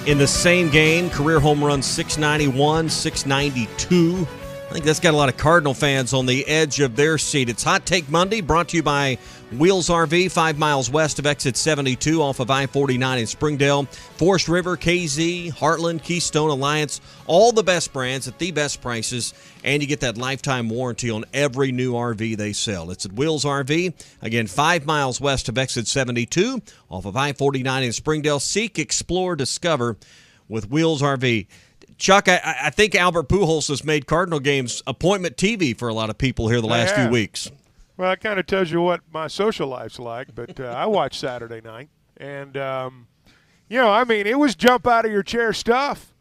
in the same game. Career home runs 691, 692. I think that's got a lot of Cardinal fans on the edge of their seat. It's Hot Take Monday, brought to you by Wheels RV, 5 miles west of exit 72 off of I-49 in Springdale. Forest River, KZ, Heartland, Keystone, Alliance, all the best brands at the best prices, and you get that lifetime warranty on every new RV they sell. It's at Wheels RV, again, 5 miles west of exit 72 off of I-49 in Springdale. Seek, explore, discover with Wheels RV. Chuck, I think Albert Pujols has made Cardinal games appointment TV for a lot of people here the last few weeks. Well, it kind of tells you what my social life's like, but I watch Saturday night. And, it was jump out of your chair stuff.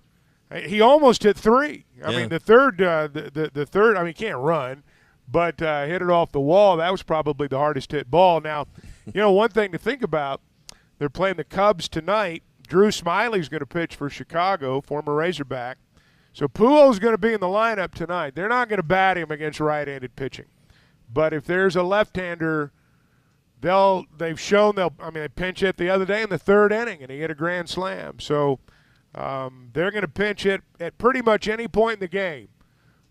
He almost hit 3. I mean, the third, he can't run, but hit it off the wall. That was probably the hardest hit ball. Now, one thing to think about, they're playing the Cubs tonight. Drew Smiley's going to pitch for Chicago, former Razorback. So Pujols is going to be in the lineup tonight. They're not going to bat him against right-handed pitching. But if there's a left-hander, they pinch hit the other day in the 3rd inning, and he hit a grand slam. So they're going to pinch hit at pretty much any point in the game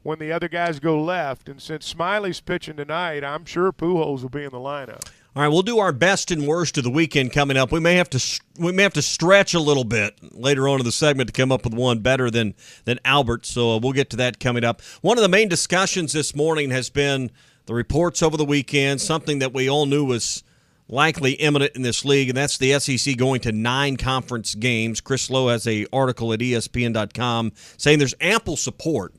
when the other guys go left. And since Smiley's pitching tonight, I'm sure Pujols will be in the lineup. All right, we'll do our best and worst of the weekend coming up. We may have to stretch a little bit later on in the segment to come up with one better than Albert, so we'll get to that coming up. One of the main discussions this morning has been the reports over the weekend, something that we all knew was likely imminent in this league, and that's the SEC going to 9 conference games. Chris Lowe has an article at ESPN.com saying there's ample support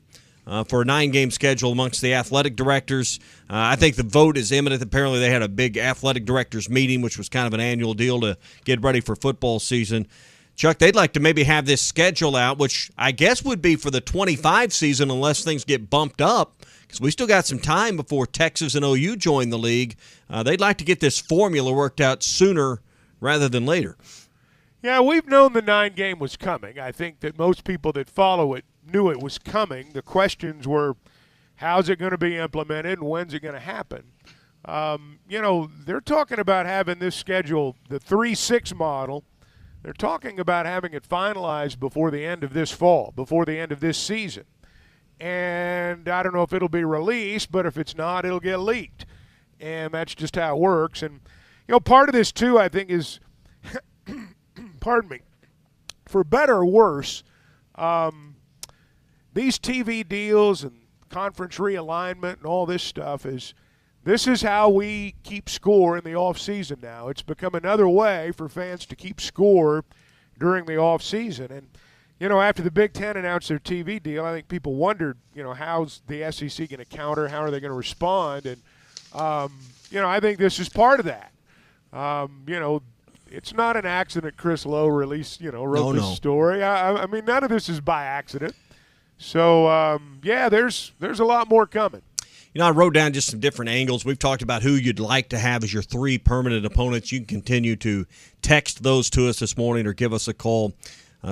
for a 9-game schedule amongst the athletic directors. I think the vote is imminent. Apparently they had a big athletic directors meeting, which was kind of an annual deal to get ready for football season. Chuck, they'd like to maybe have this schedule out, which I guess would be for the 25 season unless things get bumped up, because we still got some time before Texas and OU join the league. They'd like to get this formula worked out sooner rather than later. Yeah, we've known the 9-game was coming. I think that most people that follow it knew it was coming. The questions were, how's it going to be implemented and when's it going to happen? They're talking about having this schedule, the 3-6 model. They're talking about having it finalized before the end of this fall, before the end of this season. And I don't know if it'll be released, but if it's not, it'll get leaked. And that's just how it works. And, part of this, too, I think is, pardon me, for better or worse, these TV deals and conference realignment and all this stuff is this is how we keep score in the off season now. It's become another way for fans to keep score during the off season. And, after the Big Ten announced their TV deal, I think people wondered, how's the SEC going to counter? How are they going to respond? And, I think this is part of that. It's not an accident Chris Lowe wrote this story. I mean, none of this is by accident. So, there's a lot more coming. I wrote down just some different angles. We've talked about who you'd like to have as your 3 permanent opponents. You can continue to text those to us this morning or give us a call.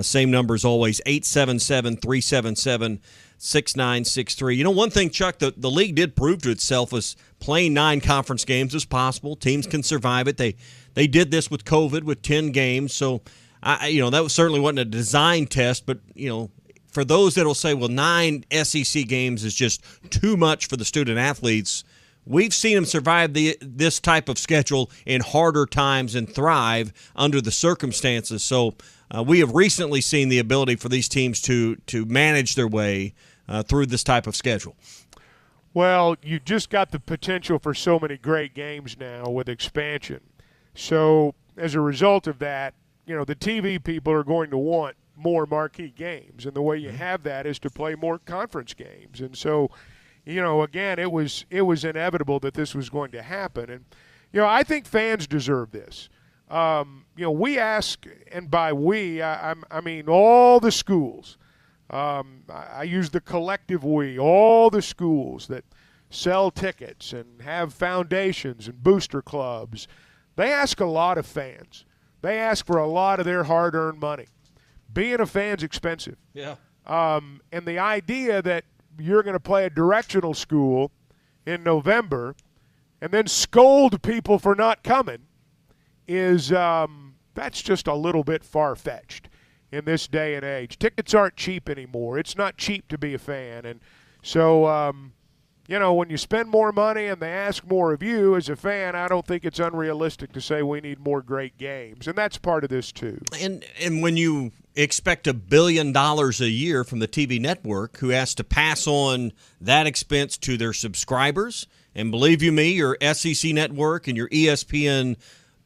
Same number as always, 877-377-6963. One thing, Chuck, the league did prove to itself is playing 9 conference games is possible. Teams can survive it. They did this with COVID with 10 games. So, that certainly wasn't a design test. But, for those that will say, well, 9 SEC games is just too much for the student athletes, we've seen them survive this type of schedule in harder times and thrive under the circumstances. So we have recently seen the ability for these teams to manage their way through this type of schedule. Well, you just got the potential for so many great games now with expansion. So as a result of that, the TV people are going to want more marquee games, and the way you have that is to play more conference games. And so, again, it was inevitable that this was going to happen. And, I think fans deserve this. We ask, and by we, I mean all the schools. I use the collective we, all the schools that sell tickets and have foundations and booster clubs. They ask a lot of fans. They ask for a lot of their hard-earned money. Being a fan's expensive. Yeah. And the idea that you're going to play a directional school in November and then scold people for not coming is that's just a little bit far-fetched in this day and age. Tickets aren't cheap anymore. It's not cheap to be a fan. And so, when you spend more money and they ask more of you as a fan, I don't think it's unrealistic to say we need more great games. And that's part of this too. And when you expect $1 billion a year from the TV network, who has to pass on that expense to their subscribers, and believe you me, your SEC network and your ESPN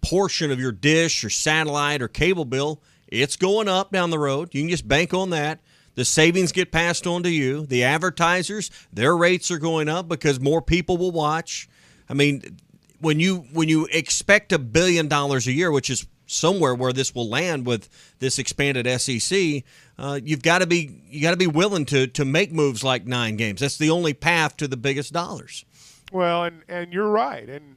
portion of your dish or satellite or cable bill, it's going up down the road. You can just bank on that. The savings get passed on to you. The advertisers, their rates are going up because more people will watch. I mean, when you expect $1 billion a year, which is somewhere where this will land with this expanded SEC, you've got to be willing to make moves like 9 games. That's the only path to the biggest dollars. Well, and you're right. And,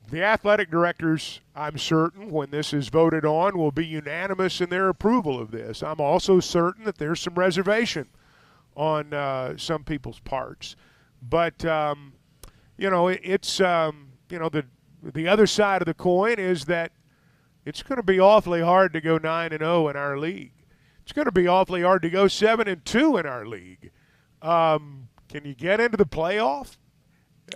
the athletic directors, I'm certain, when this is voted on, will be unanimous in their approval of this. I'm also certain that there's some reservation on some people's parts. But, it's, the other side of the coin is that it's going to be awfully hard to go 9-0 in our league. It's going to be awfully hard to go 7-2 in our league. Can you get into the playoff?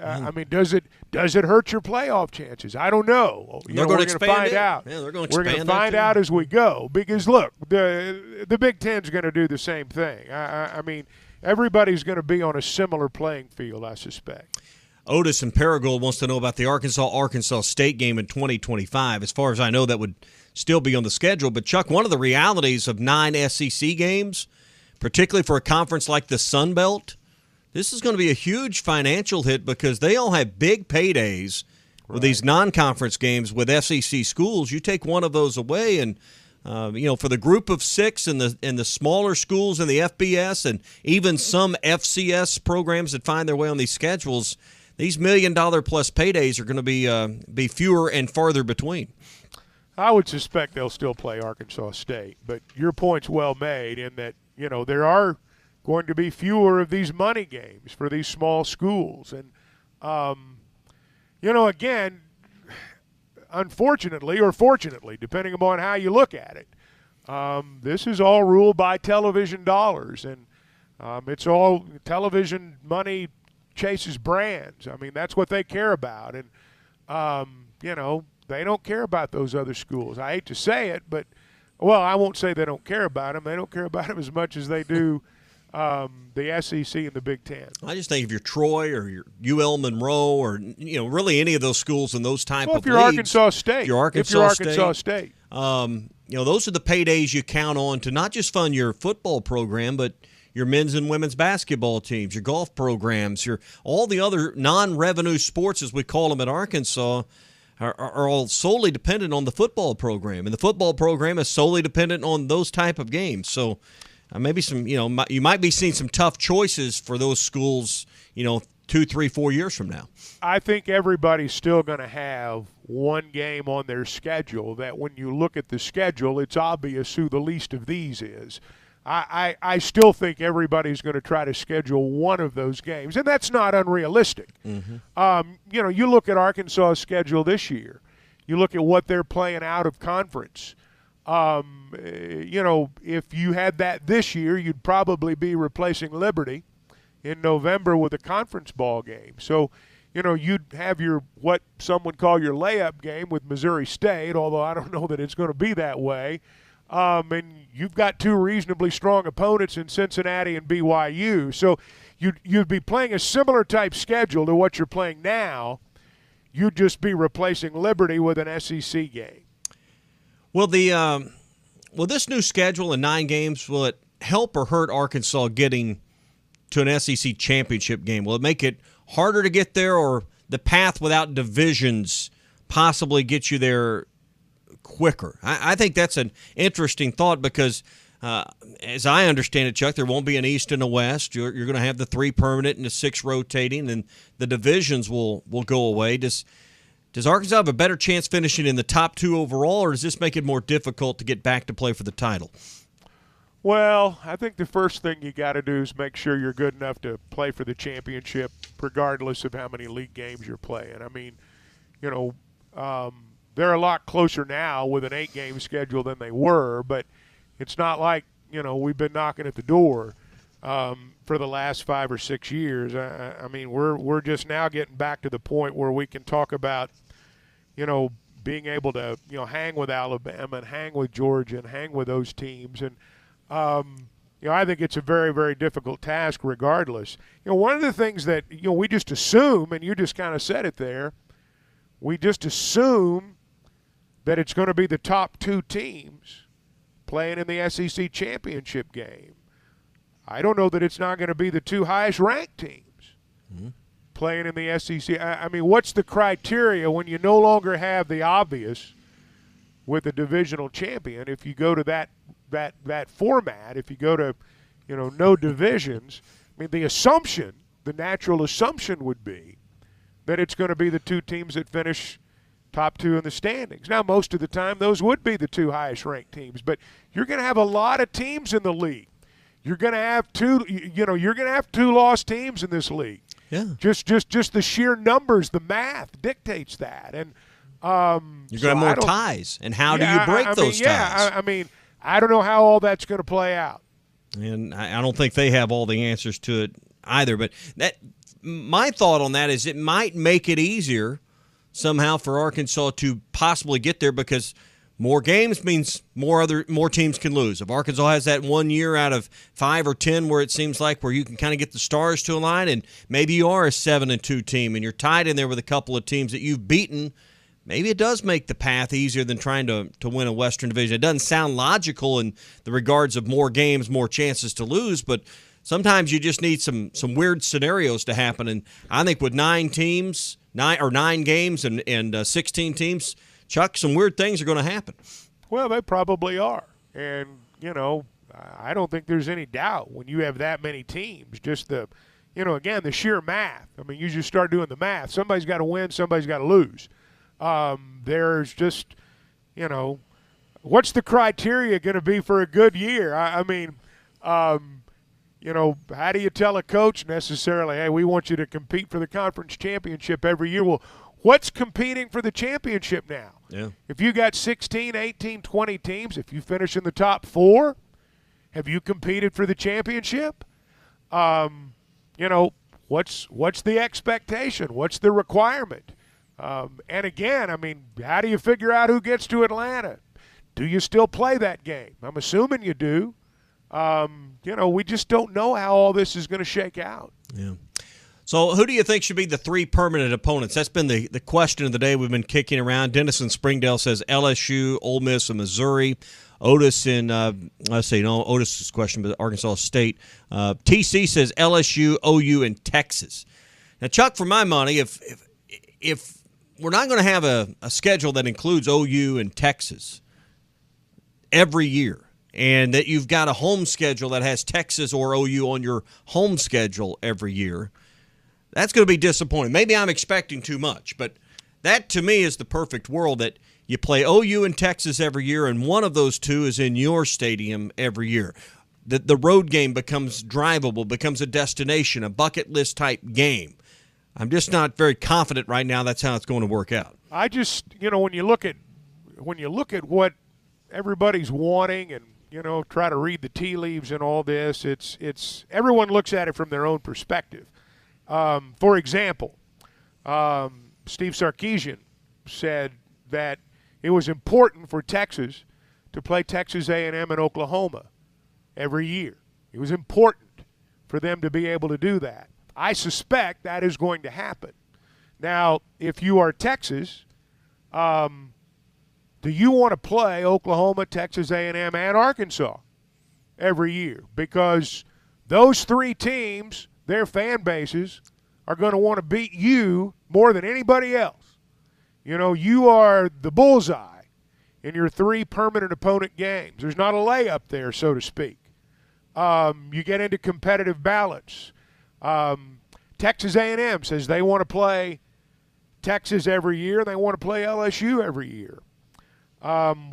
I mean, does it hurt your playoff chances? I don't know. We're going to find out. Yeah, they're going to We're going to find out as we go. Because look, the Big Ten's going to do the same thing. I mean, everybody's going to be on a similar playing field, I suspect. Otis in Paragould wants to know about the Arkansas State game in 2025. As far as I know, that would still be on the schedule. But, Chuck, one of the realities of 9 SEC games, particularly for a conference like the Sun Belt, this is going to be a huge financial hit because they all have big paydays with these non-conference games with SEC schools. You take one of those away, and for the group of 6 and the smaller schools in the FBS and even some FCS programs that find their way on these schedules, these $1 million plus paydays are going to be fewer and farther between. I would suspect they'll still play Arkansas State, but your point's well made in that there are going to be fewer of these money games for these small schools. And, again, unfortunately or fortunately, depending upon how you look at it, this is all ruled by television dollars. And it's all television money chases brands. I mean, that's what they care about. And, they don't care about those other schools. I hate to say it, but, well, I won't say they don't care about them. They don't care about them as much as they do the SEC and the Big Ten. I just think if you're Troy or you're UL Monroe or really any of those schools in those type of if you're leagues, Arkansas State, if you're Arkansas State, those are the paydays you count on to not just fund your football program, but your men's and women's basketball teams, your golf programs, all the other non-revenue sports, as we call them at Arkansas, are all solely dependent on the football program, and the football program is solely dependent on those type of games. So maybe you might be seeing some tough choices for those schools, 2, 3, 4 years from now. I think everybody's still going to have one game on their schedule that when you look at the schedule, it's obvious who the least of these is. I still think everybody's going to try to schedule one of those games, and that's not unrealistic. Mm-hmm. You look at Arkansas' schedule this year. You look at what they're playing out of conference. If you had that this year, you'd probably be replacing Liberty in November with a conference ball game. So, you'd have what some would call your layup game with Missouri State, although I don't know that it's going to be that way. And you've got two reasonably strong opponents in Cincinnati and BYU. So you'd be playing a similar type schedule to what you're playing now. You'd just be replacing Liberty with an SEC game. Will this new schedule and 9 games, will it help or hurt Arkansas getting to an SEC championship game? Will it make it harder to get there, or the path without divisions possibly get you there quicker? I think that's an interesting thought because, as I understand it, Chuck, there won't be an East and a West. You're going to have the 3 permanent and the 6 rotating, and the divisions will go away. Does Arkansas have a better chance finishing in the top 2 overall, or does this make it more difficult to get back to play for the title? Well, I think the first thing you got to do is make sure you're good enough to play for the championship, regardless of how many league games you're playing. I mean, they're a lot closer now with an 8-game schedule than they were, but it's not like, we've been knocking at the door for the last 5 or 6 years. I mean, we're just now getting back to the point where we can talk about, being able to, hang with Alabama and hang with Georgia and hang with those teams. And, I think it's a very, very difficult task regardless. One of the things that, we just assume, and you just kind of said it there, we just assume that it's going to be the top 2 teams playing in the SEC championship game. I don't know that it's not going to be the 2 highest-ranked teams playing in the SEC. I mean, what's the criteria when you no longer have the obvious with a divisional champion? If you go to that format, if you go to, no divisions, I mean, the natural assumption would be that it's going to be the 2 teams that finish top 2 in the standings. Now, most of the time, those would be the 2 highest-ranked teams, but you're going to have a lot of teams in the league. You're going to have 2. You're going to have 2 lost teams in this league. Yeah. Just the sheer numbers, the math dictates that, and you're going to have more ties. And how do you break those ties? Yeah, I mean, I don't know how all that's going to play out. And I don't think they have all the answers to it either. But my thought on that is it might make it easier somehow for Arkansas to possibly get there because more games means more teams can lose. If Arkansas has that 1 year out of 5 or 10 where it seems like where you can kind of get the stars to align, and maybe you are a 7-2 team and you're tied in there with a couple of teams that you've beaten, maybe it does make the path easier than trying to win a Western Division. It doesn't sound logical in the regards of more games, more chances to lose, but sometimes you just need some weird scenarios to happen. And I think with 9 games and 16 teams, Chuck, some weird things are going to happen. Well, they probably are. And, I don't think there's any doubt when you have that many teams, just again, the sheer math. I mean, you just start doing the math. Somebody's got to win, somebody's got to lose. There's just, what's the criteria going to be for a good year? I mean, how do you tell a coach necessarily, hey, we want you to compete for the conference championship every year? Well, what's competing for the championship now? Yeah. If you got 16, 18, 20 teams, if you finish in the top 4, have you competed for the championship? What's the expectation? What's the requirement? And again, I mean, how do you figure out who gets to Atlanta? Do you still play that game? I'm assuming you do. We just don't know how all this is going to shake out. Yeah. So who do you think should be the 3 permanent opponents? That's been the question of the day we've been kicking around. Dennis in Springdale says LSU, Ole Miss, and Missouri. Otis in, Otis's question, but Arkansas State. TC says LSU, OU, and Texas. Now, Chuck, for my money, if we're not going to have a schedule that includes OU and Texas every year, and that you've got a home schedule that has Texas or OU on your home schedule every year, that's going to be disappointing. Maybe I'm expecting too much, but that to me is the perfect world, that you play OU and Texas every year, and one of those two is in your stadium every year. The road game becomes drivable, becomes a destination, a bucket list type game. I'm just not very confident right now that's how it's going to work out. I just, when you look at what everybody's wanting and, try to read the tea leaves and all this, it's everyone looks at it from their own perspective. For example, Steve Sarkisian said that it was important for Texas to play Texas A&M and Oklahoma every year. It was important for them to be able to do that. I suspect that is going to happen. Now, if you are Texas, do you want to play Oklahoma, Texas A&M, and Arkansas every year? Because those 3 teams, their fan bases, are going to want to beat you more than anybody else. You are the bullseye in your 3 permanent opponent games. There's not a layup there, so to speak. You get into competitive balance. Texas A&M says they want to play Texas every year. They want to play LSU every year.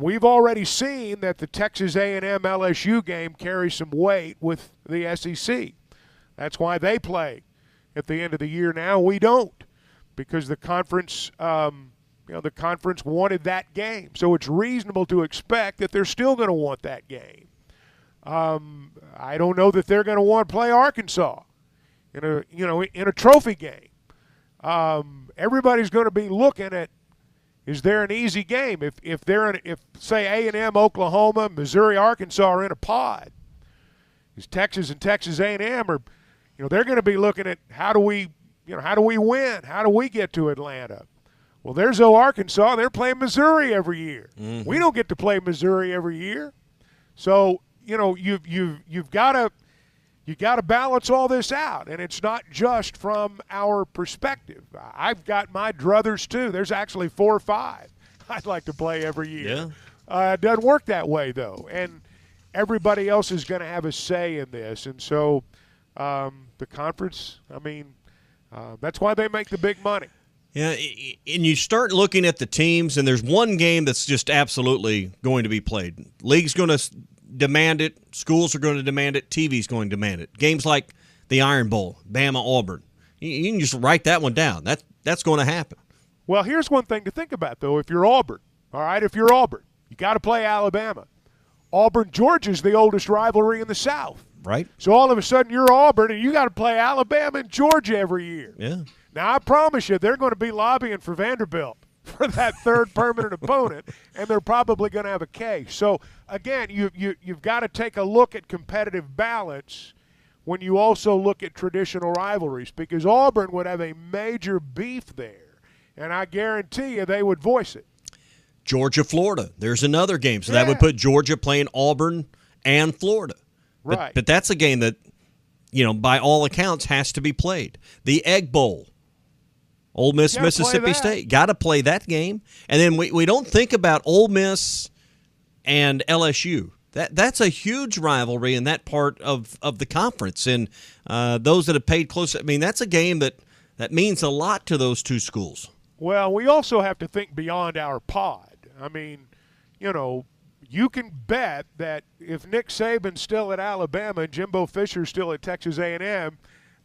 We've already seen that the Texas A&M LSU game carries some weight with the SEC. That's why they play at the end of the year now. We don't, because the conference wanted that game. So it's reasonable to expect that they're still going to want that game. I don't know that they're going to want to play Arkansas in a trophy game. Everybody's going to be looking at, is there an easy game? If say A&M, Oklahoma, Missouri, Arkansas are in a pod, is Texas and Texas A&M are, they're going to be looking at how do we win? How do we get to Atlanta? Well, there's Arkansas. They're playing Missouri every year. Mm-hmm. We don't get to play Missouri every year. So you've got to balance all this out, and it's not just from our perspective. I've got my druthers too. There's actually 4 or 5 I'd like to play every year. Yeah. It doesn't work that way though, and everybody else is going to have a say in this, and so the conference. That's why they make the big money. Yeah, and you start looking at the teams, and there's one game that's just absolutely going to be played. League's going to demand it. Schools are going to demand it. TV's going to demand it. Games like the Iron Bowl, Bama, Auburn. You can just write that one down. That's going to happen. Well, here's one thing to think about, though. If you're Auburn, all right, you got to play Alabama. Auburn, Georgia's the oldest rivalry in the South. Right. So all of a sudden you're Auburn, and you got to play Alabama and Georgia every year. Yeah. Now, I promise you, they're going to be lobbying for Vanderbilt for that 3rd permanent opponent, and they're probably going to have a case. So, again, you've got to take a look at competitive balance when you also look at traditional rivalries, because Auburn would have a major beef there, and I guarantee you they would voice it. Georgia, Florida. There's another game. So that would put Georgia playing Auburn and Florida. Right. But that's a game that, by all accounts has to be played. The Egg Bowl. Ole Miss, Mississippi State. Got to play that game. And then we don't think about Ole Miss and LSU. That's a huge rivalry in that part of the conference. And those that have paid close, that's a game that means a lot to those 2 schools. Well, we also have to think beyond our pod. You can bet that if Nick Saban's still at Alabama and Jimbo Fisher's still at Texas A&M,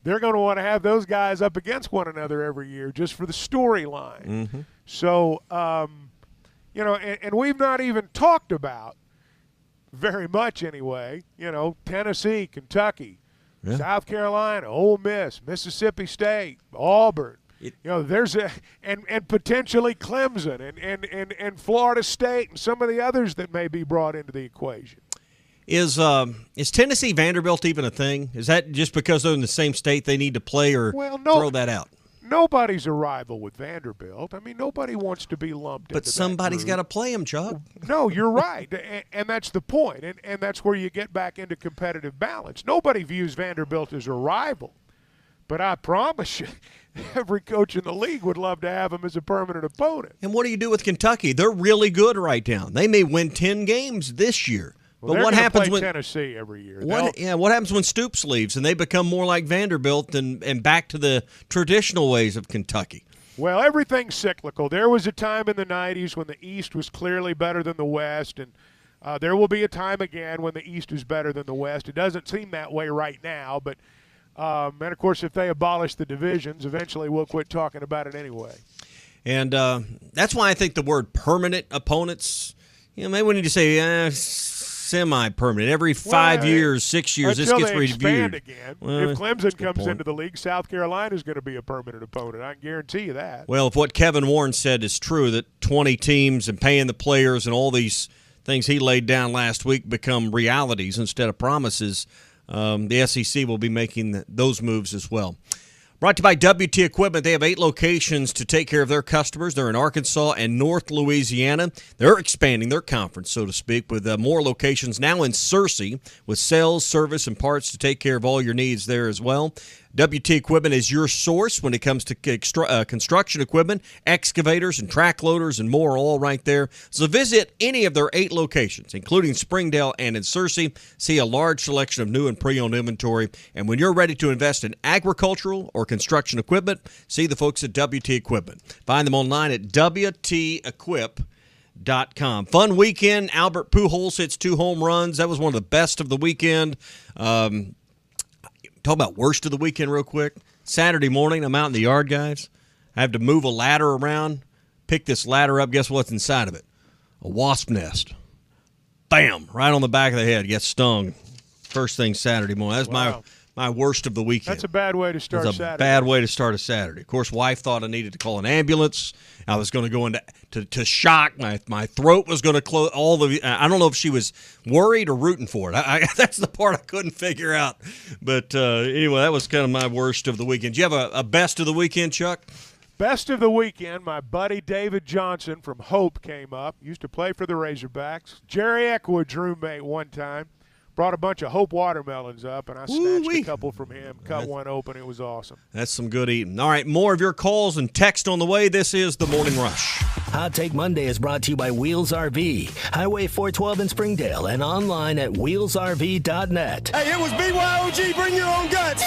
they're going to want to have those guys up against one another every year just for the storyline. Mm-hmm. So, and we've not even talked about very much anyway, Tennessee, Kentucky, South Carolina, Ole Miss, Mississippi State, Auburn. There's and potentially Clemson and Florida State and some of the others that may be brought into the equation. Is Tennessee Vanderbilt even a thing? Is that just because they're in the same state they need to play, or throw that out? Nobody's a rival with Vanderbilt. I mean, nobody wants to be lumped into that But somebody's got to play them, Chuck. No, you're right, and that's the point, and that's where you get back into competitive balance. Nobody views Vanderbilt as a rival, but I promise you, every coach in the league would love to have him as a permanent opponent. And what do you do with Kentucky? They're really good right now. They may win 10 games this year. Well, but what happens when Tennessee every year? What happens when Stoops leaves and they become more like Vanderbilt and back to the traditional ways of Kentucky? Well, everything's cyclical. There was a time in the 90s when the East was clearly better than the West, and there will be a time again when the East is better than the West. It doesn't seem that way right now, but and of course, if they abolish the divisions, eventually we'll quit talking about it anyway. And that's why I think the word permanent opponents, maybe we need to say semi-permanent. Every 5 years, 6 years, this gets reviewed. Again. If Clemson comes into the league, South Carolina is going to be a permanent opponent. I can guarantee you that. Well, if what Kevin Warren said is true, that 20 teams and paying the players and all these things he laid down last week become realities instead of promises, the SEC will be making those moves as well. Brought to you by WT Equipment. They have 8 locations to take care of their customers. They're in Arkansas and North Louisiana. They're expanding their conference, so to speak, with more locations now in Searcy with sales, service, and parts to take care of all your needs there as well. WT Equipment is your source when it comes to construction equipment, excavators, and track loaders, and more, all right there. So visit any of their 8 locations, including Springdale and in Searcy. See a large selection of new and pre-owned inventory. And when you're ready to invest in agricultural or construction equipment, see the folks at WT Equipment. Find them online at WTEquip.com. Fun weekend. Albert Pujols hits 2 home runs. That was one of the best of the weekend. Talk about worst of the weekend real quick. Saturday morning, I'm out in the yard, guys. I have to move a ladder around, pick this ladder up. Guess what's inside of it? A wasp nest. Bam! Right on the back of the head. Get stung. First thing Saturday morning. That's my worst of the weekend. That's a bad way to start Saturday. Saturday. Bad way to start a Saturday. Of course, wife thought I needed to call an ambulance. I was going to go into shock. My throat was going to close. I don't know if she was worried or rooting for it. That's the part I couldn't figure out. But anyway, that was kind of my worst of the weekend. Do you have a best of the weekend, Chuck? Best of the weekend, my buddy David Johnson from Hope came up. Used to play for the Razorbacks. Jerry Eckwood's roommate one time. Brought a bunch of Hope watermelons up, and I snatched a couple from him, cut one open. It was awesome. That's some good eating. All right, more of your calls and text on the way. This is The Morning Rush. Hot Take Monday is brought to you by Wheels RV, Highway 412 in Springdale, and online at wheelsrv.net. Hey, it was BYOG. Bring your own guts.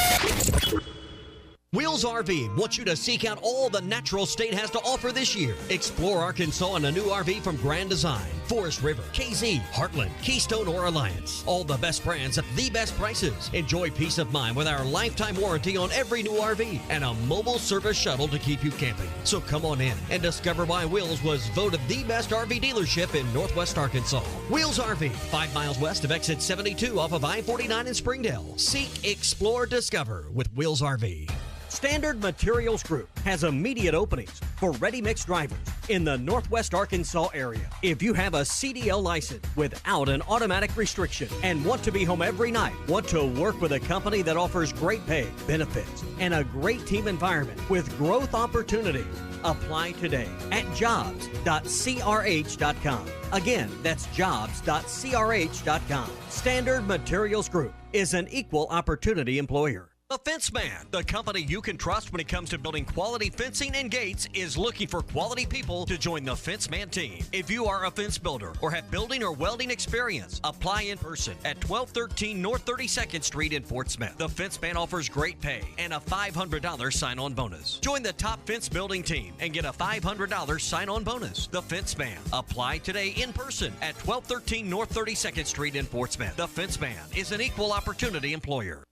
Wheels RV wants you to seek out all the natural state has to offer this year. Explore Arkansas in a new RV from Grand Design, Forest River, KZ, Heartland, Keystone, or Alliance. All the best brands at the best prices. Enjoy peace of mind with our lifetime warranty on every new RV and a mobile service shuttle to keep you camping. So come on in and discover why Wheels was voted the best RV dealership in Northwest Arkansas. Wheels RV, 5 miles west of exit 72 off of I-49 in Springdale. Seek, explore, discover with Wheels RV. Standard Materials Group has immediate openings for ready-mix drivers in the Northwest Arkansas area. If you have a CDL license without an automatic restriction and want to be home every night, want to work with a company that offers great pay, benefits, and a great team environment with growth opportunity, apply today at jobs.crh.com. Again, that's jobs.crh.com. Standard Materials Group is an equal opportunity employer. The Fence Man, the company you can trust when it comes to building quality fencing and gates, is looking for quality people to join the Fence Man team. If you are a fence builder or have building or welding experience, apply in person at 1213 North 32nd Street in Fort Smith. The Fence Man offers great pay and a $500 sign-on bonus. Join the top fence building team and get a $500 sign-on bonus. The Fence Man. Apply today in person at 1213 North 32nd Street in Fort Smith. The Fence Man is an equal opportunity employer.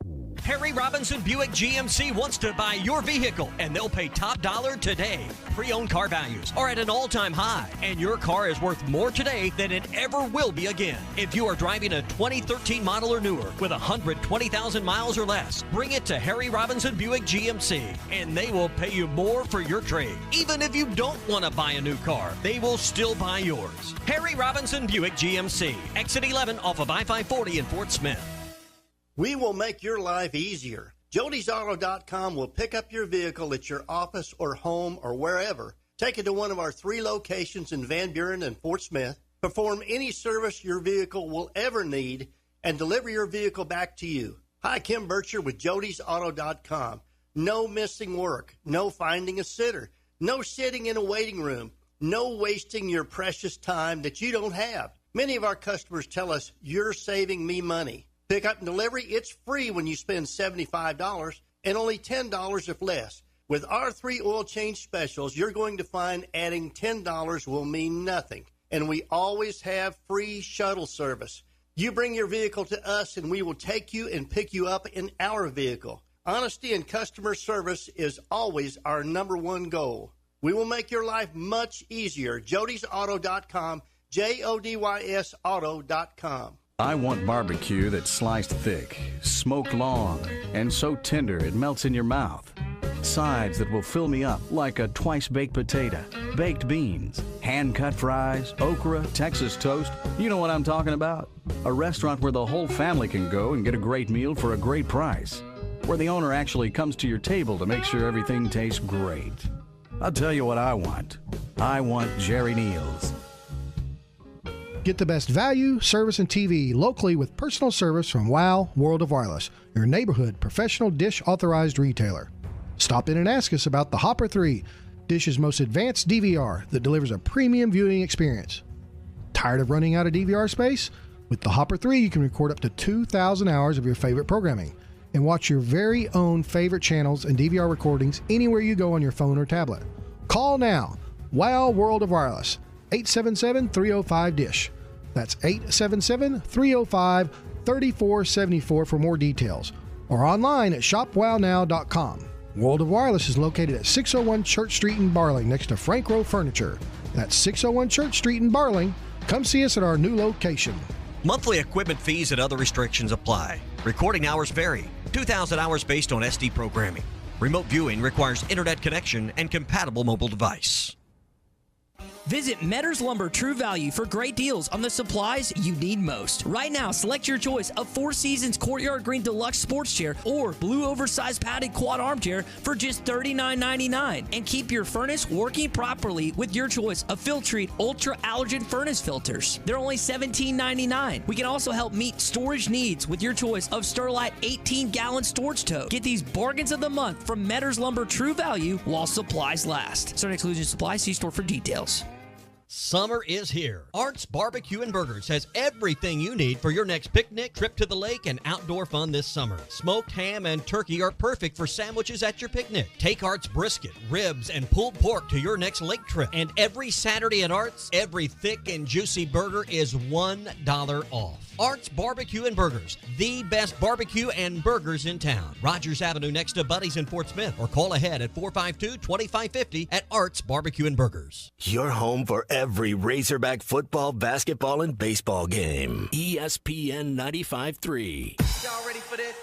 Harry Robinson Buick GMC wants to buy your vehicle, and they'll pay top dollar today. Pre-owned car values are at an all-time high, and your car is worth more today than it ever will be again. If you are driving a 2013 model or newer with 120,000 miles or less, bring it to Harry Robinson Buick GMC, and they will pay you more for your trade. Even if you don't want to buy a new car, they will still buy yours. Harry Robinson Buick GMC, exit 11 off of I-540 in Fort Smith. We will make your life easier. Jody'sAuto.com will pick up your vehicle at your office or home or wherever. Take it to one of our 3 locations in Van Buren and Fort Smith. Perform any service your vehicle will ever need and deliver your vehicle back to you. Hi, Kim Bircher with Jody'sAuto.com. No missing work. No finding a sitter. No sitting in a waiting room. No wasting your precious time that you don't have. Many of our customers tell us, you're saving me money. Pickup and delivery, it's free when you spend $75 and only $10 if less. With our 3 oil change specials, you're going to find adding $10 will mean nothing. And we always have free shuttle service. You bring your vehicle to us and we will take you and pick you up in our vehicle. Honesty and customer service is always our #1 goal. We will make your life much easier. Jody'sAuto.com, JODYS Auto.com. I want barbecue that's sliced thick, smoked long, and so tender it melts in your mouth. Sides that will fill me up like a twice-baked potato, baked beans, hand-cut fries, okra, Texas toast. You know what I'm talking about. A restaurant where the whole family can go and get a great meal for a great price. Where the owner actually comes to your table to make sure everything tastes great. I'll tell you what I want. I want Jerry Neal's. Get the best value, service, and TV locally with personal service from WOW World of Wireless, your neighborhood professional Dish authorized retailer. Stop in and ask us about the Hopper 3, Dish's most advanced DVR that delivers a premium viewing experience. Tired of running out of DVR space? With the Hopper 3, you can record up to 2,000 hours of your favorite programming and watch your very own favorite channels and DVR recordings anywhere you go on your phone or tablet. Call now. WOW World of Wireless, 877-305-DISH. That's 877-305-3474 for more details. Or online at shopwownow.com. World of Wireless is located at 601 Church Street in Barling next to Frank Rowe Furniture. That's 601 Church Street in Barling. Come see us at our new location. Monthly equipment fees and other restrictions apply. Recording hours vary. 2,000 hours based on SD programming. Remote viewing requires internet connection and compatible mobile device. Visit Metters Lumber True Value for great deals on the supplies you need most. Right now, select your choice of 4 Seasons Courtyard Green Deluxe Sports Chair or blue oversized padded quad armchair for just $39.99. And keep your furnace working properly with your choice of Filtrete Ultra Allergen Furnace Filters. They're only $17.99. We can also help meet storage needs with your choice of Sterlite 18-gallon storage tote. Get these bargains of the month from Metters Lumber True Value while supplies last. Certain exclusion supplies, see store for details. Summer is here. Art's Barbecue and Burgers has everything you need for your next picnic, trip to the lake, and outdoor fun this summer. Smoked ham and turkey are perfect for sandwiches at your picnic. Take Art's brisket, ribs, and pulled pork to your next lake trip. And every Saturday at Art's, every thick and juicy burger is $1 off. Art's Barbecue and Burgers, the best barbecue and burgers in town. Rogers Avenue next to Buddy's in Fort Smith, or call ahead at 452-2550 at Art's Barbecue and Burgers. Your home for every Razorback football, basketball, and baseball game. ESPN 95.3. Y'all ready for this?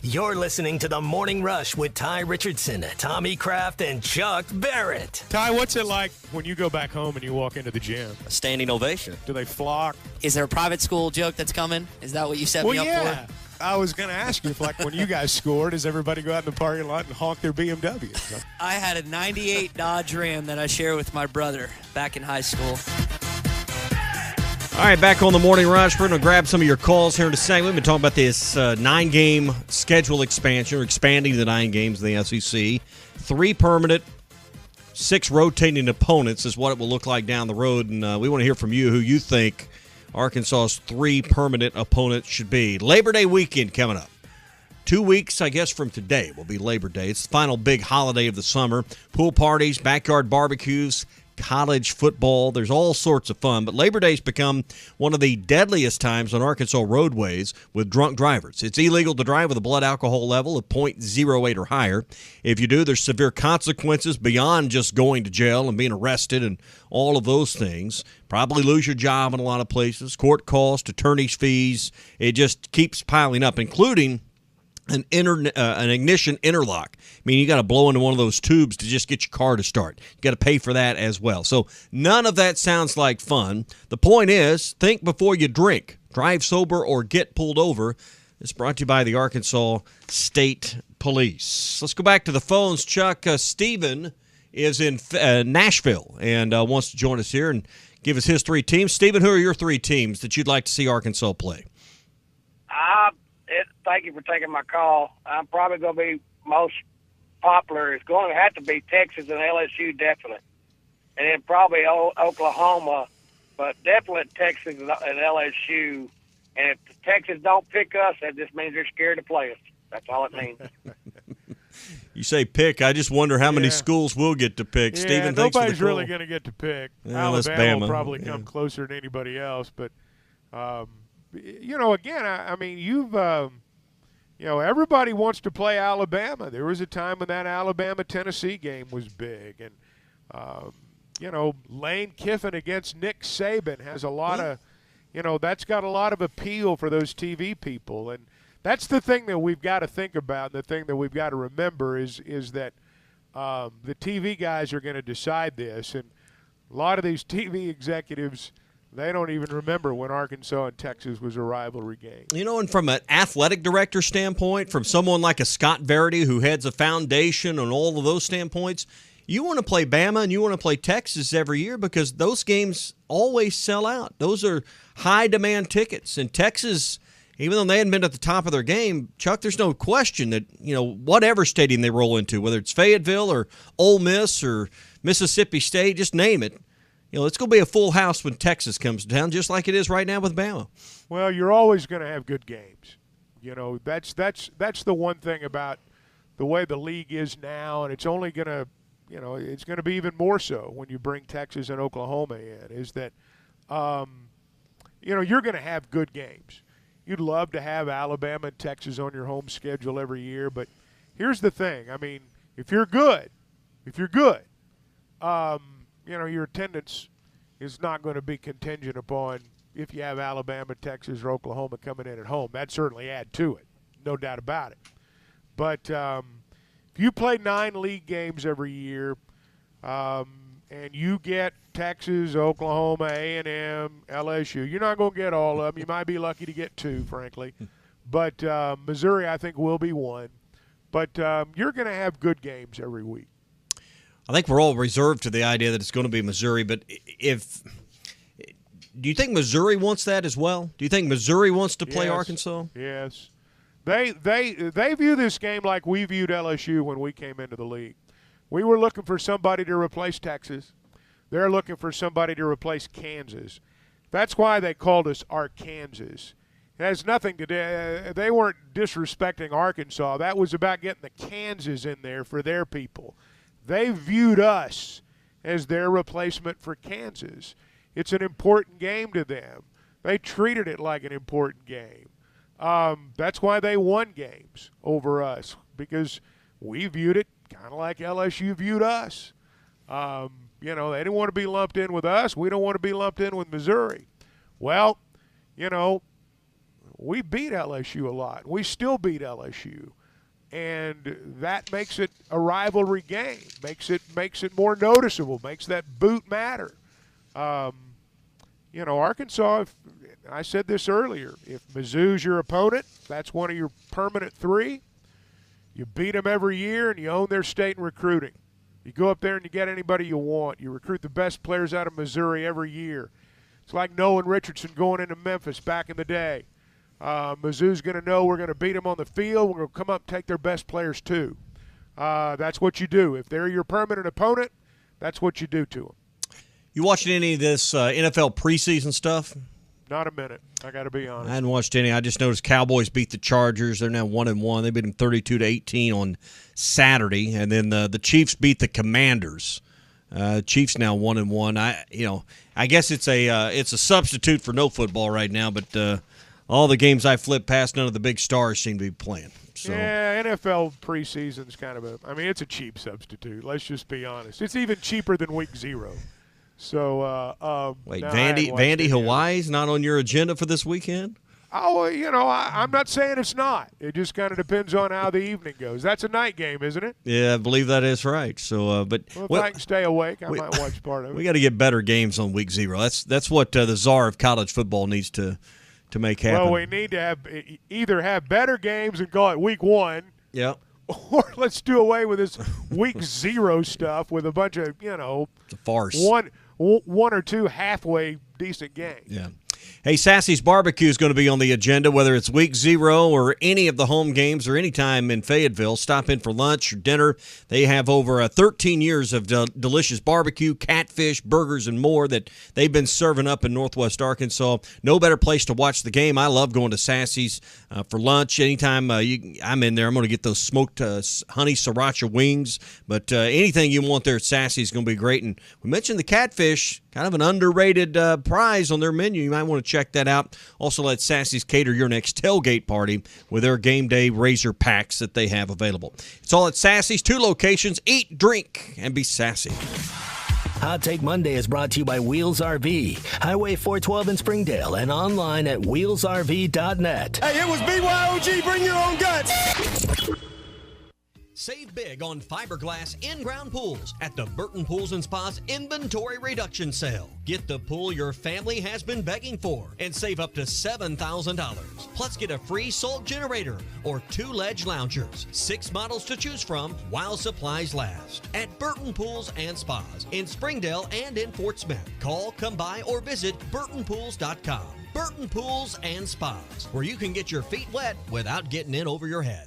You're listening to The Morning Rush with Ty Richardson, Tommy Kraft, and Chuck Barrett. Ty, what's it like when you go back home and you walk into the gym? A standing ovation. Do they flock? Is there a private school joke that's coming? Is that what you set me up for? I was going to ask you if, like, when you guys scored, does everybody go out in the parking lot and honk their BMWs? I had a 98 Dodge Ram that I shared with my brother back in high school. All right, back on the Morning Rush. We're going to grab some of your calls here in a second. We've been talking about this 9-game schedule expansion, or expanding the 9 games in the SEC. 3 permanent, 6 rotating opponents is what it will look like down the road. And we want to hear from you who you think Arkansas's 3 permanent opponents should be. Labor Day weekend coming up. 2 weeks, I guess, from today will be Labor Day. It's the final big holiday of the summer. Pool parties, backyard barbecues, college football. There's all sorts of fun. But Labor Day's become one of the deadliest times on Arkansas roadways with drunk drivers. It's illegal to drive with a blood alcohol level of .08 or higher. If you do, there's severe consequences beyond just going to jail and being arrested and all of those things. Probably lose your job in a lot of places, court costs, attorney's fees. It just keeps piling up, including an ignition interlock. I mean, you got to blow into one of those tubes to just get your car to start. You got to pay for that as well. So none of that sounds like fun. The point is, think before you drink. Drive sober or get pulled over. It's brought to you by the Arkansas State Police. Let's go back to the phones. Chuck, Stephen is in Nashville and wants to join us here and give us his 3 teams. Stephen, who are your 3 teams that you'd like to see Arkansas play? Thank you for taking my call. I'm probably going to be most popular. It's going to have to be Texas and LSU, definitely. And then probably Oklahoma, but definitely Texas and LSU. And if Texas don't pick us, that just means they're scared to play us. That's all it means. You say pick. I just wonder how many schools will get to pick. Yeah, Stephen, thanks for the nobody's call. really going to get to pick. Yeah, Alabama will probably come closer than anybody else. But, again, I mean, everybody wants to play Alabama. There was a time when that Alabama-Tennessee game was big. And, Lane Kiffin against Nick Saban has a lot of, that's got a lot of appeal for those TV people. And that's the thing that we've got to think about, and the thing that we've got to remember is that the TV guys are going to decide this. And a lot of these TV executives – they don't even remember when Arkansas and Texas was a rivalry game. And from an athletic director standpoint, from someone like a Scott Verity who heads a foundation and all of those standpoints, you want to play Bama and you want to play Texas every year because those games always sell out. Those are high-demand tickets. And Texas, even though they hadn't been at the top of their game, Chuck, there's no question that, whatever stadium they roll into, whether it's Fayetteville or Ole Miss or Mississippi State, just name it, it's going to be a full house when Texas comes to town, just like it is right now with Bama. Well, you're always going to have good games. That's the one thing about the way the league is now, and it's only going to, it's going to be even more so when you bring Texas and Oklahoma in, is that, you're going to have good games. You'd love to have Alabama and Texas on your home schedule every year, but here's the thing. I mean, if you're good, your attendance is not going to be contingent upon if you have Alabama, Texas, or Oklahoma coming in at home. That'd certainly add to it, no doubt about it. But if you play 9 league games every year and you get Texas, Oklahoma, A&M, LSU, you're not going to get all of them. You might be lucky to get 2, frankly. But Missouri, I think, will be 1. But you're going to have good games every week. I think we're all reserved to the idea that it's going to be Missouri, but do you think Missouri wants that as well? Do you think Missouri wants to play Arkansas? Yes. They view this game like we viewed LSU when we came into the league. We were looking for somebody to replace Texas. They're looking for somebody to replace Kansas. That's why they called us Arkansas. It has nothing to do – they weren't disrespecting Arkansas. That was about getting the Kansas in there for their people. They viewed us as their replacement for Kansas. It's an important game to them. They treated it like an important game. That's why they won games over us, because we viewed it kind of like LSU viewed us. They didn't want to be lumped in with us. We don't want to be lumped in with Missouri. Well, we beat LSU a lot. We still beat LSU. And that makes it a rivalry game, makes it more noticeable, makes that boot matter. Arkansas, I said this earlier, if Mizzou's your opponent, that's one of your permanent 3. You beat them every year and you own their state in recruiting. You go up there and you get anybody you want. You recruit the best players out of Missouri every year. It's like Nolan Richardson going into Memphis back in the day. Mizzou's going to know we're going to beat them on the field. We're going to come up and take their best players too. That's what you do. If they're your permanent opponent, that's what you do to them. You watching any of this NFL preseason stuff? Not a minute. I got to be honest. I hadn't watched any. I just noticed Cowboys beat the Chargers. They're now 1-1. They beat them 32-18 on Saturday, and then the Chiefs beat the Commanders. Chiefs now 1-1. I guess it's a substitute for no football right now, but all the games I flipped past, none of the big stars seem to be playing. So. Yeah, NFL preseason's kind of it's a cheap substitute. Let's just be honest. It's even cheaper than week 0. So, wait, Vandy Hawaii's not on your agenda for this weekend? Oh, I'm not saying it's not. It just kind of depends on how the evening goes. That's a night game, isn't it? Yeah, I believe that is right. So, if I can stay awake, I might watch part of it. We got to get better games on week 0. That's what the czar of college football needs to make happen. Well, we need to either have better games and call it week 1. Yeah. Or let's do away with this week 0 stuff with a bunch of it's a farce. One or two halfway decent games. Yeah. Hey, Sassy's Barbecue is going to be on the agenda, whether it's week 0 or any of the home games or any time in Fayetteville. Stop in for lunch or dinner. They have over 13 years of delicious barbecue, catfish, burgers, and more that they've been serving up in Northwest Arkansas. No better place to watch the game. I love going to Sassy's for lunch. Anytime I'm in there, I'm going to get those smoked honey sriracha wings. But anything you want there at Sassy's is going to be great. And we mentioned the catfish, kind of an underrated prize on their menu. You might want to check that out. Also, let Sassy's cater your next tailgate party with their game day razor packs that they have available. It's all at Sassy's, 2 locations. Eat, drink, and be sassy. Hot Take Monday is brought to you by Wheels RV, Highway 412 in Springdale, and online at wheelsrv.net. Hey, it was BYOG. Bring your own guts. Save big on fiberglass in-ground pools at the Burton Pools & Spa's Inventory Reduction Sale. Get the pool your family has been begging for and save up to $7,000. Plus, get a free salt generator or 2 ledge loungers. 6 models to choose from while supplies last. At Burton Pools & Spas in Springdale and in Fort Smith. Call, come by, or visit burtonpools.com. Burton Pools & Spas, where you can get your feet wet without getting in over your head.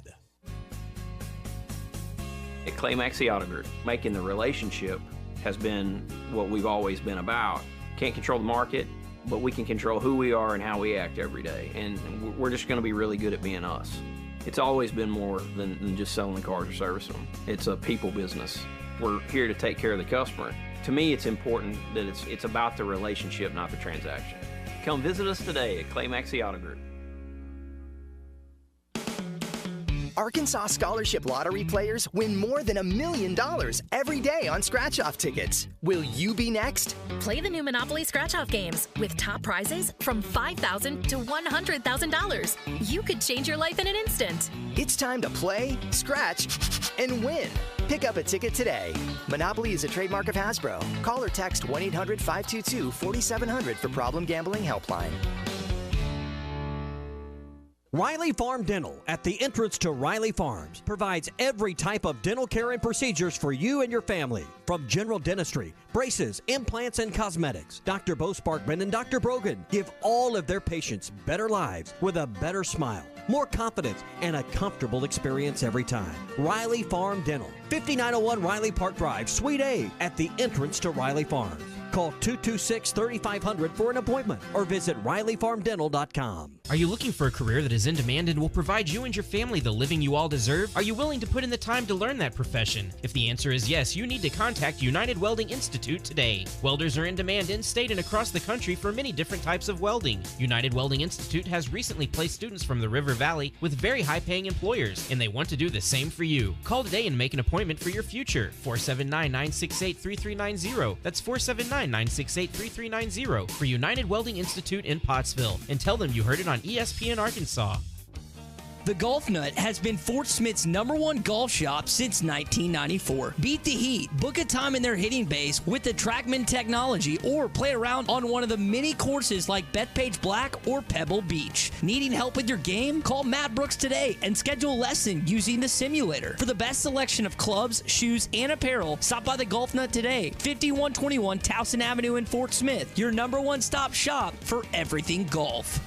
At Clay Maxey Auto Group, making the relationship has been what we've always been about. Can't control the market, but we can control who we are and how we act every day. And we're just going to be really good at being us. It's always been more than just selling the cars or servicing them. It's a people business. We're here to take care of the customer. To me, it's important that it's about the relationship, not the transaction. Come visit us today at Clay Maxey Auto Group. Arkansas Scholarship Lottery players win more than $1 million every day on scratch-off tickets. Will you be next? Play the new Monopoly scratch-off games with top prizes from $5,000 to $100,000. You could change your life in an instant. It's time to play, scratch, and win. Pick up a ticket today. Monopoly is a trademark of Hasbro. Call or text 1-800-522-4700 for Problem Gambling Helpline. Riley Farm Dental, at the entrance to Riley Farms, provides every type of dental care and procedures for you and your family. From general dentistry, braces, implants, and cosmetics, Dr. Bo Sparkman and Dr. Brogan give all of their patients better lives with a better smile, more confidence, and a comfortable experience every time. Riley Farm Dental, 5901 Riley Park Drive, Suite A, at the entrance to Riley Farms. Call 226-3500 for an appointment or visit RileyFarmDental.com. Are you looking for a career that is in demand and will provide you and your family the living you all deserve? Are you willing to put in the time to learn that profession? If the answer is yes, you need to contact United Welding Institute today. Welders are in demand in-state and across the country for many different types of welding. United Welding Institute has recently placed students from the River Valley with very high-paying employers, and they want to do the same for you. Call today and make an appointment for your future. 479-968-3390. That's 479-968-3390 for United Welding Institute in Pottsville, and tell them you heard it on ESPN Arkansas. The Golf Nut has been Fort Smith's #1 golf shop since 1994. Beat the heat, book a time in their hitting base with the TrackMan technology, or play around on one of the many courses like Bethpage Black or Pebble Beach. Needing help with your game? Call Matt Brooks today and schedule a lesson using the simulator. For the best selection of clubs, shoes, and apparel, stop by the Golf Nut today. 5121 Towson Avenue in Fort Smith, your #1 stop shop for everything golf.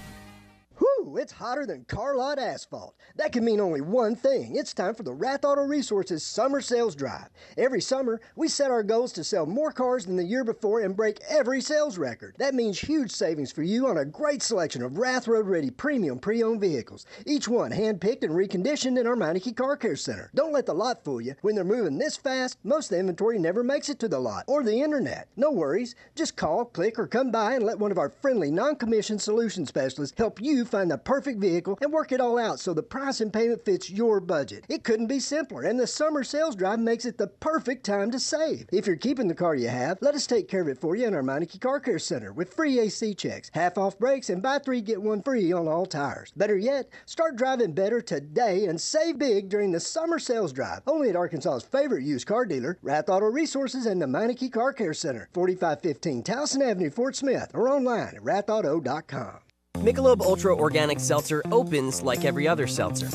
Whew, it's hotter than car lot asphalt. That can mean only one thing. It's time for the Rath Auto Resources Summer Sales Drive. Every summer, we set our goals to sell more cars than the year before and break every sales record. That means huge savings for you on a great selection of Rath Road Ready premium pre-owned vehicles, each one hand-picked and reconditioned in our Meineke Car Care Center. Don't let the lot fool you. When they're moving this fast, most of the inventory never makes it to the lot or the internet. No worries. Just call, click, or come by and let one of our friendly non-commissioned solution specialists help you find the perfect vehicle and work it all out so the price and payment fits your budget. It couldn't be simpler, and the summer sales drive makes it the perfect time to save. If you're keeping the car you have, let us take care of it for you in our Meineke Car Care Center with free AC checks, half-off brakes, and buy 3, get 1 free on all tires. Better yet, start driving better today and save big during the summer sales drive. Only at Arkansas's favorite used car dealer, Rath Auto Resources and the Meineke Car Care Center, 4515 Towson Avenue, Fort Smith, or online at rathauto.com. Michelob Ultra Organic Seltzer opens like every other seltzer,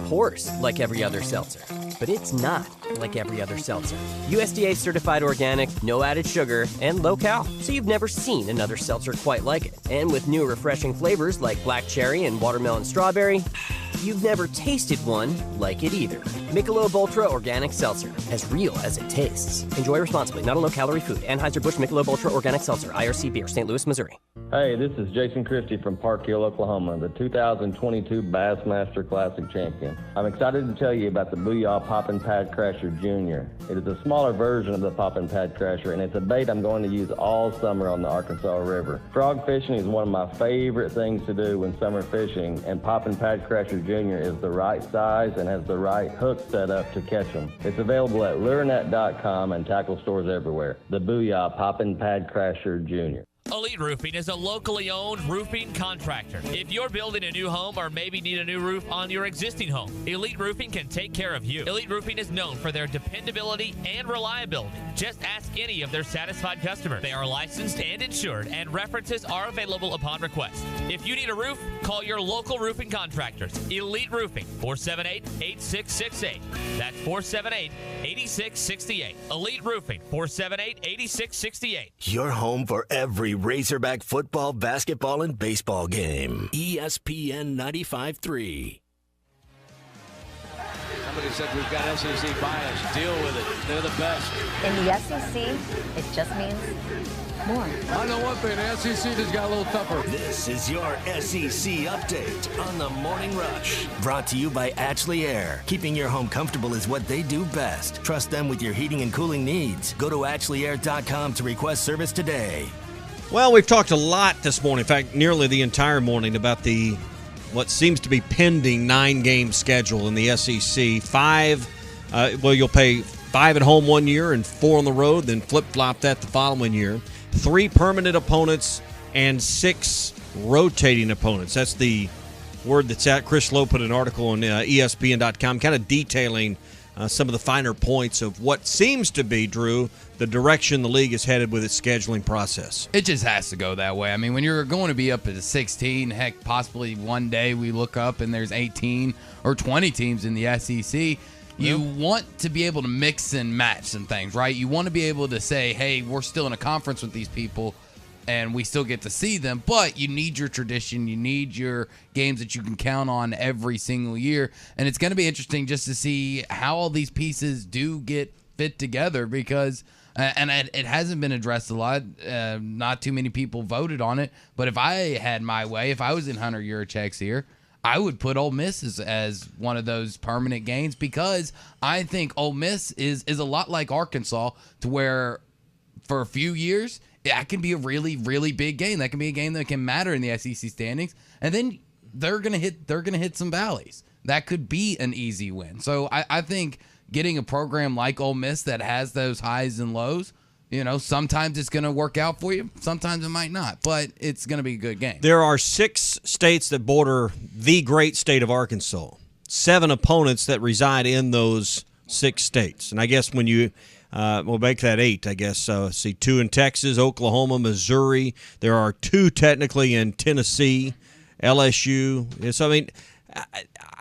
pours like every other seltzer, but it's not like every other seltzer. USDA certified organic, no added sugar, and low cal, so you've never seen another seltzer quite like it. And with new refreshing flavors like black cherry and watermelon strawberry, you've never tasted one like it either. Michelob Ultra Organic Seltzer, as real as it tastes. Enjoy responsibly, not a low-calorie food. Anheuser-Busch Michelob Ultra Organic Seltzer, IRC Beer, St. Louis, Missouri. Hey, this is Jason Christie from Park Hill, Oklahoma, the 2022 Bassmaster Classic champion. I'm excited to tell you about the Booyah Poppin' Pad Crasher Jr. It is a smaller version of the Poppin' Pad Crasher, and it's a bait I'm going to use all summer on the Arkansas River. Frog fishing is one of my favorite things to do when summer fishing, and Poppin' Pad Crasher Jr. is the right size and has the right hook set up to catch them. It's available at lurenet.com and tackle stores everywhere. The Booyah Poppin' Pad Crasher Jr. Elite Roofing is a locally owned roofing contractor. If you're building a new home or maybe need a new roof on your existing home, Elite Roofing can take care of you. Elite Roofing is known for their dependability and reliability. Just ask any of their satisfied customers. They are licensed and insured, and references are available upon request. If you need a roof, call your local roofing contractors. Elite Roofing, 478-8668. That's 478-8668. Elite Roofing, 478-8668. Your home for every Razorback football, basketball, and baseball game. ESPN 95.3. Somebody said we've got SEC bias. Deal with it. They're the best. In the SEC, it just means more. I know one thing. The SEC just got a little tougher. This is your SEC update on the Morning Rush. Brought to you by Ashley Air. Keeping your home comfortable is what they do best. Trust them with your heating and cooling needs. Go to ashley.air.com to request service today. Well, we've talked a lot this morning, in fact, nearly the entire morning, about what seems to be pending 9-game schedule in the SEC. You'll pay 5 at home one year and 4 on the road, then flip-flop that the following year. 3 permanent opponents and 6 rotating opponents. That's the word that's out. Chris Lowe put an article on ESPN.com kind of detailing some of the finer points of what seems to be, Drew, the direction the league is headed with its scheduling process. It just has to go that way. I mean, when you're going to be up at 16, heck, possibly one day we look up and there's 18 or 20 teams in the SEC, you want to be able to mix and match some things, right? You want to be able to say, hey, we're still in a conference with these people, and we still get to see them, but you need your tradition. You need your games that you can count on every single year. And it's going to be interesting just to see how all these pieces do get fit together because, and it hasn't been addressed a lot. Not too many people voted on it. But if I had my way, if I was in Hunter Yurachek's here, I would put Ole Miss as one of those permanent games because I think Ole Miss is a lot like Arkansas to where for a few years, that can be a really, really big game. That can be a game that can matter in the SEC standings. And then they're gonna hit some valleys. That could be an easy win. So I think getting a program like Ole Miss that has those highs and lows, sometimes it's gonna work out for you, sometimes it might not. But it's gonna be a good game. There are 6 states that border the great state of Arkansas. 7 opponents that reside in those 6 states. And I guess when you we'll make that 8, I guess. So, 2 in Texas, Oklahoma, Missouri. There are 2 technically in Tennessee, LSU. So, I mean,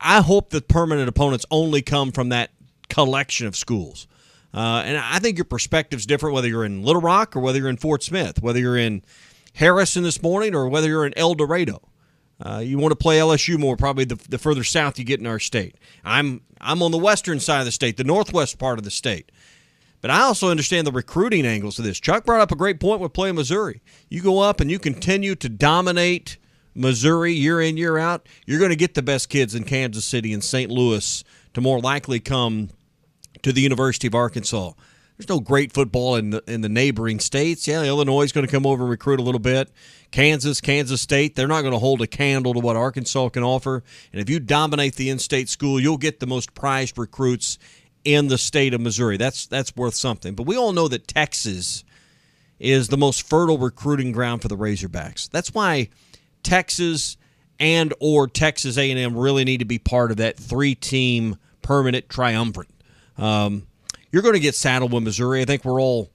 I hope that permanent opponents only come from that collection of schools. And I think your perspective's different whether you're in Little Rock or whether you're in Fort Smith, whether you're in Harrison this morning or whether you're in El Dorado. You want to play LSU more, probably the further south you get in our state. I'm on the western side of the state, the northwest part of the state. But I also understand the recruiting angles of this. Chuck brought up a great point with playing Missouri. You go up and you continue to dominate Missouri year in, year out, you're going to get the best kids in Kansas City and St. Louis to more likely come to the University of Arkansas. There's no great football in the neighboring states. Yeah, Illinois is going to come over and recruit a little bit. Kansas State, they're not going to hold a candle to what Arkansas can offer. And if you dominate the in-state school, you'll get the most prized recruits in the state of Missouri. That's worth something. But we all know that Texas is the most fertile recruiting ground for the Razorbacks. That's why Texas and or Texas A&M really need to be part of that three-team permanent triumvirate. You're going to get saddled with Missouri. I think we're all,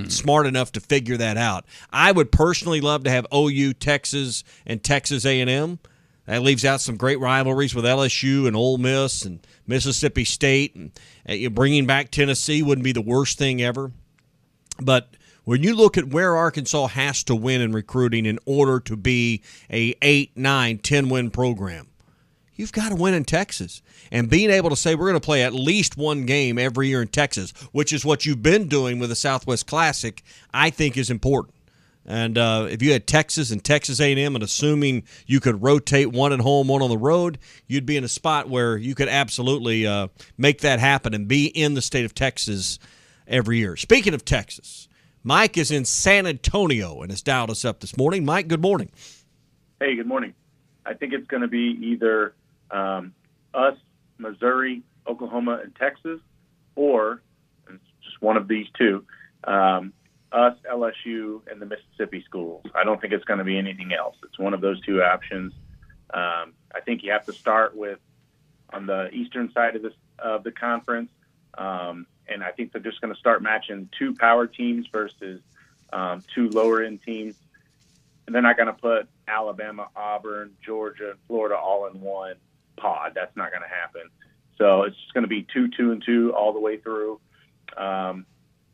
smart enough to figure that out. I would personally love to have OU, Texas, and Texas A&M. That leaves out some great rivalries with LSU and Ole Miss and Mississippi State. And bringing back Tennessee wouldn't be the worst thing ever. But when you look at where Arkansas has to win in recruiting in order to be a 8, 9, 10-win program, you've got to win in Texas. And being able to say we're going to play at least one game every year in Texas, which is what you've been doing with the Southwest Classic, I think is important. And if you had Texas and Texas A&M and assuming you could rotate one at home, one on the road, you'd be in a spot where you could absolutely make that happen and be in the state of Texas every year. Speaking of Texas, Mike is in San Antonio and has dialed us up this morning. Mike, good morning. Hey, good morning. I think it's going to be either us, Missouri, Oklahoma, and Texas, or it's just one of these two, us, LSU, and the Mississippi schools. I don't think it's going to be anything else. It's one of those two options. I think you have to start with on the eastern side of the conference, and I think they're just going to start matching two power teams versus two lower-end teams. And they're not going to put Alabama, Auburn, Georgia, and Florida all in one pod. That's not going to happen. So it's just going to be 2-2-2 all the way through.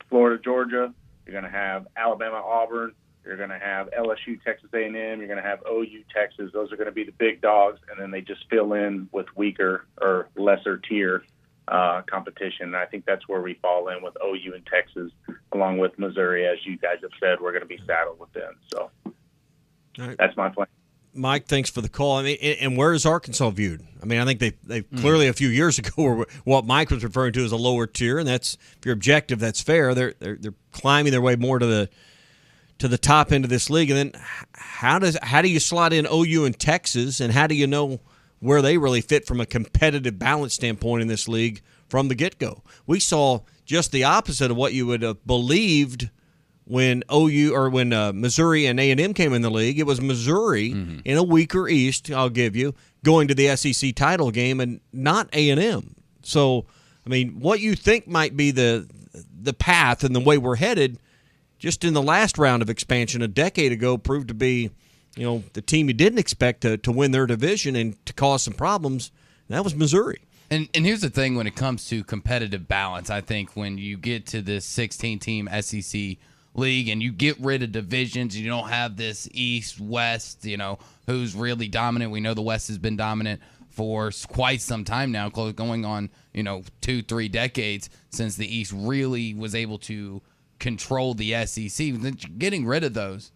Florida, Georgia, you're going to have Alabama, Auburn. You're going to have LSU, Texas A&M. You're going to have OU, Texas. Those are going to be the big dogs, and then they just fill in with weaker or lesser tier competition. And I think that's where we fall in with OU and Texas, along with Missouri. As you guys have said, we're going to be saddled with them. So that's my plan. Mike, thanks for the call. I mean, and where is Arkansas viewed? I mean, I think they clearly a few years ago were what Mike was referring to as a lower tier, and that's, if you're objective, that's fair. They're climbing their way more to the top end of this league. And then how do you slot in OU and Texas, and how do you know where they really fit from a competitive balance standpoint in this league from the get-go? We saw just the opposite of what you would have believed when Missouri and A&M came in the league. It was Missouri in a weaker East, I'll give you, going to the SEC title game, and not A&M. So, I mean, what you think might be the path and the way we're headed, just in the last round of expansion a decade ago, proved to be, the team you didn't expect to win their division and to cause some problems. And that was Missouri. And here's the thing when it comes to competitive balance. I think when you get to this 16-team SEC league and you get rid of divisions, you don't have this East, West, who's really dominant. We know the West has been dominant for quite some time now, going on, 2-3 decades since the East really was able to control the SEC. Getting rid of those,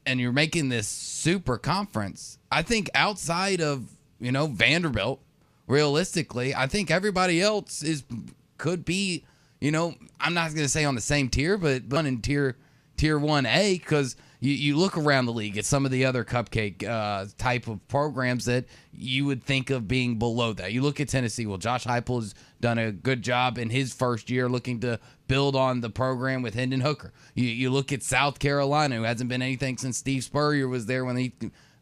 and you're making this super conference. I think outside of, Vanderbilt, realistically, I think everybody else could be, I'm not going to say on the same tier, but in tier 1A, because you look around the league at some of the other cupcake type of programs that you would think of being below that. You look at Tennessee. Well, Josh Heupel has done a good job in his first year looking to build on the program with Hendon Hooker. You look at South Carolina, who hasn't been anything since Steve Spurrier was there when he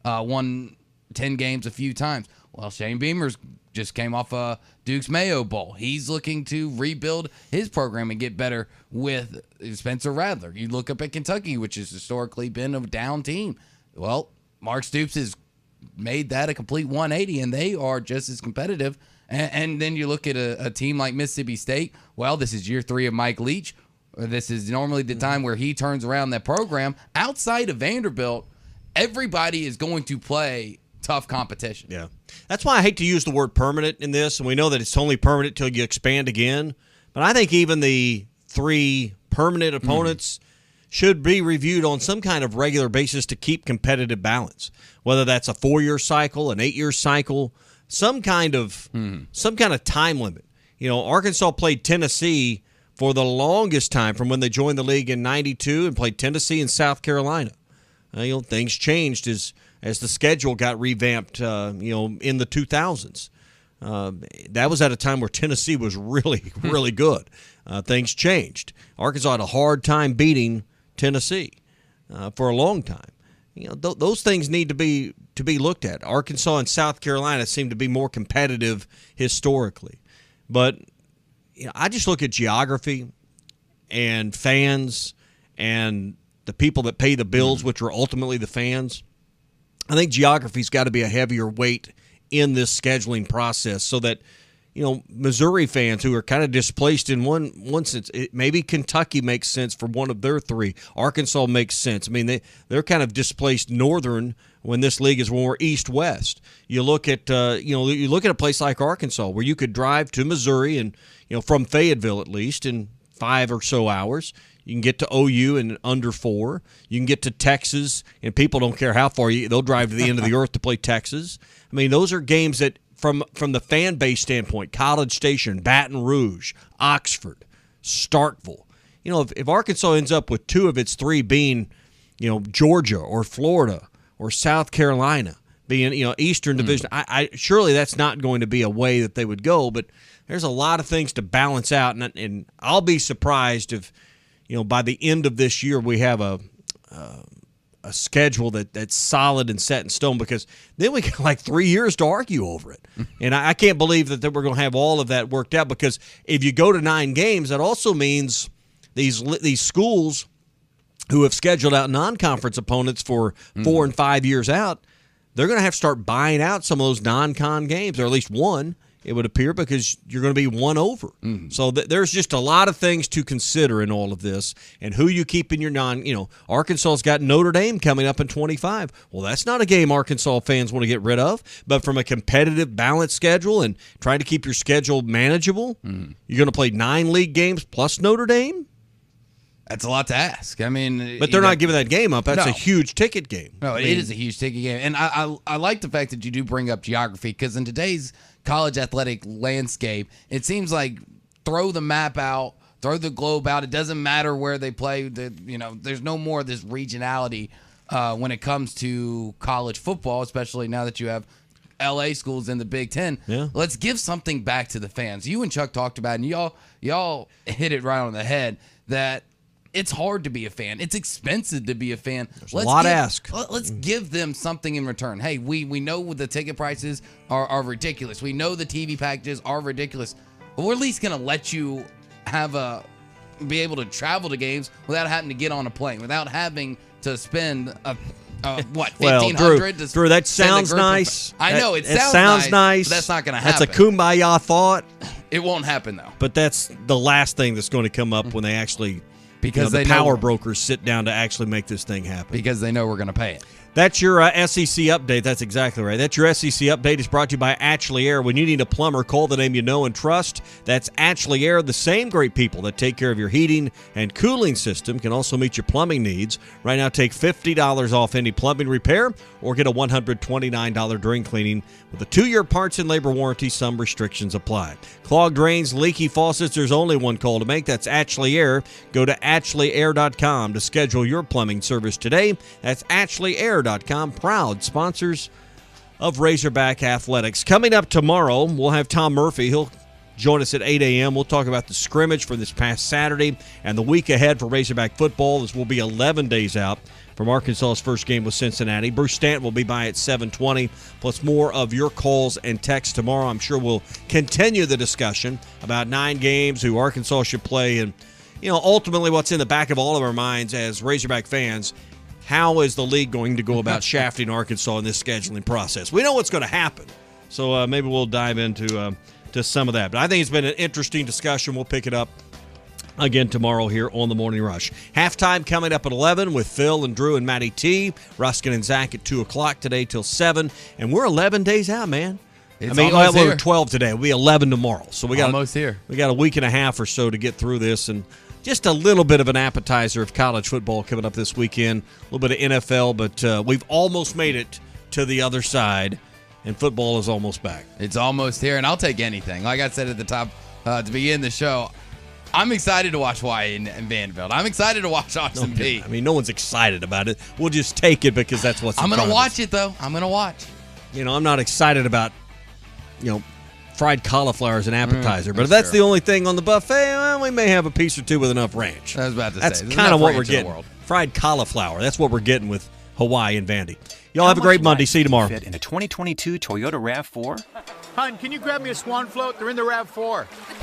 won 10 games a few times. Well, Shane Beamer's just came off a Duke's Mayo Bowl. He's looking to rebuild his program and get better with Spencer Rattler. You look up at Kentucky, which has historically been a down team. Well, Mark Stoops has made that a complete 180, and they are just as competitive. And then you look at a team like Mississippi State. Well, this is year 3 of Mike Leach. This is normally the time where he turns around that program. Outside of Vanderbilt, everybody is going to play tough competition. Yeah. That's why I hate to use the word permanent in this, and we know that it's only permanent till you expand again. But I think even the 3 permanent opponents should be reviewed on some kind of regular basis to keep competitive balance, whether that's a 4-year cycle, an 8-year cycle, some kind of time limit. You know, Arkansas played Tennessee for the longest time from when they joined the league in '92 and played Tennessee and South Carolina. Things changed as the schedule got revamped, in the 2000s. That was at a time where Tennessee was really, really good. Things changed. Arkansas had a hard time beating Tennessee for a long time. Those things need to be looked at. Arkansas and South Carolina seem to be more competitive historically. But I just look at geography and fans and the people that pay the bills, which are ultimately the fans. I think geography's got to be a heavier weight in this scheduling process so that, Missouri fans who are kind of displaced in one sense, maybe Kentucky makes sense for one of their 3. Arkansas makes sense. I mean, they're kind of displaced northern when this league is more east-west. You look at you look at a place like Arkansas where you could drive to Missouri and from Fayetteville at least in 5 or so hours. You can get to OU in under 4. You can get to Texas, and people don't care how far they'll drive to the end of the earth to play Texas. I mean, those are games that, from the fan base standpoint, College Station, Baton Rouge, Oxford, Starkville. If Arkansas ends up with 2 of its 3 being, Georgia or Florida or South Carolina, being, Eastern Division, I surely that's not going to be a way that they would go. But there's a lot of things to balance out, and I'll be surprised if, by the end of this year we have a schedule that's solid and set in stone, because then we got like 3 years to argue over it. And I can't believe that we're going to have all of that worked out, because if you go to 9 games, that also means these schools who have scheduled out non-conference opponents for 4 and 5 years out, they're going to have to start buying out some of those non-con games, or at least one, it would appear, because you're going to be one over. So there's just a lot of things to consider in all of this, and who you keep in your Arkansas's got Notre Dame coming up in 25. Well, that's not a game Arkansas fans want to get rid of, but from a competitive, balanced schedule and trying to keep your schedule manageable, you're going to play 9 league games plus Notre Dame? That's a lot to ask. I mean, but they're not giving that game up. That's a huge ticket game. No, it is a huge ticket game. And I like the fact that you do bring up geography, because in today's college athletic landscape, it seems like throw the map out, throw the globe out. It doesn't matter where they play. There's no more of this regionality when it comes to college football, especially now that you have LA schools in the Big Ten. Yeah. Let's give something back to the fans. You and Chuck talked about it, and y'all hit it right on the head, that it's hard to be a fan. It's expensive to be a fan. There's a lot to ask. Let's give them something in return. Hey, we know the ticket prices are ridiculous. We know the TV packages are ridiculous. But we're at least going to let you be able to travel to games without having to get on a plane, without having to spend $1,500? Drew, that sounds nice. I know it sounds nice. But that's not going to happen. That's a kumbaya thought. It won't happen though. But that's the last thing that's going to come up when they actually. Because the power brokers sit down to actually make this thing happen. Because they know we're going to pay it. That's your SEC update. That's exactly right. That's your SEC update. It's brought to you by Ashley Air. When you need a plumber, call the name you know and trust. That's Ashley Air. The same great people that take care of your heating and cooling system can also meet your plumbing needs. Right now, take $50 off any plumbing repair or get a $129 drain cleaning with a 2-year parts and labor warranty. Some restrictions apply. Clogged drains, leaky faucets, there's only one call to make. That's Ashley Air. Go to ashley.air.com to schedule your plumbing service today. That's ashley.air.com. Proud sponsors of Razorback Athletics. Coming up tomorrow, we'll have Tom Murphy. He'll join us at 8 a.m. We'll talk about the scrimmage for this past Saturday and the week ahead for Razorback football. This will be 11 days out from Arkansas's first game with Cincinnati. Bruce Stanton will be by at 7:20, plus more of your calls and texts tomorrow. I'm sure we'll continue the discussion about 9 games, who Arkansas should play, and ultimately what's in the back of all of our minds as Razorback fans. How is the league going to go about shafting Arkansas in this scheduling process? We know what's going to happen, so maybe we'll dive into to some of that. But I think it's been an interesting discussion. We'll pick it up again tomorrow here on the Morning Rush. Halftime coming up at 11 with Phil and Drew and Matty T. Ruskin and Zach at 2 o'clock today till 7. And we're 11 days out, man. We're 12 today. We'll be 11 tomorrow. So we got almost here. We got a week and a half or so to get through this, and just a little bit of an appetizer of college football coming up this weekend. A little bit of NFL, but we've almost made it to the other side, and football is almost back. It's almost here, and I'll take anything. Like I said at the top to begin the show, I'm excited to watch Hawaii and Vanderbilt. I'm excited to watch Austin Peay. I mean, no one's excited about it. We'll just take it because that's what's I'm going to watch it, though. I'm going to watch. I'm not excited about, fried cauliflower as an appetizer. But if that's the only thing on the buffet, well, we may have a piece or two with enough ranch. I was about to that's say. That's kind of what we're getting. Fried cauliflower. That's what we're getting with Hawaii and Vandy. Y'all have a great Monday. See you tomorrow. Fit in a 2022 Toyota RAV4? Hun, can you grab me a Swan float? They're in the RAV4.